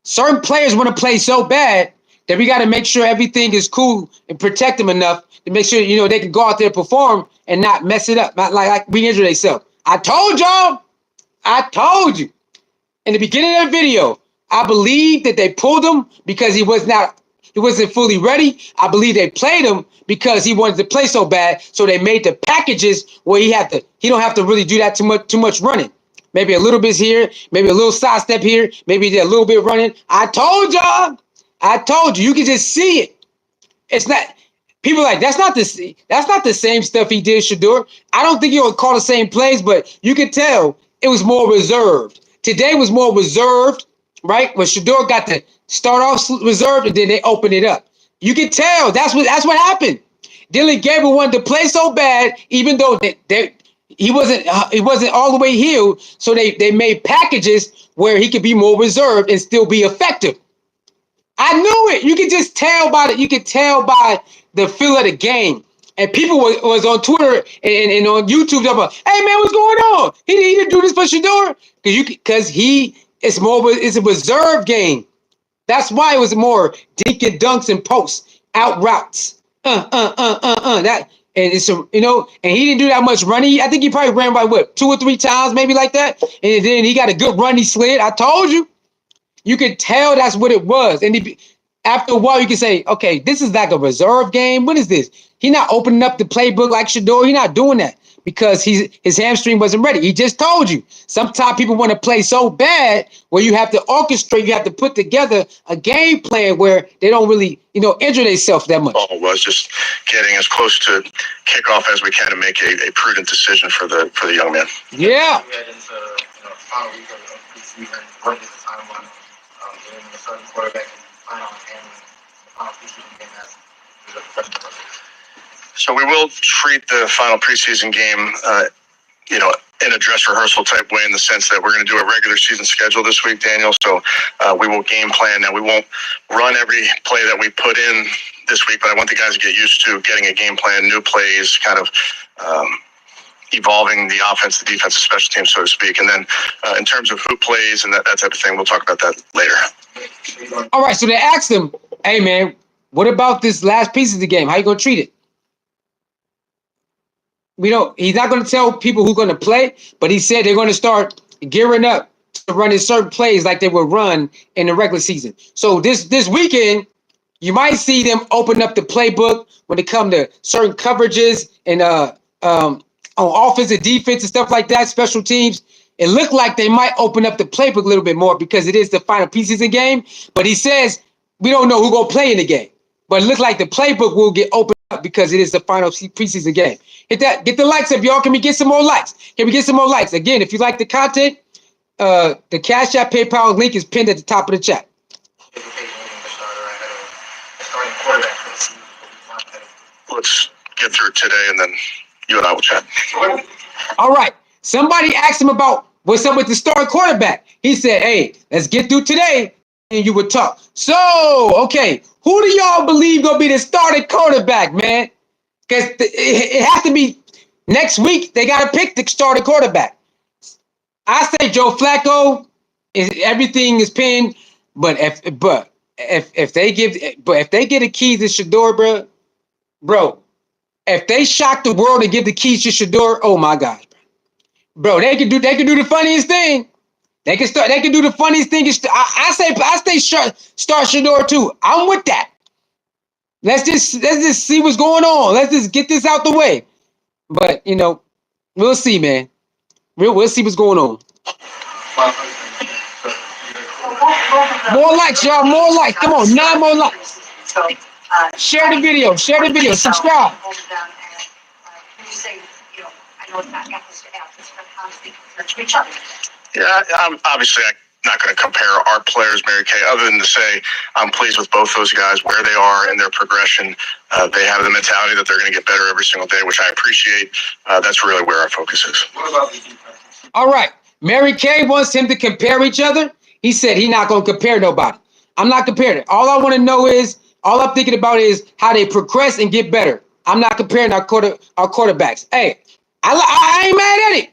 certain players want to play so bad that we got to make sure everything is cool and protect them enough to make sure, they can go out there and perform and not mess it up, not like re-injure themselves. I told y'all. I told you. In the beginning of the video, I believe that they pulled him because he wasn't fully ready. I believe they played him because he wanted to play so bad. So they made the packages where he don't have to really do that too much running. Maybe a little bit here, maybe a little side step here, maybe a little bit running. I told y'all. I told you. You can just see it. It's not. People are like, that's not the same stuff he did, Shador. I don't think he'll call the same plays, but you can tell it was more reserved. Today was more reserved, right? When Shador got to start off reserved and then they opened it up. You can tell that's what happened. Dillon Gabriel wanted to play so bad, even though he wasn't all the way healed. So they made packages where he could be more reserved and still be effective. I knew it. You could just tell by it. You could tell by the feel of the game. And people was on Twitter and on YouTube talking about, hey man, what's going on? He didn't do this for Shador because it's a reserve game. That's why it was more dink and dunks and posts, out routes. That and it's and he didn't do that much running. I think he probably ran by 2 or 3 times, maybe like that. And then he got a good run. He slid. I told you. You could tell that's what it was. And after a while, you can say, okay, this is like a reserve game. What is this? He's not opening up the playbook like Shador. He's not doing that because his hamstring wasn't ready. He just told you. Sometimes people want to play so bad where you have to orchestrate, you have to put together a game plan where they don't really, injure themselves that much. all was just getting as close to kickoff as we can to make a prudent decision for the young man. Yeah. We had into final week of the season, working the timeline, getting a certain quarterback and final handling the final preseason game as the professional. So we will treat the final preseason game, in a dress rehearsal type way, in the sense that we're going to do a regular season schedule this week, Daniel. So we will game plan. Now, we won't run every play that we put in this week, but I want the guys to get used to getting a game plan, new plays, kind of evolving the offense, the defense, the special teams, so to speak. And then in terms of who plays and that type of thing, we'll talk about that later. All right, so they asked him, hey, man, what about this last piece of the game? How you going to treat it? He's not going to tell people who's going to play, but he said they're going to start gearing up to running certain plays like they would run in the regular season. So this weekend, you might see them open up the playbook when it comes to certain coverages and on offense and defense and stuff like that, special teams. It looked like they might open up the playbook a little bit more because it is the final preseason game. But he says we don't know who's going to play in the game. But it looks like the playbook will get opened because it is the final preseason game. Hit that, get the likes up, y'all. Can we get some more likes? Can we get some more likes? Again, if you like the content, the Cash App PayPal link is pinned at the top of the chat. Let's get through it today, and then you and I will chat. All right. Somebody asked him about what's up with the starting quarterback. He said, hey, let's get through today, and you would talk. So, okay, who do y'all believe going to be the starting quarterback, man? Because it has to be next week. They got to pick the starting quarterback. I say Joe Flacco. Everything is pinned, but if they get a key to Shador, bro, if they shock the world and give the keys to Shador, oh my gosh, bro, they can do the funniest thing. They can do the funniest thing. I say start Shador too. I'm with that. Let's just see what's going on. Let's just get this out the way. But we'll see, man. We'll see what's going on. More likes, y'all. More likes. Come on, 9 more likes. Share the video. Share the video. Subscribe. I know it's not apples to apples, but how do they compare to each other? Yeah, I'm not going to compare our players, Mary Kay, other than to say I'm pleased with both those guys, where they are in their progression. They have the mentality that they're going to get better every single day, which I appreciate. That's really where our focus is. What about the defense? All right. Mary Kay wants him to compare each other. He said he's not going to compare nobody. I'm not comparing it. All I want to know is, all I'm thinking about is how they progress and get better. I'm not comparing our quarterbacks. Hey, I ain't mad at it.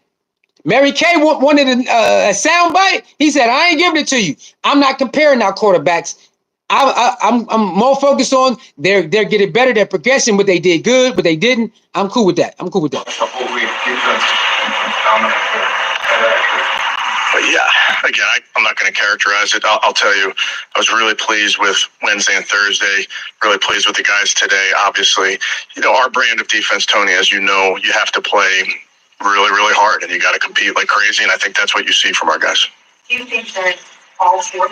Mary Kay wanted a sound bite. He said, I ain't giving it to you. I'm not comparing our quarterbacks. I'm more focused on they're getting better, their progression, what they did good, what they didn't. I'm cool with that. But yeah, again, I'm not going to characterize it. I'll tell you, I was really pleased with Wednesday and Thursday, really pleased with the guys today. Obviously, our brand of defense, Tony, as you know, you have to play really, really hard, and you got to compete like crazy, and I think that's what you see from our guys. Do you think that all four?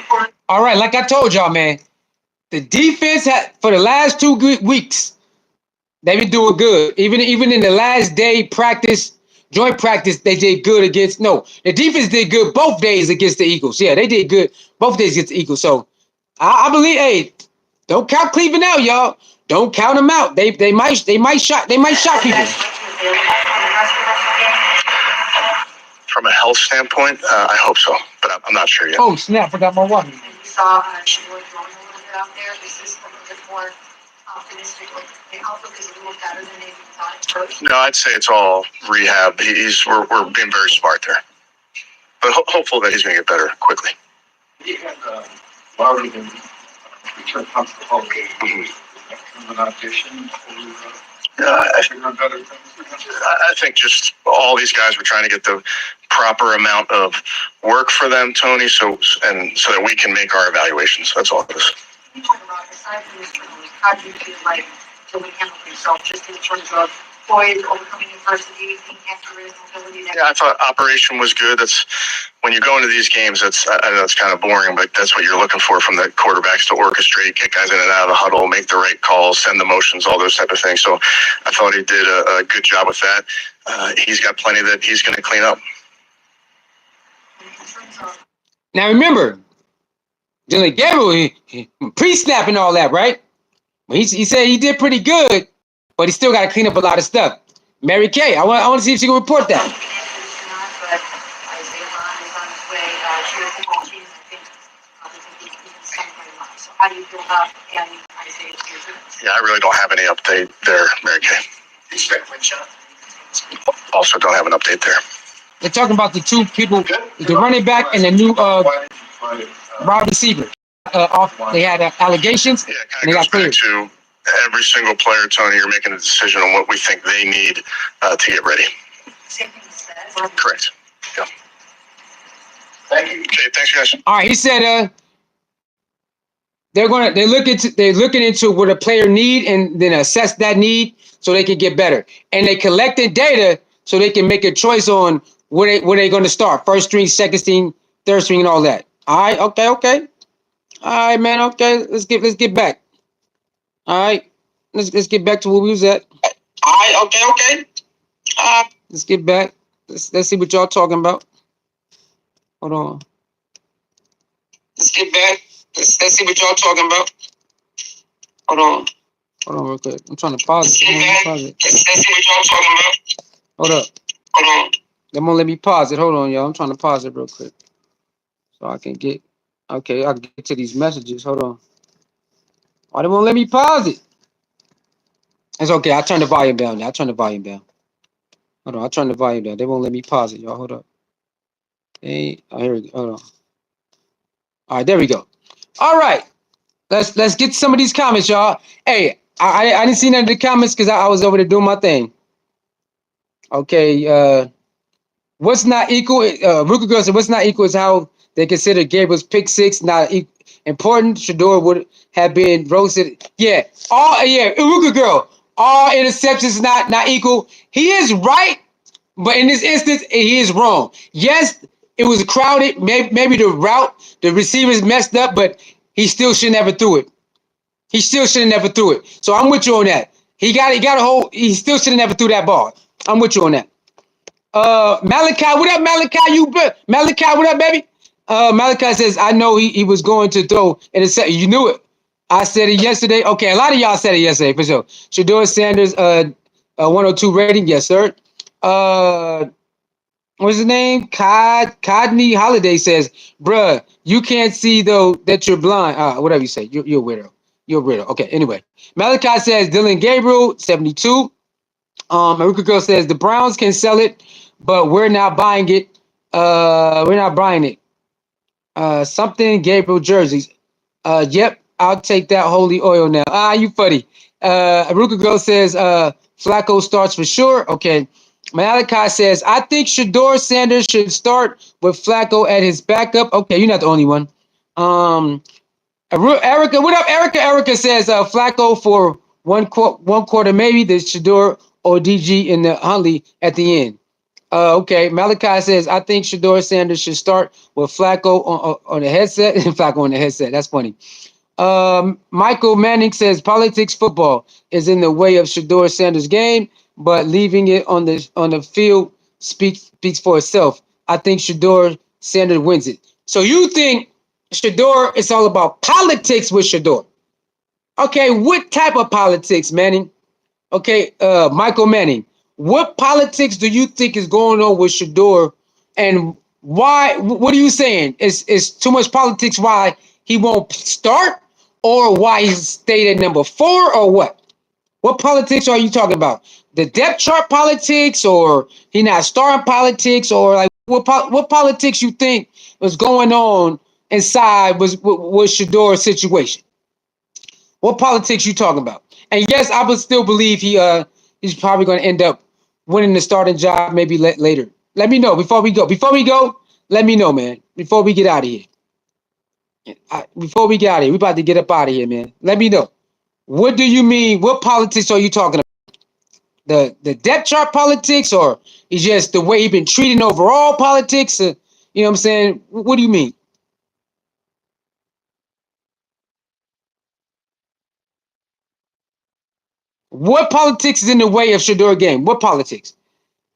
All right, like I told y'all, man, the defense for the last 2 weeks, they've been doing good. Even in the last day practice, joint practice, they did good against. No, the defense did good both days against the Eagles. Yeah, they did good both days against the Eagles. So I believe. Hey, don't count Cleveland out, y'all. Don't count them out. They might shock people. From a health standpoint, I hope so, but I'm not sure yet. Oh snap! Forgot my water. You saw Shador throwing a little bit out there. Is this a little bit more optimistic? The outlook is a little better than they thought at first. No, I'd say it's all rehab. We're being very smart there, but hopeful that he's going to get better quickly. He had already been returned from the whole game. An audition I think just all these guys were trying to get the proper amount of work for them, Tony, so that we can make our evaluations. That's all it is. You talk about, aside from this tournament, how do you feel like Dillon handled himself just in terms of poise, overcoming adversity, being accurate, mobility? Yeah, I thought operation was good. That's when you go into these games. I know it's kind of boring, but that's what you're looking for from the quarterbacks, to orchestrate, get guys in and out of the huddle, make the right calls, send the motions, all those type of things. So I thought he did a good job with that. He's got plenty that he's going to clean up. Now remember, Dillon Gabriel, he pre-snap and all that, right? He said he did pretty good, but he still got to clean up a lot of stuff. Mary Kay, I want to see if she can report that. How do you feel about adding Isaiah to your team? Yeah, I really don't have any update there, Mary Kay. Also don't have an update there. They're talking about the 2 people, the running back and the new wide receiver. They had allegations, Yeah, it and they kind got of goes cleared. back to every single player, Tony. You're making a decision on what we think they need to get ready. Same thing as that. Correct. Yeah. Thank you. Okay, thanks, guys. All right, he said they're looking into what a player need and then assess that need so they can get better. And they collected data so they can make a choice on where they going to start. First string, second string, third string, and all that. All right, okay. All right, man, okay. Let's get back. All right. let's get back to where we was at. All right, okay. Let's get back. Let's see what y'all talking about. Hold on. Let's get back. Let's see what y'all talking about. Hold on. Hold on real quick. I'm trying to pause Let's it. get back. Pause it. Let's see what y'all talking about. Hold up. Hold on. They won't let me pause it. Hold on, y'all. I'm trying to pause it real quick so I can get. Okay, I can get to these messages. Hold on. Why they won't let me pause it? It's okay. I turn the volume down. Now. I turn the volume down. Hold on. I turn the volume down. They won't let me pause it, y'all. Hold up. Hey, oh, here we go. Hold on. All right, there we go. All right. Let's get some of these comments, y'all. Hey, I didn't see none of the comments because I was over there doing my thing. Okay, what's not equal? Ruka girl said, "What's not equal is how they consider Gabriel's pick six not important. Shador would have been roasted. Yeah, Ruka girl, all interceptions not equal. He is right, but in this instance, he is wrong. Yes, it was crowded. Maybe the route, the receivers messed up, but he still should never threw it. He still should have never threw it. So I'm with you on that. He got a hold. He still should have never threw that ball. I'm with you on that. Malachi, what up, Malachi? Malachi, what up, baby? Malachi says, I know he was going to throw in a set. You knew it. I said it yesterday. Okay, a lot of y'all said it yesterday for sure. Shador Sanders, 102 rating, yes, sir. What's his name? Codney Holiday says, bruh, you can't see though that you're blind. Whatever you say, you're a weirdo. You're a weirdo. Okay, anyway. Malachi says Dillon Gabriel, 72. Marika Girl says the Browns can sell it, but we're not buying it. We're not buying it. Something Gabriel jerseys. Yep, I'll take that holy oil now. You funny. Aruka Girl says Flacco starts for sure. Okay. Malachi says, I think Shador Sanders should start with Flacco at his backup. Okay, you're not the only one. Um, Erica, what up, Erica? Erica says Flacco for one quarter, maybe the Shador or DG in the Huntley at the end. Okay, Malachi says I think Shador Sanders should start with Flacco on the headset. Flacco on the headset. That's funny. Michael Manning says politics football is in the way of Shador Sanders' game, but leaving it on the field speaks for itself. I think Shador Sanders wins it. So you think Shador, it's all about politics with Shador? Okay, what type of politics, Manning? Okay, Michael Manning, what politics do you think is going on with Shador, and why? What are you saying? Is too much politics why he won't start, or why he's stayed at number 4, or what? What politics are you talking about? The depth chart politics, or he not starting politics, or like what politics you think was going on inside was Shador's situation? What politics you talking about? And yes, I would still believe he's probably going to end up winning the starting job maybe later. Let me know before we go. Before we go, let me know, man. Before we get out of here. Before we get out of here, we about to get up out of here, man. Let me know. What do you mean? What politics are you talking about? The depth chart politics, or is just the way he been treating overall politics? You know what I'm saying? What do you mean? What politics is in the way of Shador game? What politics?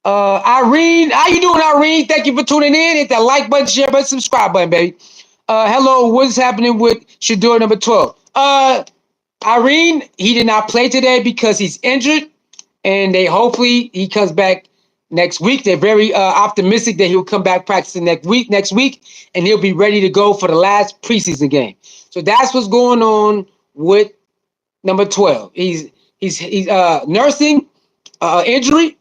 Irene, how you doing, Irene? Thank you for tuning in. Hit that like button, share button, subscribe button, baby. Hello, what's happening with Shador number 12? Irene, he did not play today because he's injured, and hopefully he comes back next week. They're very optimistic that he'll come back practicing next week, and he'll be ready to go for the last preseason game. So that's what's going on with number 12. He's nursing injury,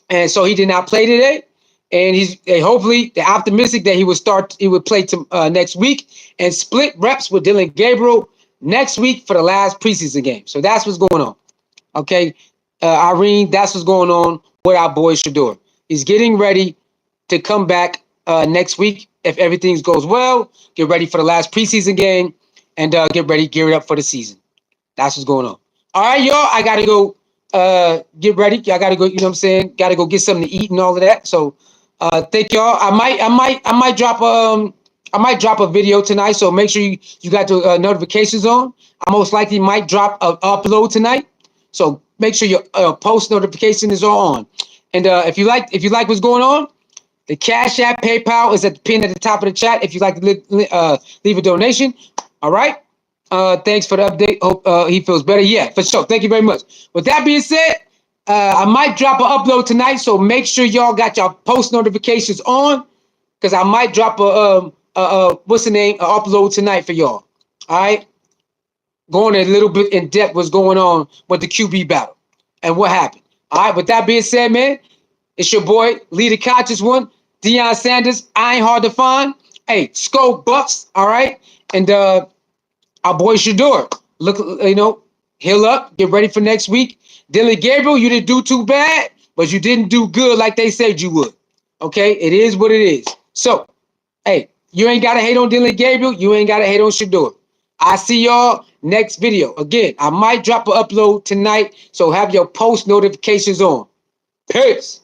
and so he did not play today. And he's hopefully they're optimistic that he would play next week and split reps with Dillon Gabriel next week for the last preseason game. So that's what's going on. Okay, Irene, that's what's going on with our boy Shador. He's getting ready to come back next week if everything goes well. Get ready for the last preseason game and gear it up for the season. That's what's going on. All right, y'all. I gotta go get ready. I gotta go, you know what I'm saying? Gotta go get something to eat and all of that. So thank y'all. I might drop a video tonight. So make sure you got the notifications on. I most likely might drop an upload tonight. So make sure your post notification is on. And if you like what's going on, the Cash App, PayPal is at the pin at the top of the chat. If you'd like to leave a donation, all right. Thanks for the update. Hope he feels better. Yeah, for sure. Thank you very much. With that being said, I might drop an upload tonight, so make sure y'all got your post notifications on, because I might drop what's the name, upload tonight for y'all. All right, going a little bit in depth what's going on with the QB battle and what happened. All right, with that being said, man, it's your boy, Leader Conscious One, Deion Sanders. I ain't hard to find. Hey, Skull Bucks, all right, and our boy Shador. Look, heal up, get ready for next week. Dillon Gabriel, you didn't do too bad, but you didn't do good like they said you would. Okay, it is what it is. So, hey, you ain't gotta hate on Dillon Gabriel. You ain't gotta hate on Shador. I see y'all next video. Again, I might drop an upload tonight, so have your post notifications on. Peace.